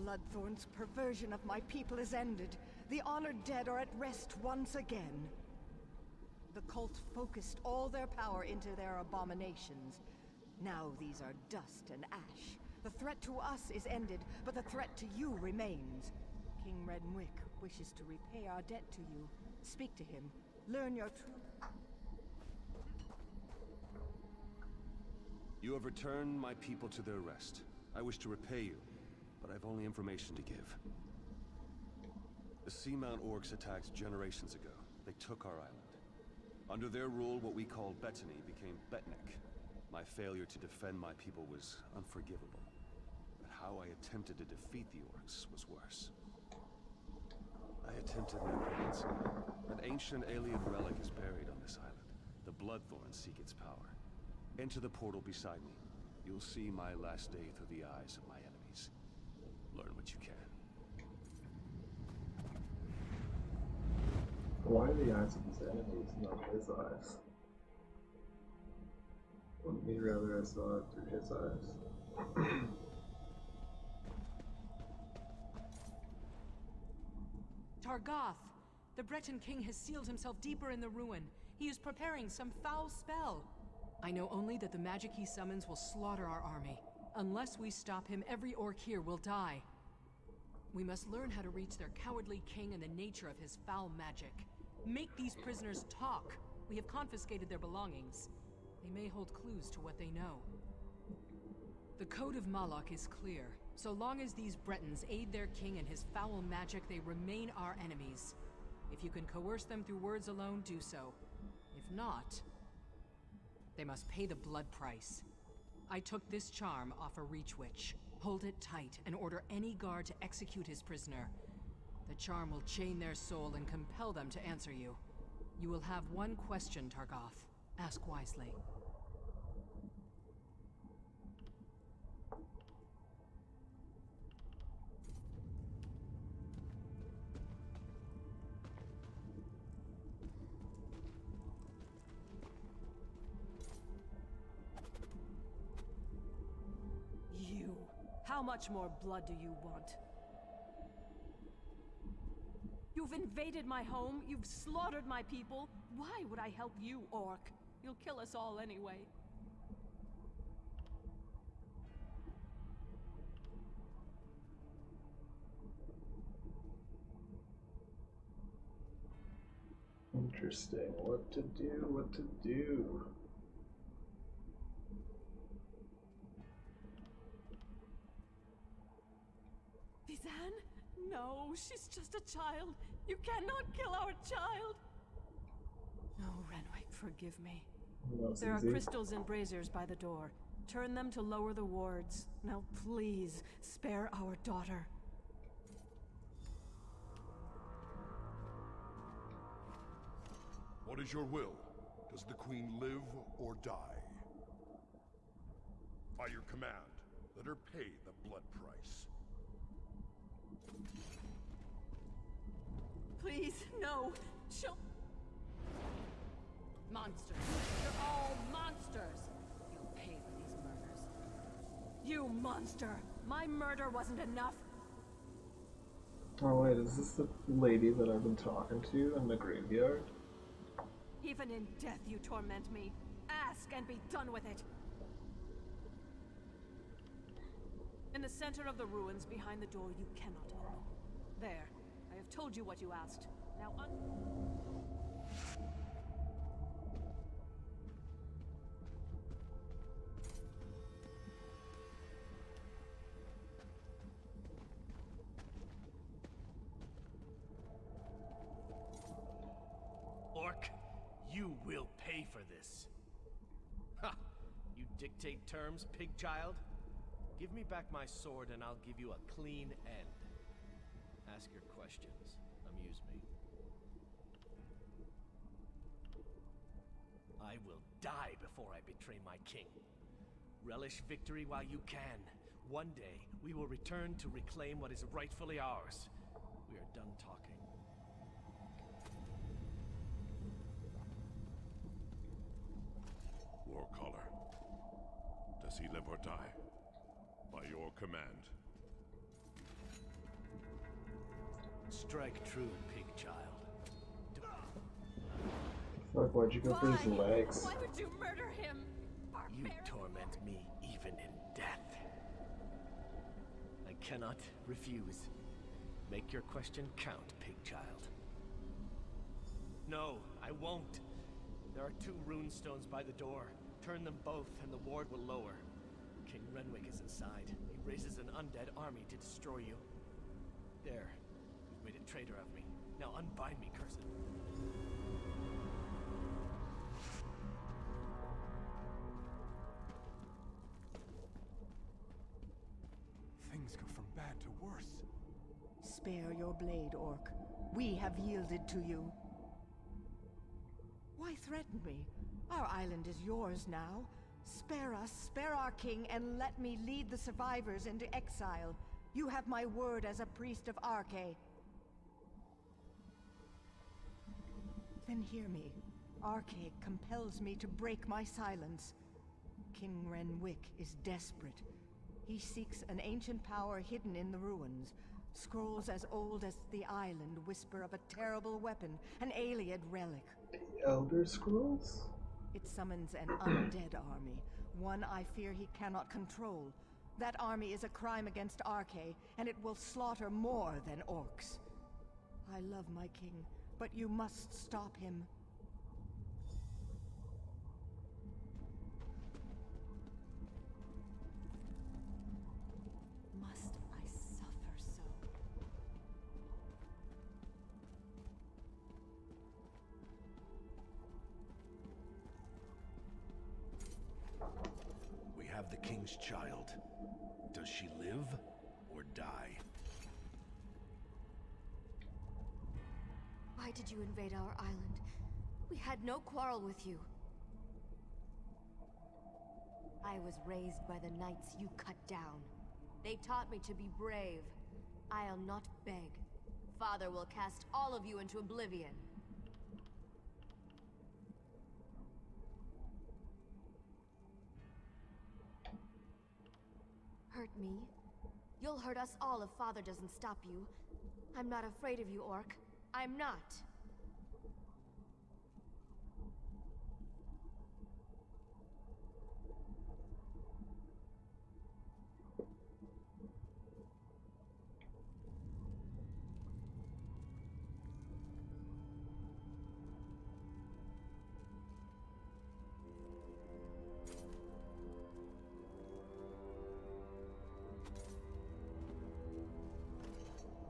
Bloodthorn's perversion of my people is ended. The honored dead are at rest once again. The cult focused all their power into their abominations. Now these are dust and ash. The threat to us is ended, but the threat to you remains. King Redwick wishes to repay our debt to you. Speak to him. Learn your truth. You have returned my people to their rest. I wish to repay you, but I've only information to give. The Seamount orcs attacked generations ago. They took our island. Under their rule, what we called Bettany became Betnik. My failure to defend my people was unforgivable. But how I attempted to defeat the orcs was worse. I attempted necromancy. An ancient alien relic is buried on this island. The Bloodthorns seek its power. Enter the portal beside me. You'll see my last day through the eyes of my enemies. Learn what you can. Why are the eyes of his enemies, not his eyes? Wouldn't he rather I saw it through his eyes? Targoth! The Breton king has sealed himself deeper in the ruin. He is preparing some foul spell. I know only that the magic he summons will slaughter our army. Unless we stop him, every orc here will die. We must learn how to reach their cowardly king and the nature of his foul magic. Make these prisoners talk. We have confiscated their belongings. They may hold clues to what they know. The Code of Malak is clear. So long as these Bretons aid their king in his foul magic, they remain our enemies. If you can coerce them through words alone, do so. If not, they must pay the blood price. I took this charm off a Reach Witch. Hold it tight and order any guard to execute his prisoner. The charm will chain their soul and compel them to answer you. You will have one question, Targoth. Ask wisely. You. How much more blood do you want? You've invaded my home, you've slaughtered my people. Why would I help you, Orc? You'll kill us all anyway. Interesting. What to do, what to do. Vizan? No, she's just a child. You cannot kill our child. No, Renwick, forgive me. There are crystals and braziers by the door. Turn them to lower the wards. Now please, spare our daughter. What is your will? Does the Queen live or die? By your command, let her pay the blood price. Please, no. She'll... Monsters. You're all monsters. You'll pay for these murders. You monster! My murder wasn't enough. Oh wait, is this the lady that I've been talking to in the graveyard? Even in death you torment me. Ask and be done with it. In the center of the ruins behind the door you cannot open. There. I have told you what you asked. Now Orc, you will pay for this. Ha! You dictate terms, pig child? Give me back my sword and I'll give you a clean end. Ask your questions. Amuse me. I will die before I betray my king. Relish victory while you can. One day, we will return to reclaim what is rightfully ours. We are done talking. Warcaller, does he live or die? By your command. Strike true, pig child. Fuck, why'd you go for his legs? why would you murder him? You torment me even in death. I cannot refuse. Make your question count, pig child. No, I won't. There are 2 rune stones by the door. Turn them both and the ward will lower. King Renwick is inside. He raises an undead army to destroy you. There. You've made a traitor of me. Now unbind me, cursed. Things go from bad to worse. Spare your blade, Orc. We have yielded to you. Why threaten me? Our island is yours now. Spare us, spare our king, and let me lead the survivors into exile. You have my word as a priest of Arche. Then hear me. Arche compels me to break my silence. King Renwick is desperate. He seeks an ancient power hidden in the ruins. Scrolls as old as the island whisper of a terrible weapon, an alien relic. The Elder Scrolls? It summons an undead army, one I fear he cannot control. That army is a crime against Arche, and it will slaughter more than orcs. I love my king, but you must stop him. Must I suffer so? We have the king's child. Does she live or die? Why did you invade our island? We had no quarrel with you. I was raised by the knights you cut down. They taught me to be brave. I'll not beg. Father will cast all of you into oblivion. Hurt me? You'll hurt us all if Father doesn't stop you. I'm not afraid of you, Orc. I'm not.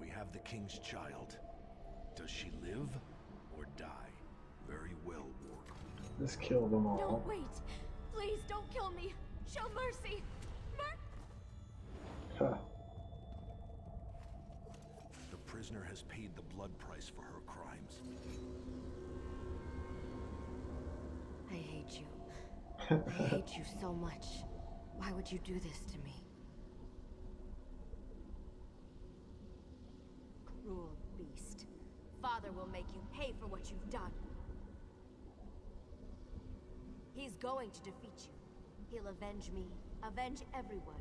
We have the king's child. Does she live or die? Very well, Warcode. Just kill them all. No, wait! Please don't kill me! Show mercy! Huh. The prisoner has paid the blood price for her crimes. I hate you. I hate you so much. Why would you do this to me? Cruel beast. Father will make you pay for what you've done. He's going to defeat you. He'll avenge me, avenge everyone.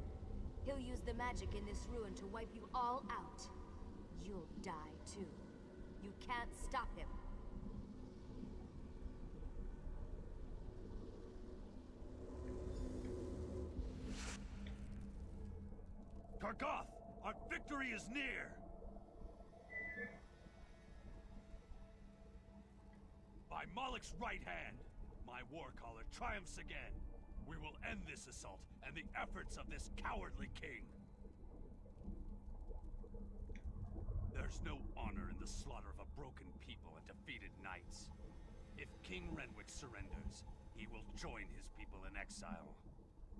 He'll use the magic in this ruin to wipe you all out. You'll die too. You can't stop him. Targoth, our victory is near! By Malek's right hand, my warcaller triumphs again. We will end this assault and the efforts of this cowardly king. There's no honor in the slaughter of a broken people and defeated knights. If King Renwick surrenders, he will join his people in exile.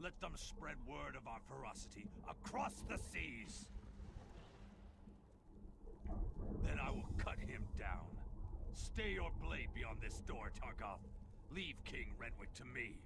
Let them spread word of our ferocity across the seas. Then I will cut him down. Stay your blade beyond this door, Targoth. Leave King Renwick to me.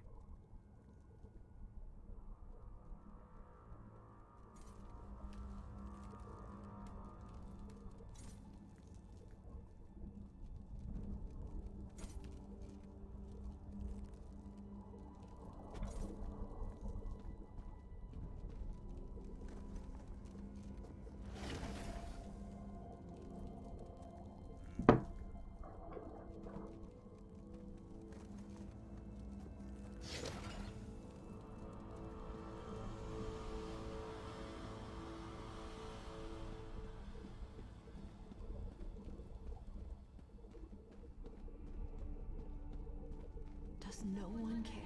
Does no one care?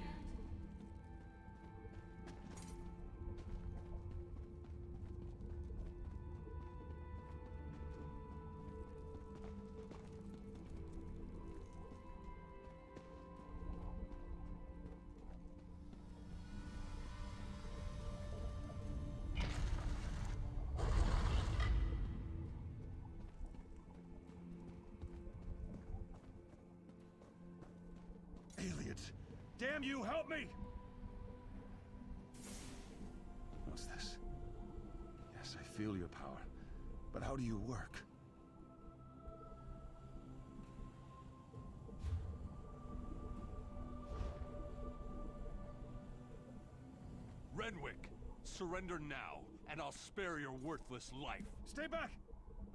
Aliens! Damn you, help me! What's this? Yes, I feel your power. But how do you work? Renwick, surrender now, and I'll spare your worthless life. Stay back!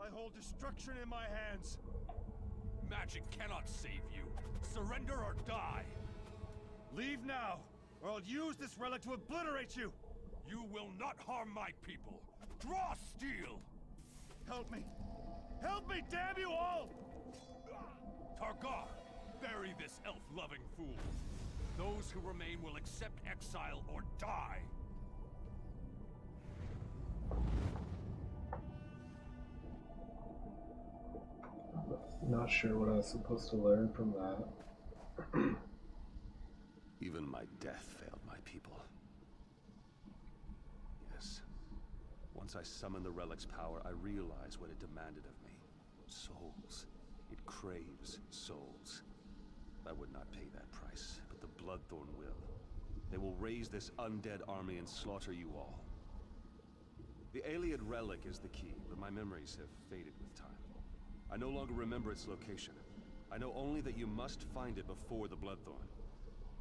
I hold destruction in my hands. Magic cannot save you. Surrender or die. Leave now, or I'll use this relic to obliterate you! You will not harm my people. Draw steel! Help me! Help me, damn you all! Targoth, bury this elf-loving fool. Those who remain will accept exile or die. Not sure what I was supposed to learn from that. Even my death failed my people. Yes. Once I summoned the relic's power, I realized what it demanded of me. Souls. It craves souls. I would not pay that price, but the Bloodthorn will. They will raise this undead army and slaughter you all. The Ayleid relic is the key, but my memories have faded with time. I no longer remember its location. I know only that you must find it before the Bloodthorn.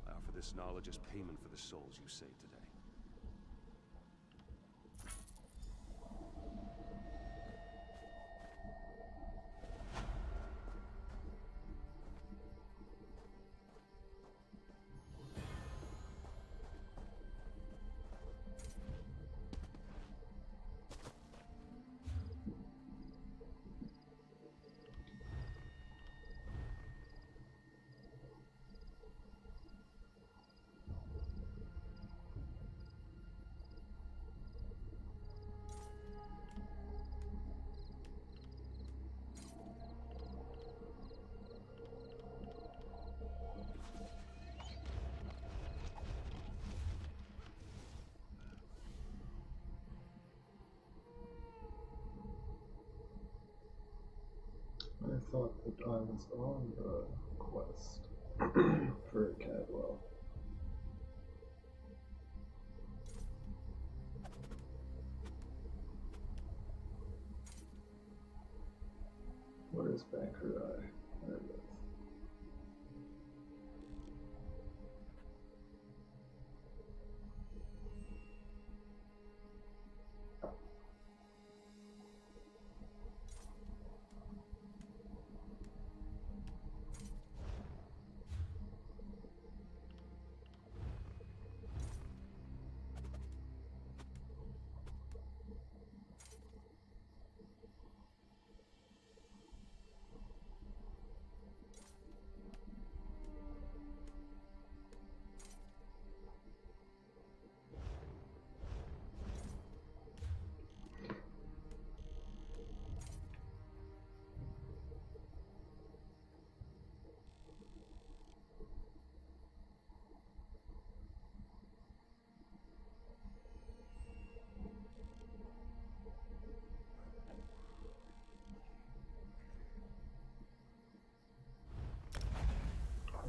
I offer this knowledge as payment for the souls you saved today. I thought that I was on the quest for Cadwell. Where's Banker Eye? There it is.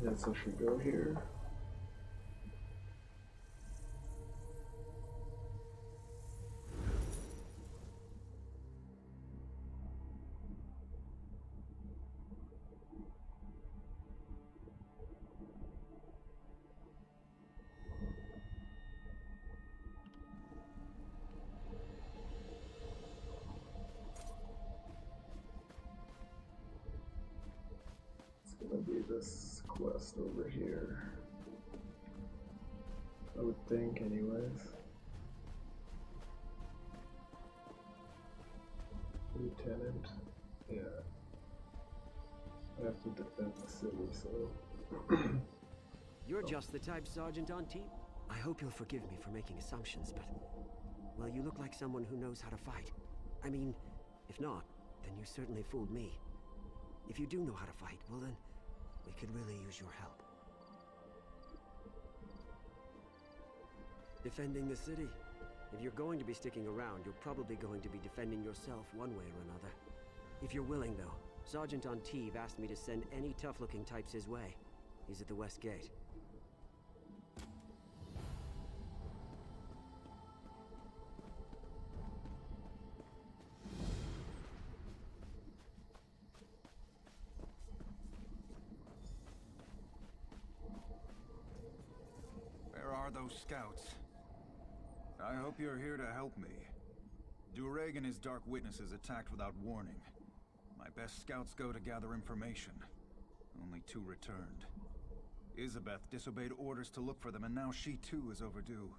Yes, I should go here. It's gonna be this quest over here. I would think, anyways. Lieutenant. Yeah. I have to defend the city, so. You're just the type sergeant on team. I hope you'll forgive me for making assumptions, but... well, you look like someone who knows how to fight. I mean, if not, then you certainly fooled me. If you do know how to fight, well then, we could really use your help. Defending the city. If you're going to be sticking around, you're probably going to be defending yourself one way or another. If you're willing, though, Sergeant Anteve asked me to send any tough-looking types his way. He's at the west gate. Where are those scouts? I hope you're here to help me. Dureg and his Dark Witnesses attacked without warning. My best scouts go to gather information. Only 2 returned. Isabeth disobeyed orders to look for them, and now she too is overdue.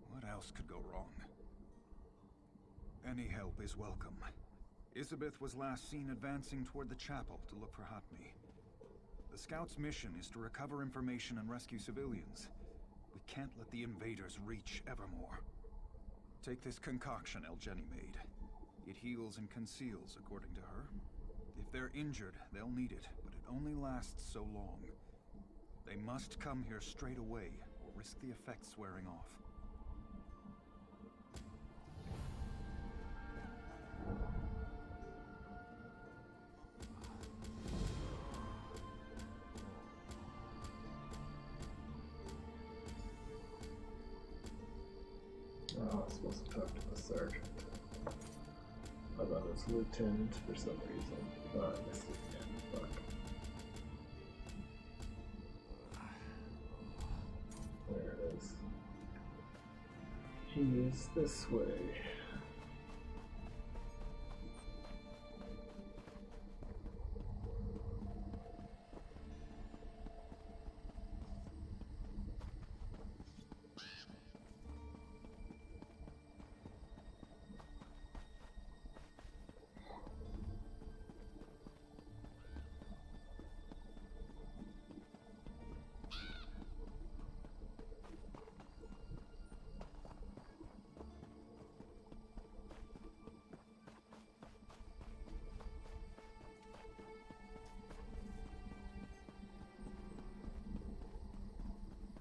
What else could go wrong? Any help is welcome. Isabeth was last seen advancing toward the chapel to look for Hatmi. The scouts' mission is to recover information and rescue civilians. We can't let the invaders reach Evermore. Take this concoction Elgeni made. It heals and conceals, according to her. If they're injured, they'll need it, but it only lasts so long. They must come here straight away, or risk the effects wearing off. Oh, I was supposed to talk to the sergeant. I thought it was lieutenant for some reason. Oh, I missed it again. Fuck. There it is. He's this way.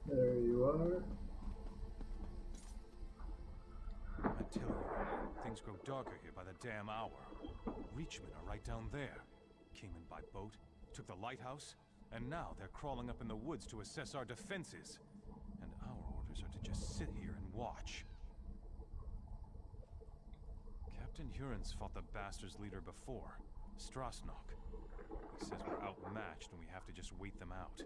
There you are. I tell you, things grow darker here by the damn hour. Reachmen are right down there. Came in by boat, took the lighthouse, and now they're crawling up in the woods to assess our defenses. And our orders are to just sit here and watch. Captain Huron's fought the bastards' leader before, Strasnock. He says we're outmatched and we have to just wait them out.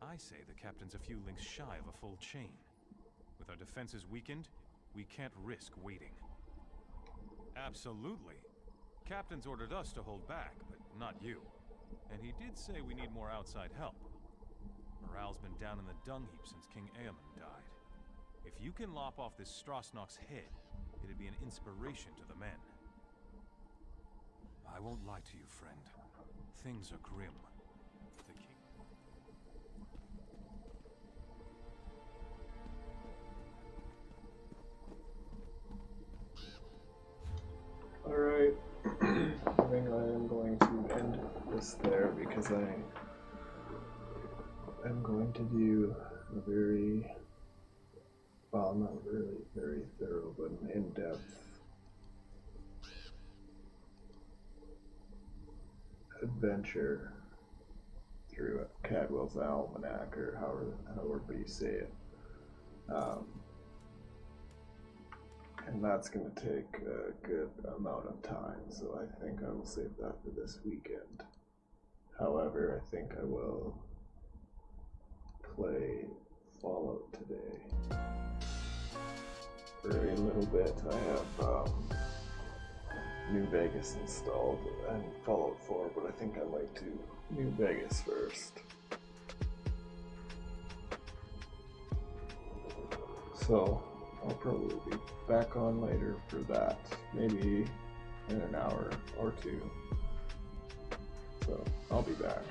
I say the captain's a few links shy of a full chain. With our defenses weakened, we can't risk waiting. Absolutely. Captain's ordered us to hold back, but not you. And he did say we need more outside help. Morale's been down in the dung heap since King Eamon died. If you can lop off this Strasnock's head, it'd be an inspiration to the men. I won't lie to you, friend. Things are grim. The king... Alright, I think I am going to end this there because I am going to do a very, well, not really very thorough, but an in-depth adventure through Cadwell's Almanac, or however you say it. And that's going to take a good amount of time, so I think I will save that for this weekend. However, I think I will play Fallout today for a little bit. I have New Vegas installed and Fallout 4, but I think I might do New Vegas first. So I'll probably be back on later for that, maybe in an hour or two. So I'll be back.